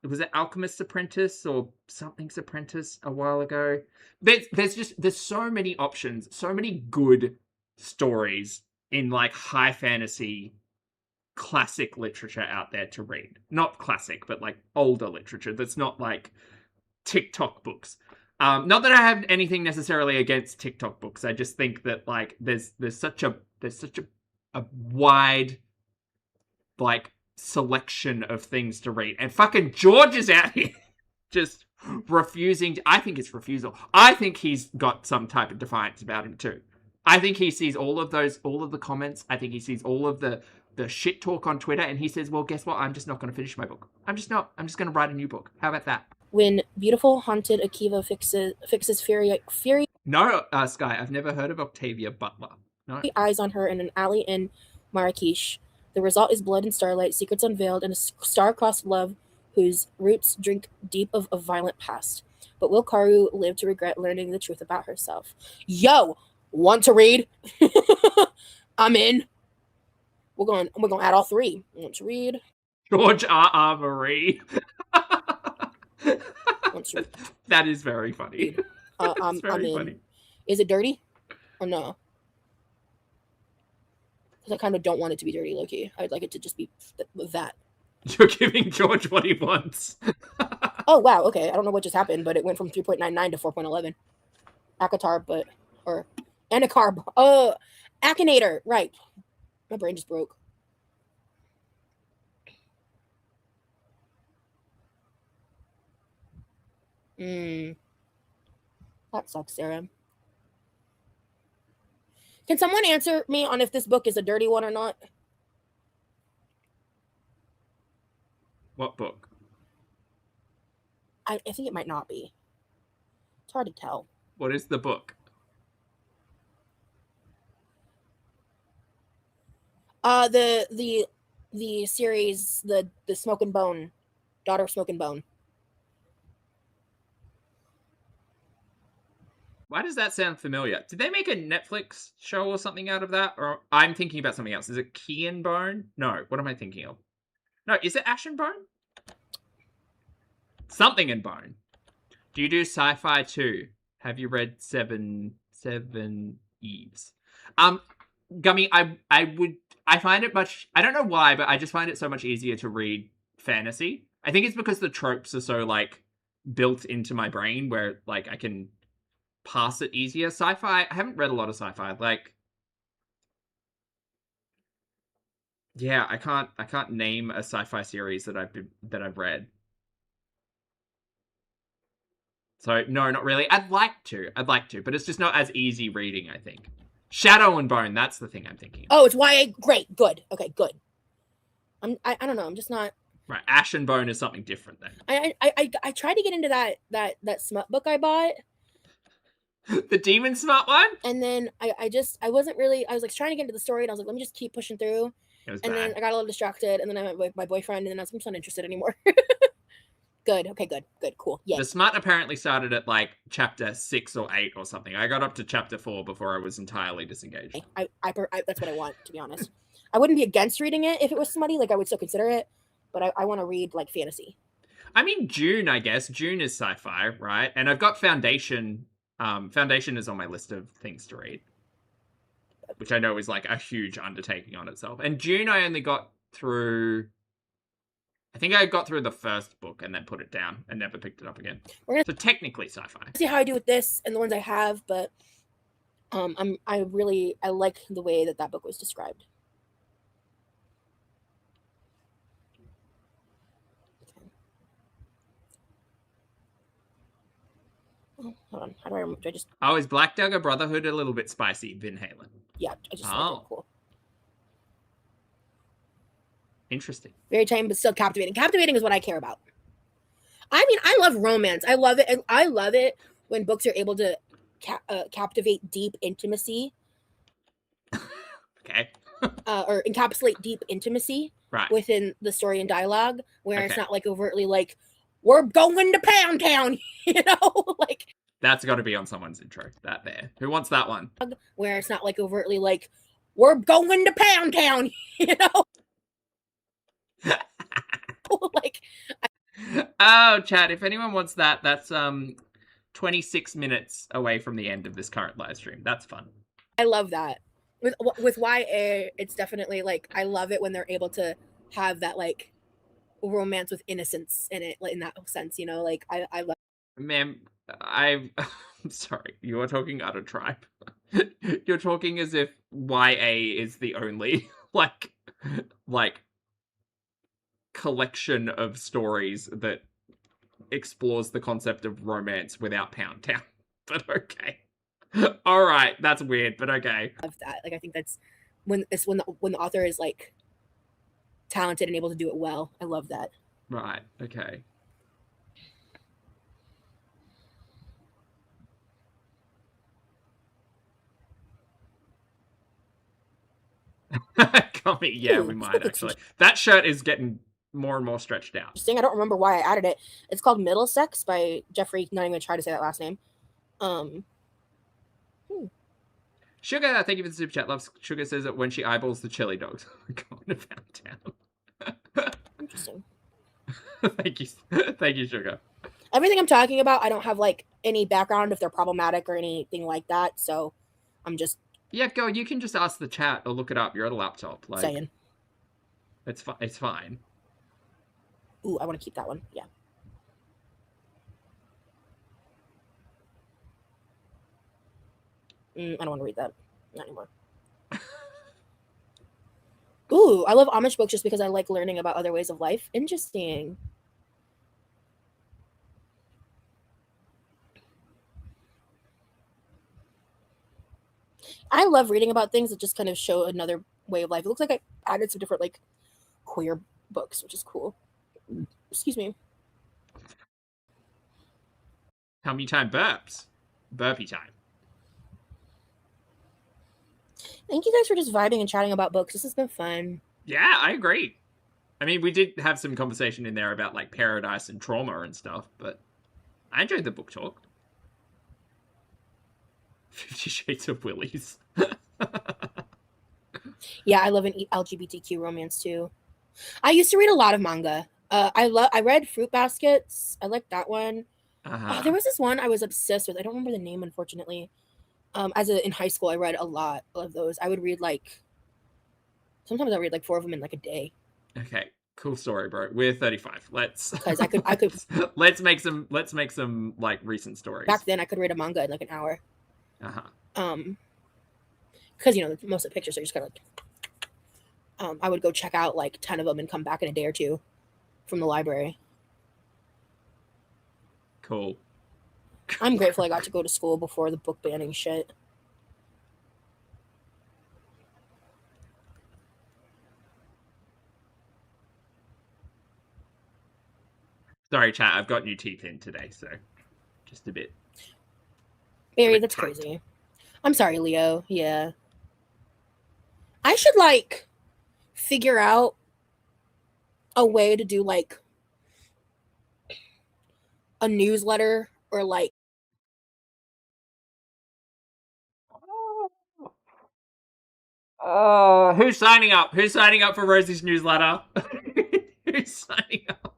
was it Alchemist's Apprentice or Something's Apprentice a while ago? There's so many options, so many good stories in, like, high fantasy classic literature out there to read. Not classic, but, like, older literature that's not, like, TikTok books. Not that I have anything necessarily against TikTok books. I just think that, like, there's such a wide, like, selection of things to read. And fucking George is out here just refusing to, I think it's refusal. I think he's got some type of defiance about him too. I think he sees all of the comments. I think he sees all of the shit talk on Twitter, and he says, well, guess what? I'm just not going to finish my book. I'm just going to write a new book. How about that? When beautiful, haunted Akiva fixes Fury No, Sky, I've never heard of Octavia Butler. No. eyes on her in an alley in Marrakesh. The result is blood and starlight, secrets unveiled, and a star-crossed love whose roots drink deep of a violent past. But will Karu live to regret learning the truth about herself? Yo, want to read? I'm in. We're going to add all three. Want to read? George R.R. Marie. Want to read? That is very funny. I'm in. Funny. Is it dirty or no? Because I kind of don't want it to be dirty, low-key. I'd like it to just be that. You're giving George what he wants. Oh, wow. Okay. I don't know what just happened, but it went from 3.99 to 4.11. Akatar, Anacarb. Akinator. Right. My brain just broke. That sucks, Sarah. Can someone answer me on if this book is a dirty one or not? What book? I think it might not be. It's hard to tell. What is the book? The series, the Smoke and Bone, Daughter of Smoke and Bone. Why does that sound familiar? Did they make a Netflix show or something out of that? Or I'm thinking about something else. Is it Key and Bone? No, what am I thinking of? No, is it Ash and Bone? Something and Bone. Do you do sci-fi too? Have you read Seven Eves? Gummy, I find it much, I don't know why, but I just find it so much easier to read fantasy. I think it's because the tropes are so, like, built into my brain where, like, I can pass it easier. Sci-fi, I haven't read a lot of sci-fi. Like, yeah, I can't name a sci-fi series that I've read. So no, not really. I'd like to, but it's just not as easy reading, I think. Shadow and Bone, that's the thing I'm thinking of. Oh, it's YA. Great, good. Okay, good. I don't know. I'm just not. Right, Ash and Bone is something different then. I tried to get into that smut book I bought. The Demon Smut one? And then I wasn't really, I was like trying to get into the story and I was like, let me just keep pushing through. It was and bad. then I got a little distracted and then I met with my boyfriend and then I was not interested anymore. Good. Okay, good. Cool. Yeah. The Smut apparently started at like chapter 6 or 8 or something. I got up to chapter 4 before I was entirely disengaged. I that's what I want, to be honest. I wouldn't be against reading it if it was smutty, like I would still consider it, but I want to read like fantasy. I mean, June, I guess. June is sci-fi, right? And I've got Foundation. Foundation is on my list of things to read, which I know is like a huge undertaking on itself. And June, I only got through. I think I got through the first book and then put it down and never picked it up again. So technically sci-fi. See how I do with this and the ones I have, but I like the way that book was described. Oh, hold on. How do I remember? Do I just? Oh, is Black Dagger Brotherhood a little bit spicy, Vin Halen? Yeah, I just. Oh, cool. Interesting. Very tame, but still captivating. Captivating is what I care about. I mean, I love romance. I love it, and I love it when books are able to captivate deep intimacy. Okay. Or encapsulate deep intimacy within the story and dialogue, where it's not like overtly like, we're going to Pound Town, you know, like that's got to be on someone's intro. That there. Who wants that one? Where it's not like overtly like, we're going to Pound Town, you know. Like, oh, chat. If anyone wants that, that's 26 minutes away from the end of this current live stream. That's fun. I love that. With YA, it's definitely like, I love it when they're able to have that like romance with innocence in it, like in that sense, you know. Like I love. Ma'am, I'm sorry. You are talking out of tribe. You're talking as if YA is the only like collection of stories that explores the concept of romance without Pound Town. But okay. All right, that's weird, but okay. Of that, like I think that's when the author is like talented and able to do it well. I love that. Right. Okay. Gummy, yeah, we might actually. That shirt is getting more and more stretched out. Interesting. I don't remember why I added it. It's called Middlesex by Jeffrey. Not even gonna try to say that last name. Sugar, thank you for the super chat. Loves Sugar says that when she eyeballs the chili dogs, going to Pound Town. Interesting. Thank you, Sugar. Everything I'm talking about, I don't have like any background if they're problematic or anything like that. So I'm just. Yeah, go. You can just ask the chat or look it up. You're at a laptop. Like, saying. It's fine. It's fine. Ooh, I want to keep that one. Yeah. I don't want to read that. Not anymore. Ooh, I love Amish books just because I like learning about other ways of life. Interesting. I love reading about things that just kind of show another way of life. It looks like I added some different like queer books, which is cool. Excuse me. How many time burps? Burpee time. Thank you guys for just vibing and chatting about books. This has been fun. Yeah, I agree. I mean, we did have some conversation in there about like paradise and trauma and stuff, but I enjoyed the book talk. 50 Shades of Willies. Yeah, I love an LGBTQ romance too. I used to read a lot of manga. I read Fruit Baskets. I liked that one. Oh, there was this one I was obsessed with. I don't remember the name, unfortunately. In high school, I read a lot of those. I would read sometimes I read like 4 of them in like a day. Okay. Cool story, bro. We're 35. Let's 'Cause I could let's make some like recent stories. back then I could read a manga in like an hour. Uh-huh. Because most of the pictures are just kind of I would go check out like 10 of them and come back in a day or two from the library. Cool. I'm grateful I got to go to school before the book banning shit. Sorry, chat. I've got new teeth in today, so just a bit. Mary, that's tight. crazy. I'm sorry, Leo. Yeah. I should like figure out a way to do like a newsletter or like Who's signing up? Who's signing up for Rosie's newsletter? Who's signing up?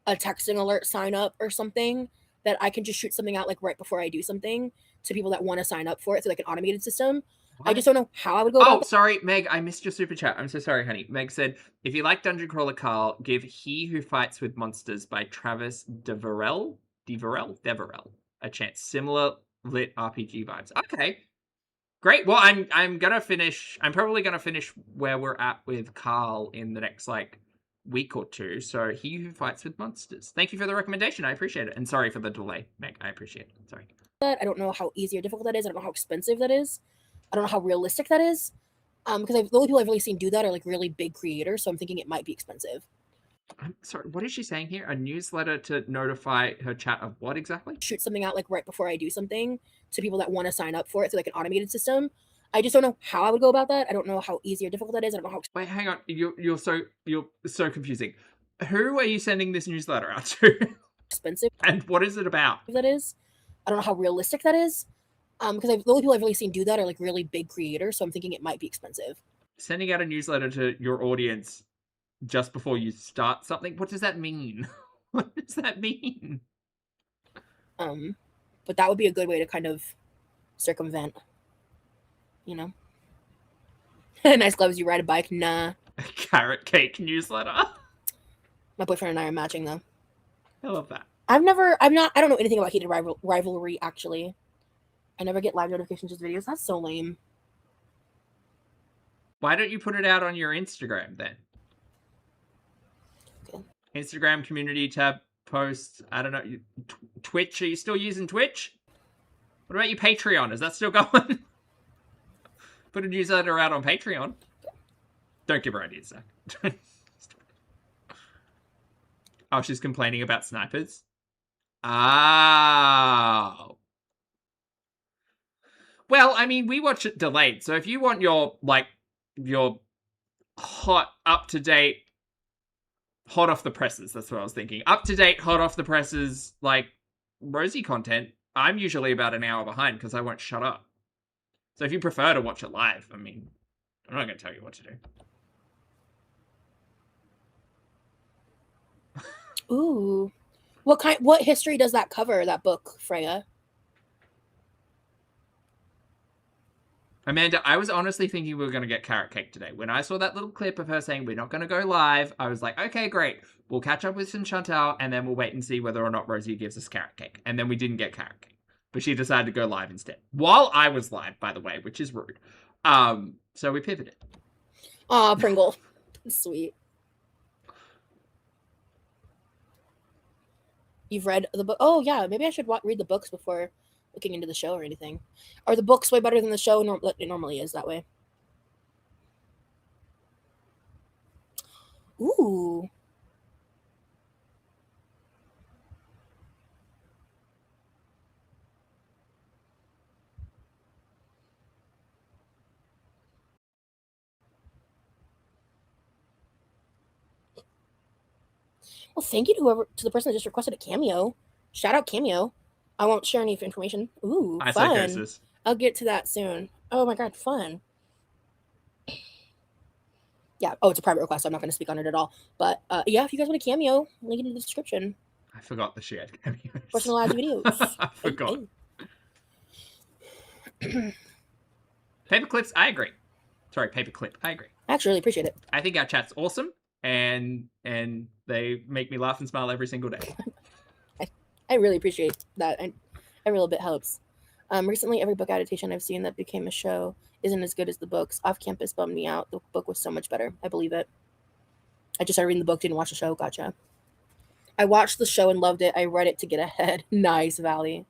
a texting alert sign up or something that I can just shoot something out like right before I do something to people that want to sign up for it through like an automated system. What? I just don't know how I would go about that. Sorry, Meg, I missed your super chat. I'm so sorry, honey. Meg said, if you like Dungeon Crawler Carl, give He Who Fights with Monsters by Travis Deverell a chance. Similar lit RPG vibes. Okay. Great. Well, I'm probably gonna finish where we're at with Carl in the next like week or two. So He Who Fights with Monsters. Thank you for the recommendation. I appreciate it. And sorry for the delay, Meg. I appreciate it. Sorry. I don't know how easy or difficult that is. I don't know how expensive that is. I don't know how realistic that is. Because the only people I've really seen do that are like really big creators. So I'm thinking it might be expensive. I'm sorry. What is she saying here? A newsletter to notify her chat of what exactly? Shoot something out like right before I do something to people that want to sign up for it through like an automated system. I just don't know how I would go about that. I don't know how easy or difficult that is. I don't know how Wait, hang on. You're so confusing. Who are you sending this newsletter out to? expensive And what is it about? that is. I don't know how realistic that is. Because the only people I've really seen do that are like really big creators. So I'm thinking it might be expensive. Sending out a newsletter to your audience just before you start something? What does that mean? What does that mean? But that would be a good way to kind of circumvent, Nice gloves, you ride a bike? Nah. A carrot cake newsletter. My boyfriend and I are matching though. I love that. I don't know anything about heated rivalry actually. I never get live notifications with videos. That's so lame. Why don't you put it out on your Instagram then? Okay. Instagram community tab posts. I don't know. Twitch. Are you still using Twitch? What about your Patreon? Is that still going? Put a newsletter out on Patreon. Don't give her ideas, Zach. Oh, she's complaining about snipers. Oh. Well, I mean, we watch it delayed. So if you want your hot, up-to-date, hot off the presses, that's what I was thinking. Up-to-date, hot off the presses, like, Rosie content, I'm usually about an hour behind because I won't shut up. So if you prefer to watch it live, I mean, I'm not going to tell you what to do. Ooh. What history does that cover, that book, Freya? Amanda, I was honestly thinking we were going to get carrot cake today. When I saw that little clip of her saying we're not going to go live, I was like, okay, great. We'll catch up with some Chantal, and then we'll wait and see whether or not Rosie gives us carrot cake. And then we didn't get carrot cake. But she decided to go live instead. While I was live, by the way, which is rude. So we pivoted. Aw, Pringle. Sweet. You've read the book? Oh, yeah. Maybe I should read the books before looking into the show or anything. Are the books way better than the show it normally is that way? Ooh. Well, thank you to the person that just requested a cameo. Shout out cameo. I won't share any information. Ooh, fun. Psychosis. I'll get to that soon. Oh my god, fun. Yeah. Oh, it's a private request. So I'm not going to speak on it at all. But yeah, if you guys want a cameo, link in the description. I forgot that she had cameos. Personalized videos. I forgot. Paper clips, I agree. Sorry, paperclip, I agree. I actually really appreciate it. I think our chat's awesome. and they make me laugh and smile every single day. I really appreciate that. Every little bit helps. Recently, every book adaptation I've seen that became a show isn't as good as the books. Off Campus bummed me out. The book was so much better. I believe it. I just started reading the book, didn't watch the show. Gotcha. I watched the show and loved it. I read it to get ahead. Nice, Valley.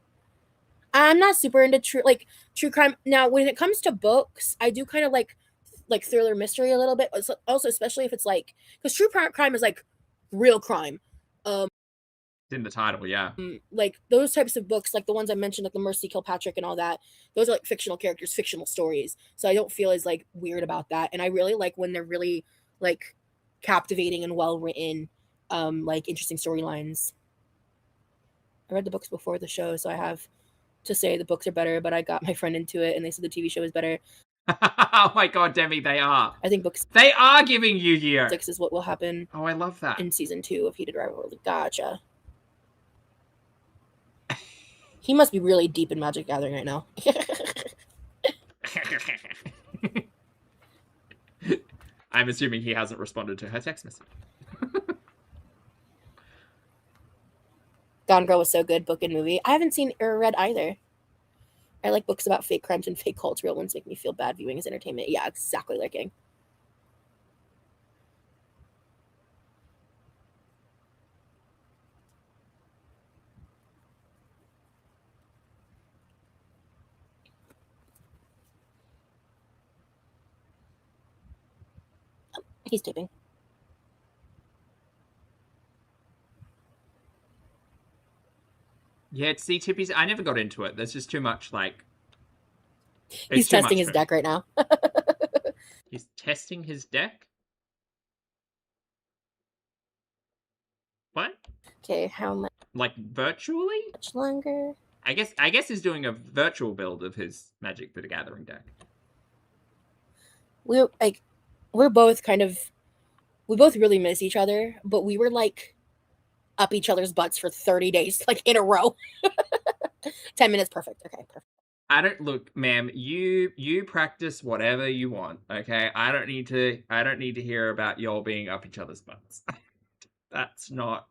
I'm not super into true crime. Now, when it comes to books, I do kind of like thriller mystery a little bit. Also, especially if it's like, because true crime is like real crime. It's in the title, yeah. Like those types of books, like the ones I mentioned, like the Mercy Kilpatrick and all that, those are like fictional characters, fictional stories. So I don't feel as like weird about that. And I really like when they're really like captivating and well written, like interesting storylines. I read the books before the show, so I have to say the books are better, but I got my friend into it and they said the TV show is better. Oh my god, Demi, they are. I think books They are giving Yu-Gi-Oh! 6 is what will happen. Oh, I love that. In season 2 of Heated Rivalry. Gotcha. He must be really deep in Magic Gathering right now. I'm assuming he hasn't responded to her text message. Gone Girl was so good, book and movie. I haven't seen or read either. I like books about fake crimes and fake cults. Real ones make me feel bad. Viewing as entertainment. Yeah, exactly like King. He's typing. Yeah, it's C-Tippies. I never got into it. There's just too much, like... He's testing his deck right now. He's testing his deck? What? Okay, how much? Like, virtually? Much longer? I guess he's doing a virtual build of his Magic the Gathering deck. We're both kind of... We both really miss each other, but we were, like, up each other's butts for 30 days, like, in a row. 10 minutes, perfect. Okay, perfect. I don't look, ma'am. You practice whatever you want, okay? I don't need to hear about y'all being up each other's butts. That's not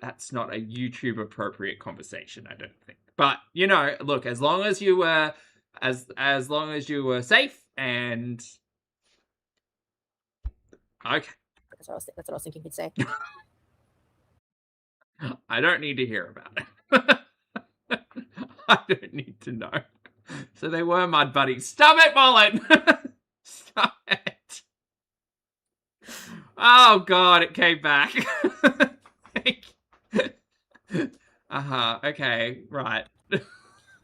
a YouTube appropriate conversation, I don't think. But you know, look, as long as you were long as you were safe and okay. That's what I was thinking he'd say. I don't need to hear about it. I don't need to know. So they were mud buddies. Stop it, Mullen! Stop it. Oh god, it came back. Okay, right.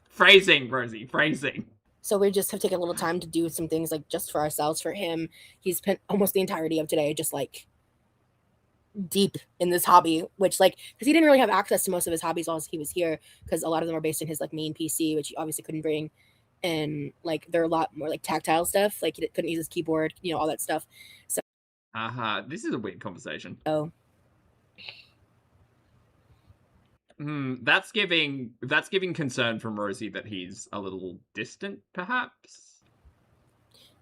Phrasing, Rosie, phrasing. So we just have taken a little time to do some things like just for ourselves. For him, he spent almost the entirety of today just like deep in this hobby, which like because he didn't really have access to most of his hobbies while he was here, because a lot of them are based in his like main PC, which he obviously couldn't bring, and like they're a lot more like tactile stuff, like he couldn't use his keyboard, you know, all that stuff. So This is a weird conversation. Oh. That's giving concern from Rosie that he's a little distant, perhaps.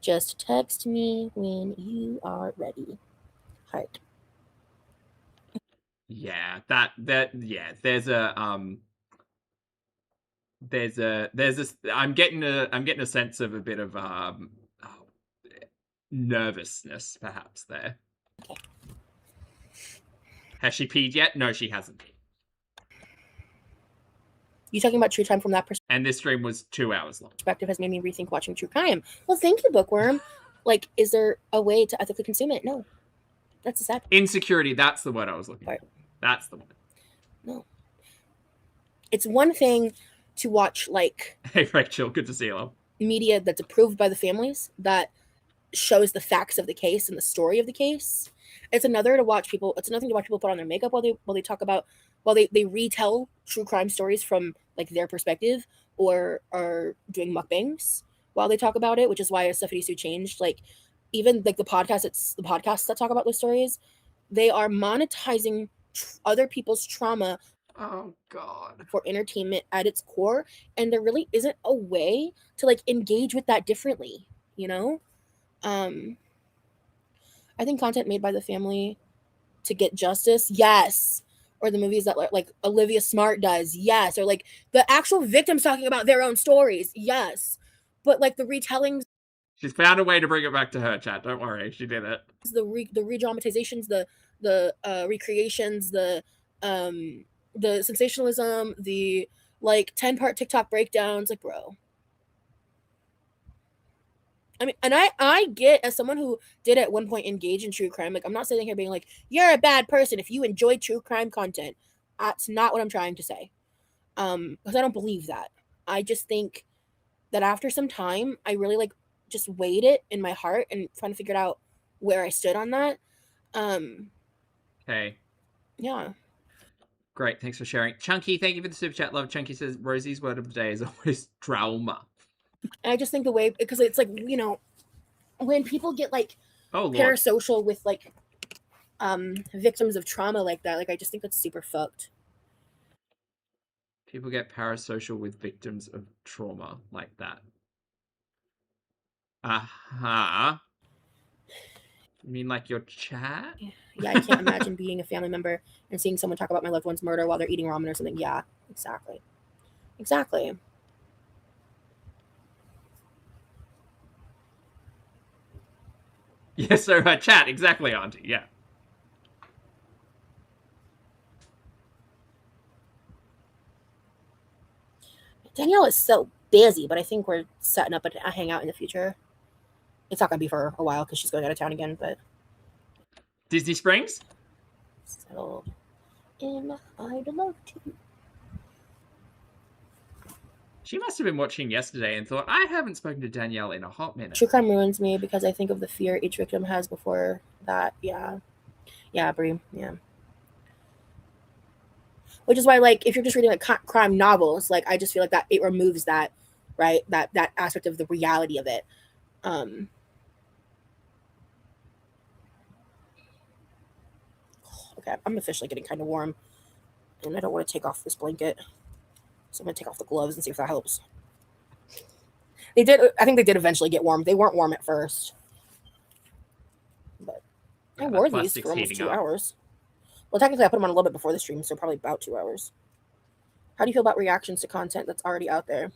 Just text me when you are ready. Heart. Yeah, there's a I'm getting a sense of a bit of nervousness perhaps there. Okay. Has she peed yet? No, she hasn't peed. You talking about true crime from that perspective? And this stream was 2 hours long. Perspective has made me rethink watching true crime. Well, thank you, Bookworm. Like, is there a way to ethically consume it? No. That's a sad part. Insecurity, that's the word I was looking for. That's the one. No. It's one thing to watch, like... Hey, Rachel, good to see you, love. Media that's approved by the families, that shows the facts of the case and the story of the case. It's another to watch people... It's another thing to watch people put on their makeup while they talk about... While they retell true crime stories from, like, their perspective, or are doing mukbangs while they talk about it, which is why Stephanie Sue changed. Like, even, like, the podcasts that talk about those stories, they are monetizing other people's trauma. Oh god. For entertainment at its core, and there really isn't a way to like engage with that differently, you know? I think content made by the family to get justice, yes. Or the movies that like Olivia Smart does, yes. Or like the actual victims talking about their own stories, yes. But like the retellings, She's found a way to bring it back to her, chat. Don't worry, she did it. the re-dramatizations, the recreations, the sensationalism, the like 10-part TikTok breakdowns, like bro. I mean, and I get, as someone who did at one point engage in true crime, like I'm not sitting here being like, you're a bad person if you enjoy true crime content. That's not what I'm trying to say. Because I don't believe that. I just think that after some time, I really like just weighed it in my heart and trying to figure out where I stood on that. Okay. Yeah. Great, thanks for sharing. Chunky, thank you for the super chat. Love. Chunky says Rosie's word of the day is always trauma. And I just think the way, because it's like, you know, when people get like parasocial with like victims of trauma like that, like I just think that's super fucked. People get parasocial with victims of trauma like that. Uh-huh. You mean like your chat? Yeah, I can't imagine being a family member and seeing someone talk about my loved one's murder while they're eating ramen or something. Yeah, exactly. Exactly. Yes, so chat, exactly, Auntie, yeah. Danielle is so busy, but I think we're setting up a hangout in the future. It's not going to be for a while because she's going out of town again, but... Disney Springs? Settled in, I'd love to. She must have been watching yesterday and thought, I haven't spoken to Danielle in a hot minute. True crime ruins me because I think of the fear each victim has before that. Yeah. Yeah, Brie. Yeah. Which is why, like, if you're just reading like crime novels, like I just feel like that it removes that, right? That aspect of the reality of it. Okay, I'm officially getting kind of warm, and I don't want to take off this blanket, so I'm gonna take off the gloves and see if that helps. They did. I think they did eventually get warm. They weren't warm at first, but I wore these for almost 2 hours. Well, technically, I put them on a little bit before the stream, so probably about 2 hours. How do you feel about reactions to content that's already out there?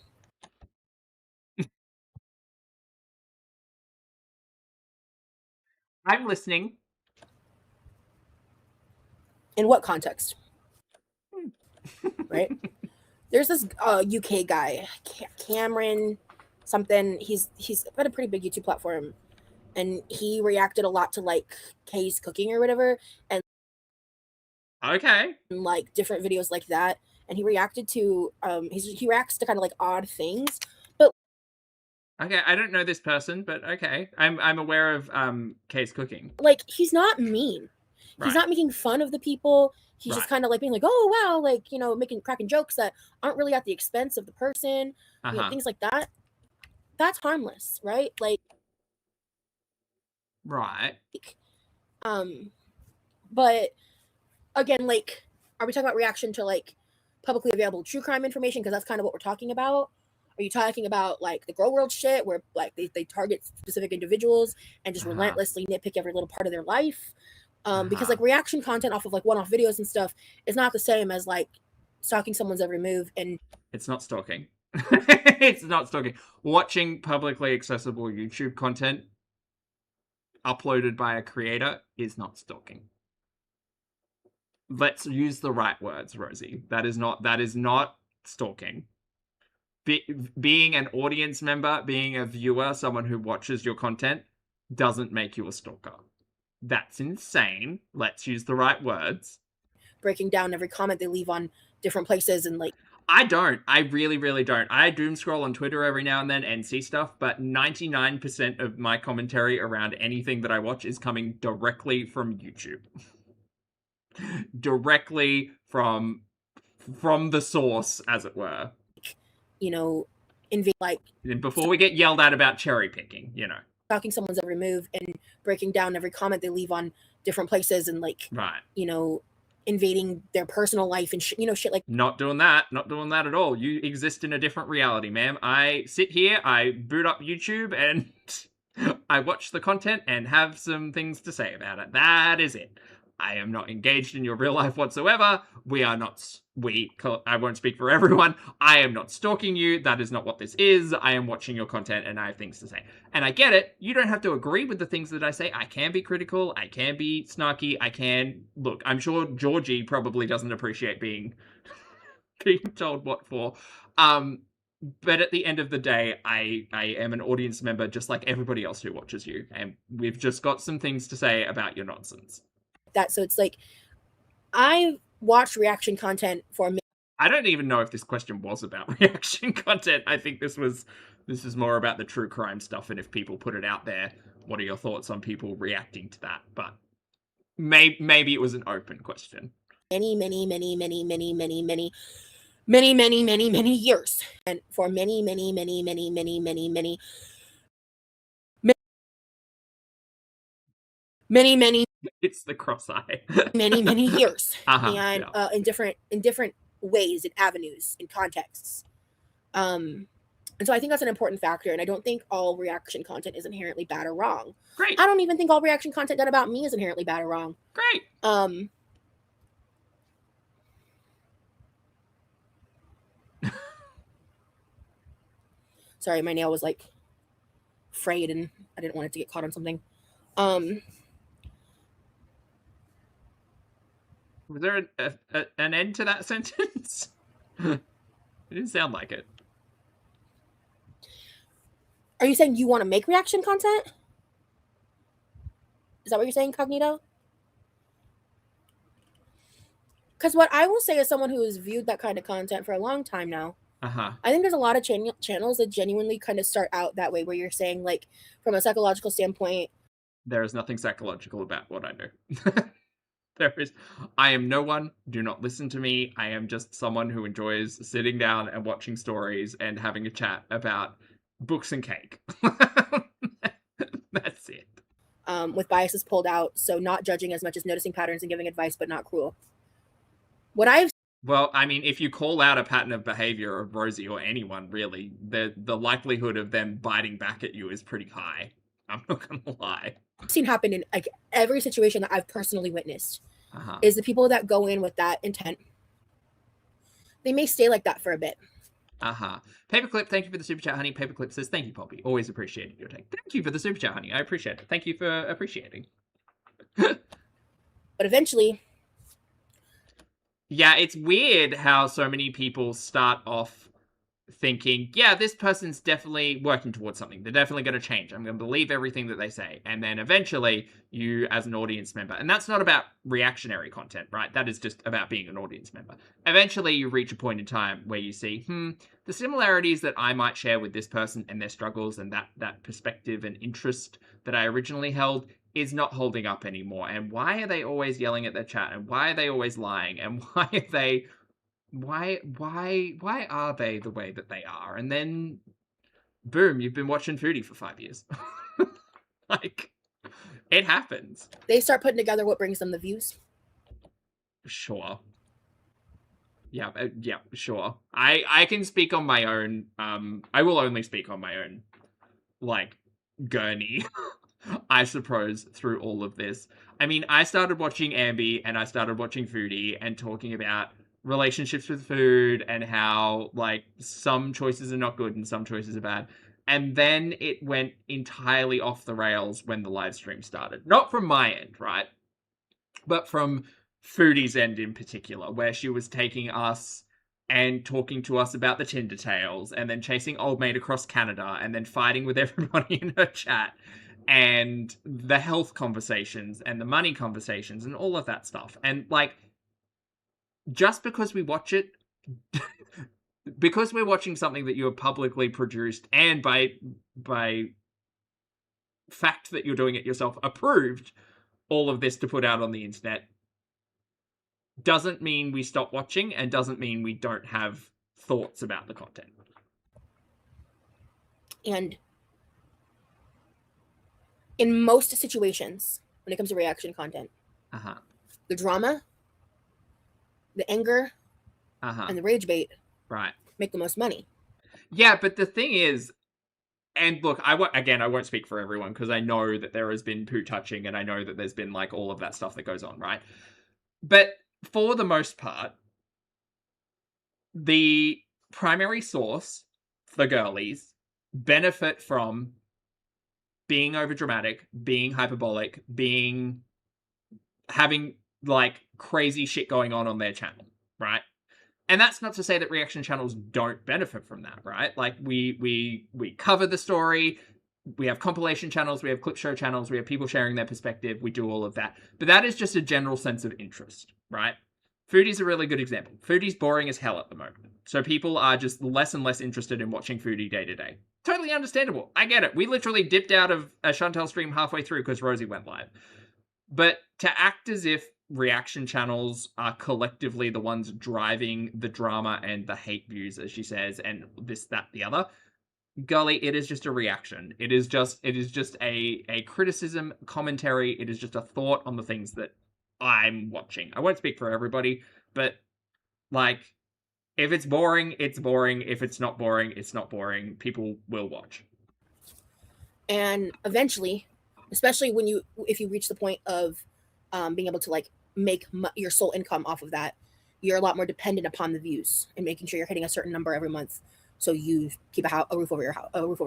I'm listening. In what context? Right? There's this UK guy, Cameron something. He's got a pretty big YouTube platform, and he reacted a lot to like Kay's cooking or whatever, and like different videos like that. And he reacted to he reacts to kind of like odd things. But okay, I don't know this person, but okay, I'm aware of Kay's cooking. Like he's not mean. He's not making fun of the people. He's just kind of like being like, oh wow, like, you know, cracking jokes that aren't really at the expense of the person, you know, things like that. That's harmless, right? Like, but again, like, are we talking about reaction to like publicly available true crime information? Because that's kind of what we're talking about. Are you talking about like the Girl World shit where like they target specific individuals and just relentlessly nitpick every little part of their life? Because like reaction content off of like one-off videos and stuff is not the same as like stalking someone's every move. And it's not stalking. It's not stalking. Watching publicly accessible YouTube content uploaded by a creator is not stalking. Let's use the right words, Rosie. That is not stalking. Being an audience member, being a viewer, someone who watches your content, doesn't make you a stalker. That's insane. Let's use the right words. Breaking down every comment they leave on different places and like... I don't. I really, really don't. I doom scroll on Twitter every now and then and see stuff, but 99% of my commentary around anything that I watch is coming directly from YouTube. Directly from the source, as it were. You know, like... Before we get yelled at about cherry picking, you know. Stalking someone's every move and breaking down every comment they leave on different places and like, you know, invading their personal life and you know, shit like... Not doing that at all. You exist in a different reality, ma'am. I sit here, I boot up YouTube, and I watch the content and have some things to say about it. That is it. I am not engaged in your real life whatsoever. We are not, I won't speak for everyone. I am not stalking you. That is not what this is. I am watching your content and I have things to say. And I get it. You don't have to agree with the things that I say. I can be critical. I can be snarky. I can, look, I'm sure Georgie probably doesn't appreciate being told what for. But at the end of the day, I am an audience member just like everybody else who watches you. And we've just got some things to say about your nonsense. That so it's like I watch reaction content for me. I don't even know if this question was about reaction content. I think this is more about the true crime stuff, and if people put it out there, what are your thoughts on people reacting to that? But maybe it was an open question. Many years, and for many It's the cross eye. many years, Uh-huh, and yeah. in different ways, in avenues, in contexts. And so I think that's an important factor. And I don't think all reaction content is inherently bad or wrong. Great. I don't even think all reaction content done about me is inherently bad or wrong. Great. Sorry, my nail was like frayed and I didn't want it to get caught on something. Was there an end to that sentence? It didn't sound like it. Are you saying you want to make reaction content? Is that what you're saying, Cognito? Because what I will say as someone who has viewed that kind of content for a long time now, Uh-huh. I think there's a lot of channels that genuinely kind of start out that way, where you're saying, like, from a psychological standpoint, There is nothing psychological about what I do. I am no one. Do not listen to me. I am just someone who enjoys sitting down and watching stories and having a chat about books and cake. That's it. With biases pulled out, so not judging as much as noticing patterns and giving advice, but not cruel. Well, I mean, if you call out a pattern of behavior of Rosie or anyone, really, the likelihood of them biting back at you is pretty high. I'm not gonna lie. I've seen happen in like every situation that I've personally witnessed, Uh-huh. is the people that go in with that intent, they may stay like that for a bit. Uh-huh. Paperclip, thank you for the super chat, honey. Paperclip says, thank you, Poppy. Always appreciated your take. Thank you for the super chat, honey. I appreciate it. Thank you for appreciating. But eventually, yeah, it's weird how so many people start off thinking, yeah, this person's definitely working towards something. They're definitely going to change. I'm going to believe everything that they say. And then eventually, you as an audience member, and that's not about reactionary content, right? That is just about being an audience member. Eventually, you reach a point in time where you see, the similarities that I might share with this person and their struggles and that perspective and interest that I originally held is not holding up anymore. And why are they always yelling at their chat? And why are they always lying? And why are they why are they the way that they are? And then boom, you've been watching Foodie for 5 years. Like, it happens. they start putting together what brings them the views. Sure. Yeah, sure. I can speak on my own. I will only speak on my own, like, gurney, I suppose, through all of this. I mean, I started watching Ambi and I started watching Foodie and talking about relationships with food and how, like, some choices are not good and some choices are bad. And then it went entirely off the rails when the live stream started. Not from my end, right? But from Foodie's end in particular, where she was taking us and talking to us about the Tinder tales and then chasing Old Maid across Canada and then fighting with everybody in her chat and the health conversations and the money conversations and all of that stuff. And, like, just because we watch it, because we're watching something that you have publicly produced and by fact that you're doing it yourself approved all of this to put out on the internet, doesn't mean we stop watching and doesn't mean we don't have thoughts about the content. And in most situations, when it comes to reaction content, the drama, the anger, and the rage bait right make the most money. Yeah, but the thing is, And look, I won't speak for everyone because I know that there has been poo touching and I know that there's been like all of that stuff that goes on, right? But for the most part, the primary source for girlies benefit from being overdramatic, being hyperbolic, having like crazy shit going on their channel, right? And that's not to say that reaction channels don't benefit from that, right? Like we cover the story, we have compilation channels, we have clip show channels, we have people sharing their perspective, we do all of that. But that is just a general sense of interest, right? Foodie's a really good example. Foodie's boring as hell at the moment. So people are just less and less interested in watching Foodie day to day. Totally understandable. I get it. We literally dipped out of a Chantel stream halfway through because Rosie went live. But to act as if reaction channels are collectively the ones driving the drama and the hate views, as she says, and this, that, the other, Gully, it is just a reaction. It is just a criticism, commentary. It is just a thought on the things that I'm watching. I won't speak for everybody, but like, if it's boring, it's boring. If it's not boring, it's not boring. People will watch. And eventually, especially if you reach the point of being able to like make your sole income off of that, you're a lot more dependent upon the views and making sure you're hitting a certain number every month, so you keep a roof over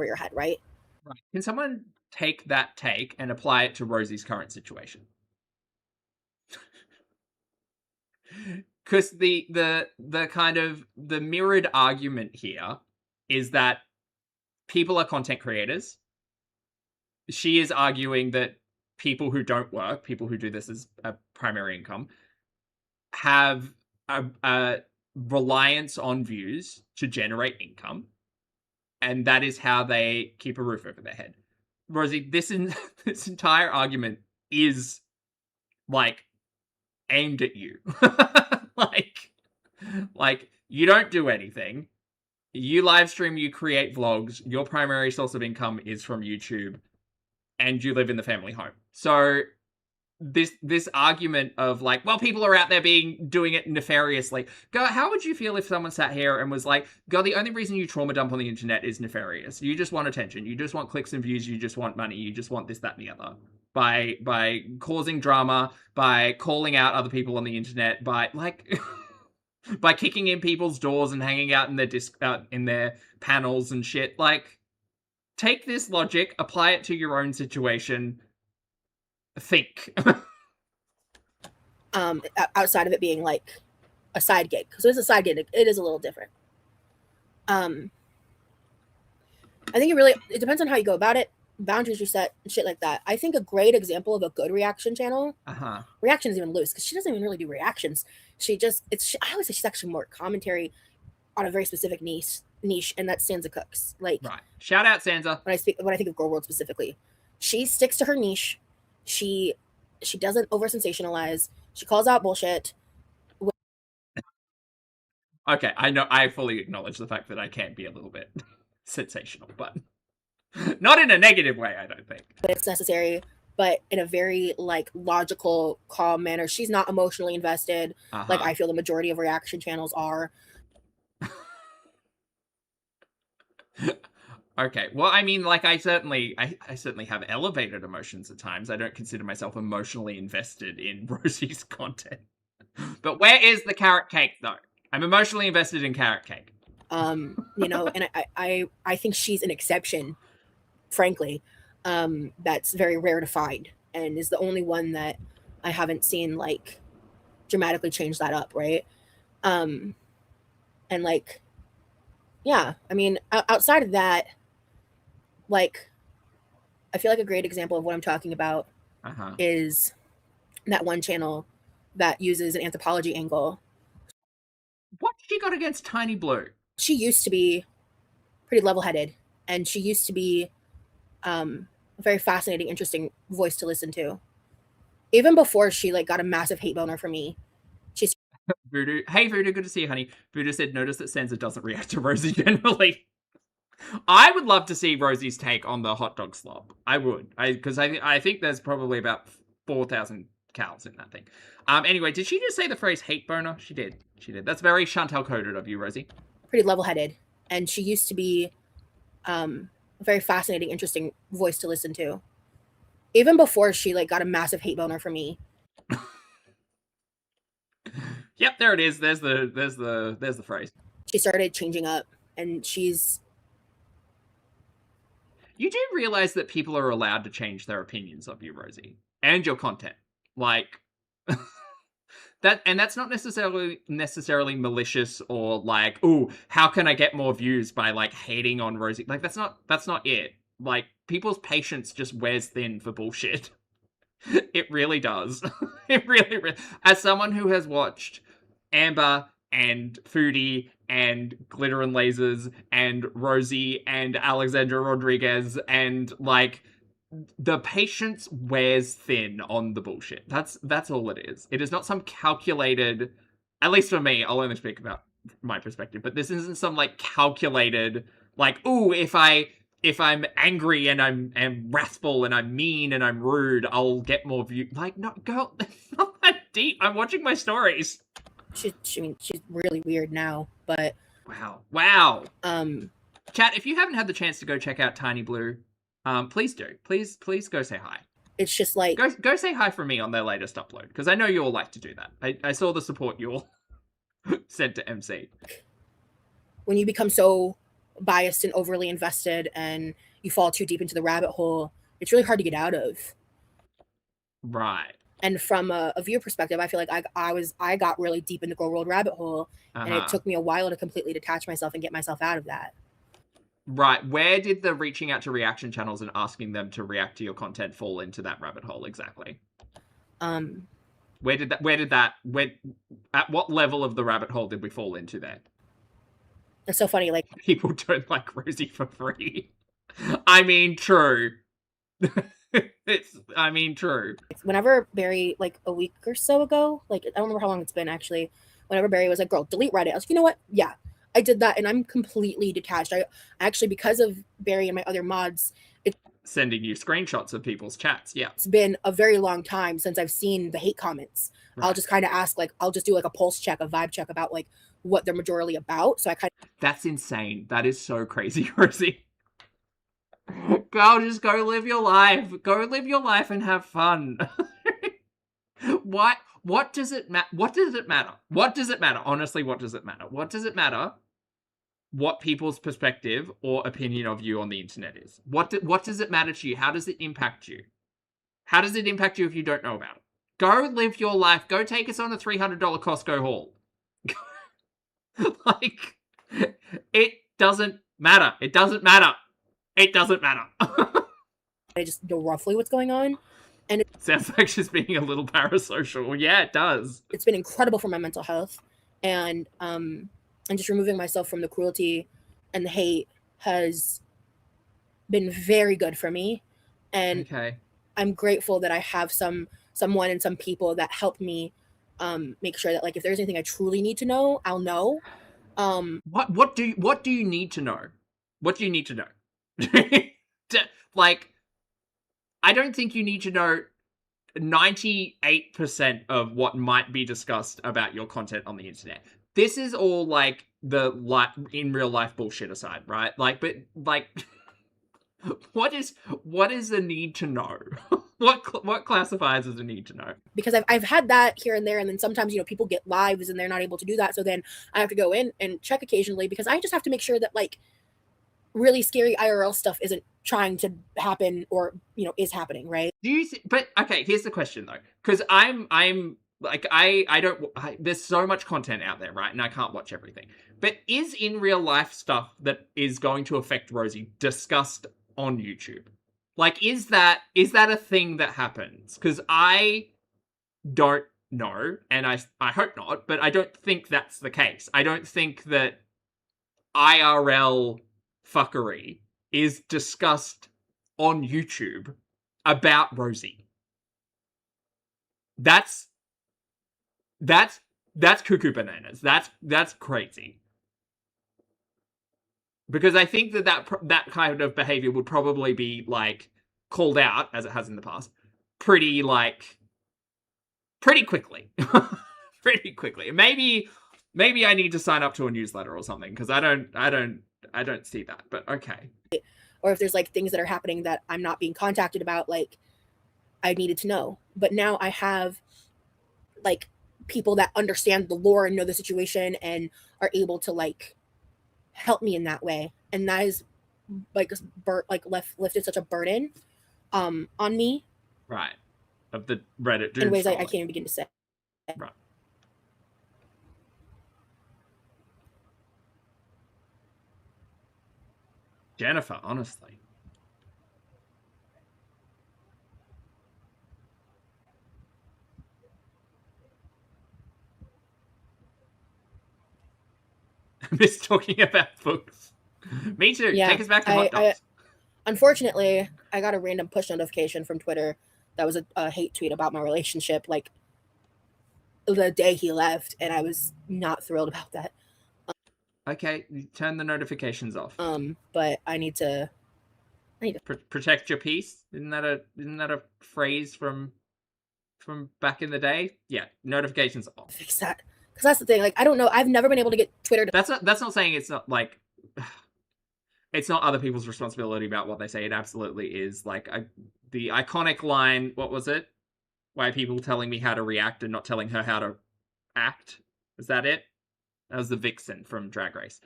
your head, right? Right. Can someone take that take and apply it to Rosie's current situation? Because the kind of the mirrored argument here is that people are content creators. She is arguing that people who don't work, people who do this as a primary income, have a reliance on views to generate income, and that is how they keep a roof over their head. Rosie, this entire argument is like aimed at you. like you don't do anything. You live stream, you create vlogs, your primary source of income is from YouTube, and you live in the family home. So this argument of like, well, people are out there doing it nefariously. Go, how would you feel if someone sat here and was like, God, the only reason you trauma dump on the internet is nefarious. You just want attention. You just want clicks and views. You just want money. You just want this, that, and the other. By causing drama, by calling out other people on the internet, by like by kicking in people's doors and hanging out in their in their panels and shit. Like, take this logic, apply it to your own situation. Think. Outside of it being like a side gig, because it's a side gig, it is a little different. I think it depends on how you go about it. Boundaries are set and shit like that. I think a great example of a good reaction channel. Reaction is even loose because she doesn't even really do reactions. I always say she's actually more commentary on a very specific niche, and that's Sansa Cooks. Like, right. Shout out Sansa. When I think of Girl World specifically, she sticks to her niche. She doesn't over sensationalize. She calls out bullshit. Okay, I know. I fully acknowledge the fact that I can be a little bit sensational, but not in a negative way, I don't think. But it's necessary, but in a very like logical, calm manner. She's not emotionally invested, like I feel the majority of reaction channels are. Okay, well, I mean, like, I certainly have elevated emotions at times. I don't consider myself emotionally invested in Rosie's content. But where is the carrot cake, though? I'm emotionally invested in carrot cake. And I think she's an exception, frankly. That's very rare to find, and is the only one that I haven't seen like dramatically change that up, right? And like, yeah, I mean, outside of that, like, I feel like a great example of what I'm talking about is that one channel that uses an anthropology angle. What she got against Tiny Blue? She used to be pretty level-headed, and she used to be a very fascinating, interesting voice to listen to. Even before she like got a massive hate boner from me. She's Voodoo. Hey Voodoo, good to see you, honey. Voodoo said, notice that Sansa doesn't react to Rosie generally. I would love to see Rosie's take on the hot dog slop. I would. Because I think there's probably about 4,000 cows in that thing. Anyway, did she just say the phrase hate boner? She did. That's very Chantel coded of you, Rosie. Pretty level-headed. And she used to be a very fascinating, interesting voice to listen to. Even before she like got a massive hate boner for me. Yep, there it is. There's the phrase. She started changing up, and she's. You do realize that people are allowed to change their opinions of you, Rosie, and your content. Like that's not necessarily malicious or like, oh, how can I get more views by like hating on Rosie? Like that's not it. Like people's patience just wears thin for bullshit. It really does. It really. As someone who has watched Amber and Foodie and Glitter and Lasers and Rosie and Alexandra Rodriguez and like the patience wears thin on the bullshit. That's all it is. It is not some calculated, at least for me, I'll only speak about my perspective, but this isn't some like calculated like, ooh, if I'm angry and I'm wrathful and I'm mean and I'm rude, I'll get more views. Like, no, girl, it's not that deep. I'm watching my stories. I mean, she's really weird now, but wow. Chat, if you haven't had the chance to go check out Tiny Blue, please do. Please go say hi. It's just like go say hi for me on their latest upload because I know you all like to do that. I saw the support you all sent to MC. When you become so biased and overly invested and you fall too deep into the rabbit hole, it's really hard to get out of. Right. And from a viewer perspective, I feel like I got really deep in the Girl World rabbit hole, and it took me a while to completely detach myself and get myself out of that. Right. Where did the reaching out to reaction channels and asking them to react to your content fall into that rabbit hole exactly? At what level of the rabbit hole did we fall into there? It's so funny, like people don't like Rosie for free. I mean, true. True. Whenever Barry, like a week or so ago, like I don't remember how long it's been actually, whenever Barry was like, girl, delete Reddit, I was like, you know what? Yeah, I did that, and I'm completely detached. I actually, because of Barry and my other mods, it's sending you screenshots of people's chats. Yeah. It's been a very long time since I've seen the hate comments. Right. I'll just kind of ask, like, I'll just do like a pulse check, a vibe check about like what they're majorly about. So I kind of. That's insane. That is so crazy, Rosie. Girl, just go live your life. Go live your life and have fun. What does it matter? What does it matter? What does it matter? Honestly, what does it matter? What does it matter? What people's perspective or opinion of you on the internet is? What does it matter to you? How does it impact you? How does it impact you if you don't know about it? Go live your life. Go take us on a $300 Costco haul. Like, it doesn't matter. It doesn't matter. It doesn't matter. I just know roughly what's going on. And it sounds like she's being a little parasocial. Yeah, it does. It's been incredible for my mental health. And just removing myself from the cruelty and the hate has been very good for me. And okay. I'm grateful that I have someone and some people that help me make sure that, like, if there's anything I truly need to know, I'll know. What do you need to know? What do you need to know? Like, I don't think you need to know 98% of what might be discussed about your content on the internet. This is all like the in real life bullshit aside, right? Like, but like, what is the need to know? What classifies as a need to know? Because I've had that here and there, and then sometimes, you know, people get lives and they're not able to do that, so then I have to go in and check occasionally because I just have to make sure that, like, really scary IRL stuff isn't trying to happen or, you know, is happening, right? Do you but okay, here's the question though, because I'm like, there's so much content out there, right? And I can't watch everything. But is in real life stuff that is going to affect Rosie discussed on YouTube? Like, is that a thing that happens? Because I don't know, and I hope not, but I don't think that's the case. I don't think that IRL fuckery is discussed on YouTube about Rosie. That's cuckoo bananas. That's crazy. Because I think that kind of behavior would probably be, like, called out, as it has in the past, pretty quickly. Pretty quickly. Maybe I need to sign up to a newsletter or something, because I don't see that, but okay. or if there's like things that are happening that I'm not being contacted about, like I needed to know. But now I have like people that understand the lore and know the situation and are able to like help me in that way. And that is like lifted such a burden on me. Right. Of the Reddit doom in ways I scrolling. can't even begin to say. Right. Jennifer, honestly. I miss talking about books. Me too. Yeah, Take us back to hot dogs. Unfortunately, I got a random push notification from Twitter that was a hate tweet about my relationship, like the day he left, and I was not thrilled about that. Okay, turn the notifications off. But I need to protect your peace. Isn't that a phrase from back in the day? Yeah, notifications off. fix that, because that's the thing. Like, I don't know. I've never been able to get Twitter to. That's not saying it's not like. It's not other people's responsibility about what they say. It absolutely is. Like the iconic line. What was it? Why people telling me how to react and not telling her how to act? Is that it? That was the vixen from Drag Race.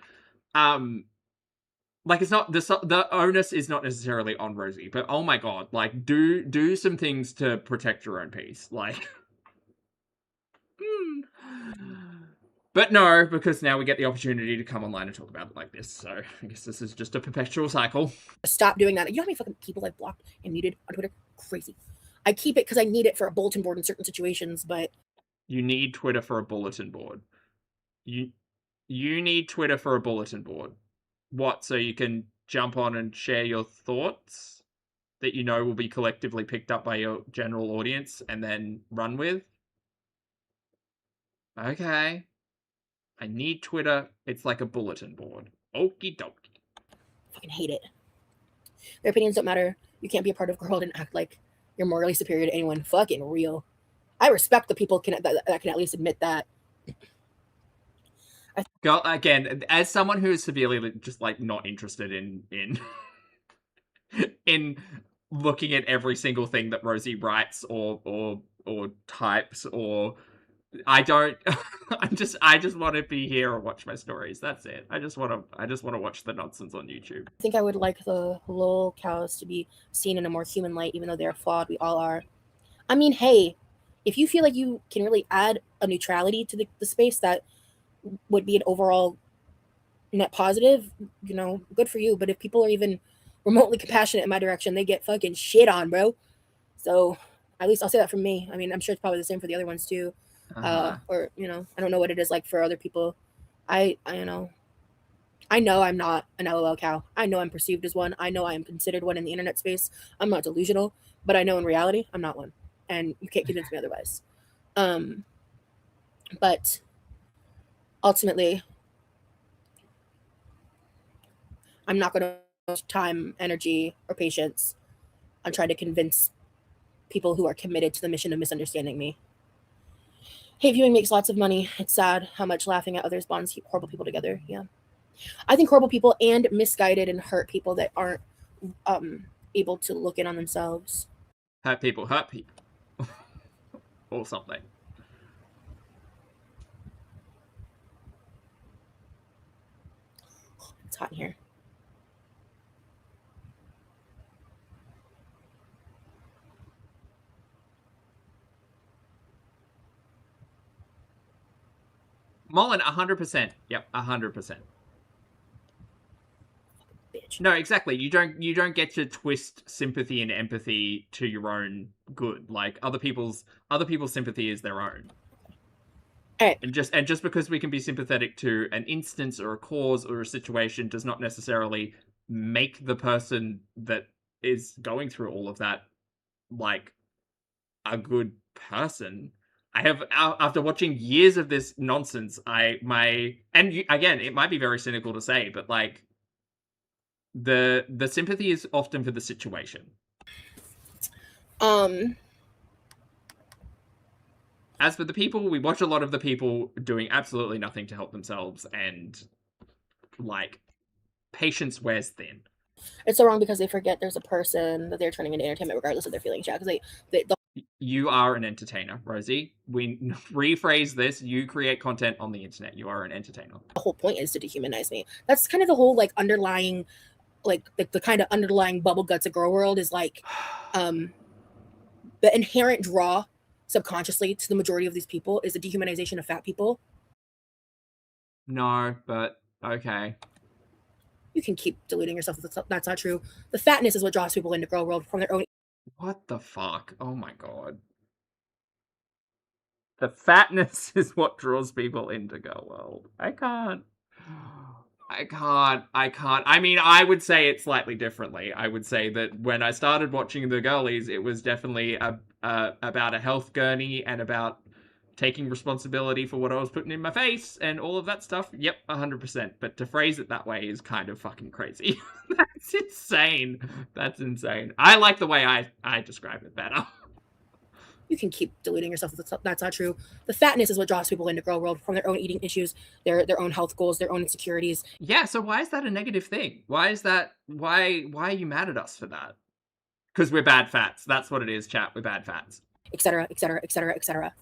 Like it's not the onus is not necessarily on Rosie, but oh my god, like do some things to protect your own peace, like. But no, because now we get the opportunity to come online and talk about it like this. So I guess this is just a perpetual cycle. Stop doing that. You know how many fucking people I've blocked and muted on Twitter? Crazy. I keep it because I need it for a bulletin board in certain situations, but you need Twitter for a bulletin board. You need Twitter for a bulletin board. What? So you can jump on and share your thoughts that you know will be collectively picked up by your general audience and then run with? Okay. I need Twitter. It's like a bulletin board. Okie dokie. Fucking hate it. Their opinions don't matter. You can't be a part of the world and act like you're morally superior to anyone. Fucking real. I respect the people that can at least admit that. Girl, again, as someone who is severely just like not interested in in looking at every single thing that Rosie writes or types, or I don't. I just want to be here and watch my stories. That's it. I just want to watch the nonsense on YouTube. I think I would like the lol cows to be seen in a more human light, even though they're flawed. We all are. I mean, hey, if you feel like you can really add a neutrality to the space that would be an overall net positive, you know, good for you. But if people are even remotely compassionate in my direction, they get fucking shit on, bro. So at least I'll say that from me. I mean, I'm sure it's probably the same for the other ones too. Or, you know, I don't know what it is like for other people. I know I'm not an LOL cow. I know I'm perceived as one. I know I am considered one in the internet space. I'm not delusional, but I know in reality I'm not one, and you can't convince me otherwise. But ultimately, I'm not going to waste time, energy, or patience on trying to convince people who are committed to the mission of misunderstanding me. Hate viewing makes lots of money. It's sad how much laughing at others bonds horrible people together. Yeah. I think horrible people and misguided and hurt people that aren't able to look in on themselves. Hurt people. Or something. It's hot in here. Mullen, 100%. Yep, 100%. Bitch. No, exactly. You don't get to twist sympathy and empathy to your own good. Like other people's sympathy is their own. All right. And just because we can be sympathetic to an instance or a cause or a situation does not necessarily make the person that is going through all of that like a good person. I have, after watching years of this nonsense, again, it might be very cynical to say, but like the sympathy is often for the situation. As for the people, we watch a lot of the people doing absolutely nothing to help themselves, and like patience wears thin. It's so wrong because they forget there's a person that they're turning into entertainment regardless of their feelings. Yeah, because You are an entertainer, Rosie. We rephrase this. You create content on the internet. You are an entertainer. the whole point is to dehumanize me. That's kind of the whole like underlying, like the kind of underlying bubble guts of girl world is like, the inherent draw subconsciously to the majority of these people is the dehumanization of fat people. No, but okay. You can keep deluding yourself. That's not true. The fatness is what draws people into girl world from their own. What the fuck? Oh my god. The fatness is what draws people into girl world. I can't. I mean, I would say it slightly differently. I would say that when I started watching the girlies, it was definitely about a health gurney and about taking responsibility for what I was putting in my face and all of that stuff. Yep, 100%. But to phrase it that way is kind of fucking crazy. That's insane. That's insane. I like the way I describe it better. You can keep deluding yourself. That's not true. The fatness is what draws people into girl world from their own eating issues, their own health goals, their own insecurities. Yeah, so why is that a negative thing? Why is that? Why are you mad at us for that? Because we're bad fats. That's what it is, chat. We're bad fats. Etc. Etc. Etc. Etc.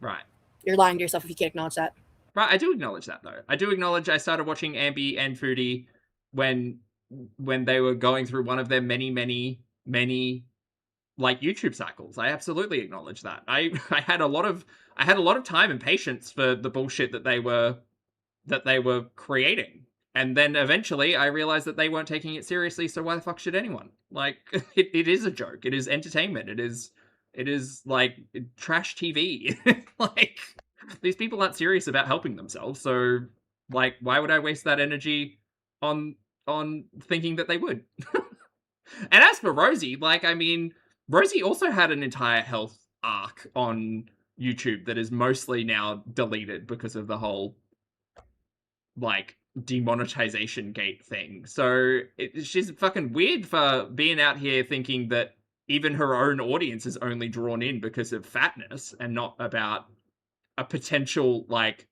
Right. You're lying to yourself if you can't acknowledge that. Right, I do acknowledge that though. I do acknowledge I started watching Ambi and Foodie when they were going through one of their many like YouTube cycles. I absolutely acknowledge that. I had a lot of time and patience for the bullshit that they were creating. And then eventually I realized that they weren't taking it seriously, so why the fuck should anyone? Like it is a joke. It is entertainment. It is like trash TV. Like these people aren't serious about helping themselves, so like why would I waste that energy on thinking that they would? And as for Rosie, like I mean, Rosie also had an entire health arc on YouTube that is mostly now deleted because of the whole like demonetization gate thing. So she's fucking weird for being out here thinking that even her own audience is only drawn in because of fatness and not about a potential like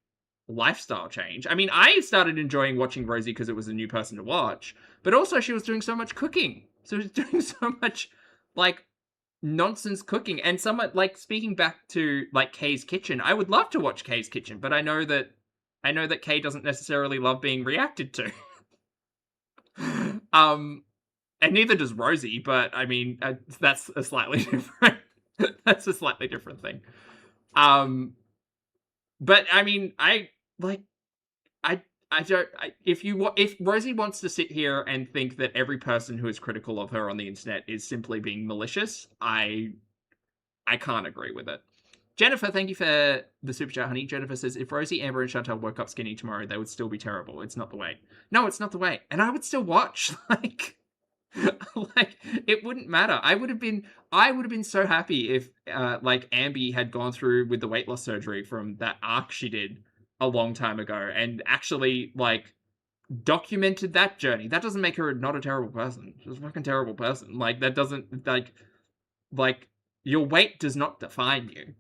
lifestyle change. I mean, I started enjoying watching Rosie because it was a new person to watch, but also she was doing so much cooking. So she was doing so much like nonsense cooking. And somewhat like speaking back to like Kay's Kitchen, I would love to watch Kay's Kitchen, but I know that Kay doesn't necessarily love being reacted to. And neither does Rosie, but I mean, that's a slightly different that's a slightly different thing. But I mean, if Rosie wants to sit here and think that every person who is critical of her on the internet is simply being malicious, I can't agree with it. Jennifer, thank you for the super chat, honey. Jennifer says, if Rosie, Amber, and Chantal woke up skinny tomorrow, they would still be terrible. It's not the way. No, it's not the way. And I would still watch. Like it wouldn't matter. I would have been so happy if like Ambi had gone through with the weight loss surgery from that arc she did a long time ago and actually like documented that journey. That doesn't make her not a terrible person. She's a fucking terrible person. Like that doesn't like your weight does not define you.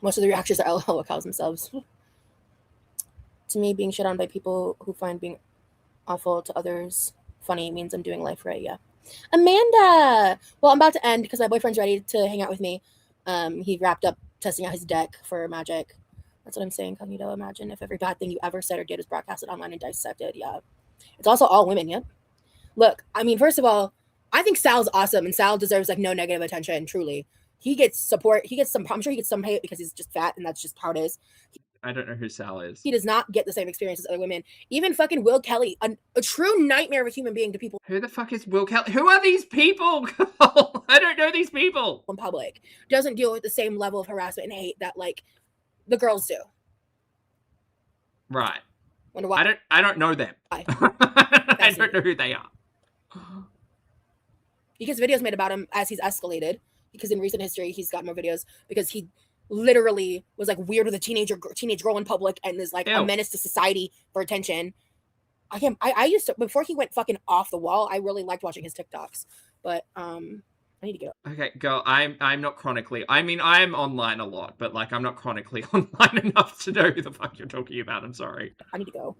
Most of the reactions are LOL cows themselves. To me, being shit on by people who find being awful to others funny means I'm doing life right. Yeah. Amanda! Well, I'm about to end because my boyfriend's ready to hang out with me. He wrapped up testing out his deck for Magic. That's what I'm saying, Cognito. Imagine if every bad thing you ever said or did was broadcasted online and dissected. Yeah. It's also all women. Yep. Look, I mean, first of all, I think Sal's awesome and Sal deserves like no negative attention, truly. He gets support. I'm sure he gets some hate because he's just fat and that's just how it is. I don't know who Sal is. He does not get the same experience as other women. Even fucking Will Kelly, a true nightmare of a human being to people. Who the fuck is Will Kelly? Who are these people? I don't know these people. In public, doesn't deal with the same level of harassment and hate that like the girls do. Right. Wonder why? I don't know them. Why? I don't know who they are. Because videos made about him as he's escalated. Because in recent history, he's got more videos because he literally was like weird with a teenage girl in public and is like a menace to society for attention. I used to, before he went fucking off the wall, I really liked watching his TikToks, but I need to go. Okay, girl, I'm not chronically. I mean, I am online a lot, but like, I'm not chronically online enough to know who the fuck you're talking about. I'm sorry. I need to go.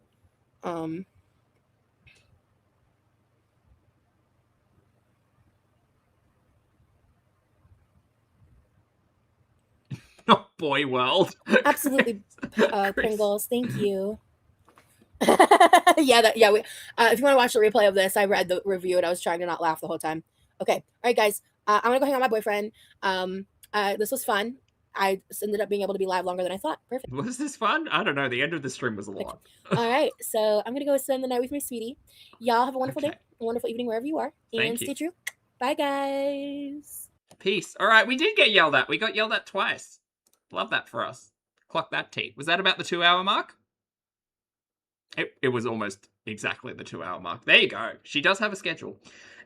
Not Boy World. Absolutely, Pringles. Thank you. yeah. We. If you want to watch the replay of this, I read the review and I was trying to not laugh the whole time. Okay. All right, guys. I'm gonna go hang out with my boyfriend. This was fun. I ended up being able to be live longer than I thought. Perfect. Was this fun? I don't know. The end of the stream was a lot. All right. So I'm gonna go spend the night with my sweetie. Y'all have a wonderful day, Okay. a wonderful evening wherever you are, and Thank stay you. true. Bye, guys. Peace. All right, we did get yelled at. We got yelled at twice. Love that for us. Clock that T. Was that about the 2-hour mark? It was almost exactly the 2-hour mark. There you go. She does have a schedule.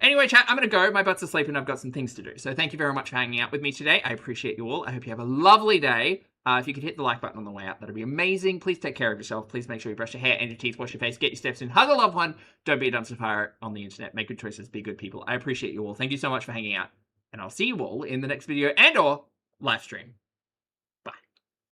Anyway, chat, I'm going to go. My butt's asleep and I've got some things to do. So thank you very much for hanging out with me today. I appreciate you all. I hope you have a lovely day. If you could hit the like button on the way out, that'd be amazing. Please take care of yourself. Please make sure you brush your hair and your teeth, wash your face, get your steps in, hug a loved one. Don't be a dumpster fire on the internet. Make good choices. Be good people. I appreciate you all. Thank you so much for hanging out. And I'll see you all in the next video and or live stream.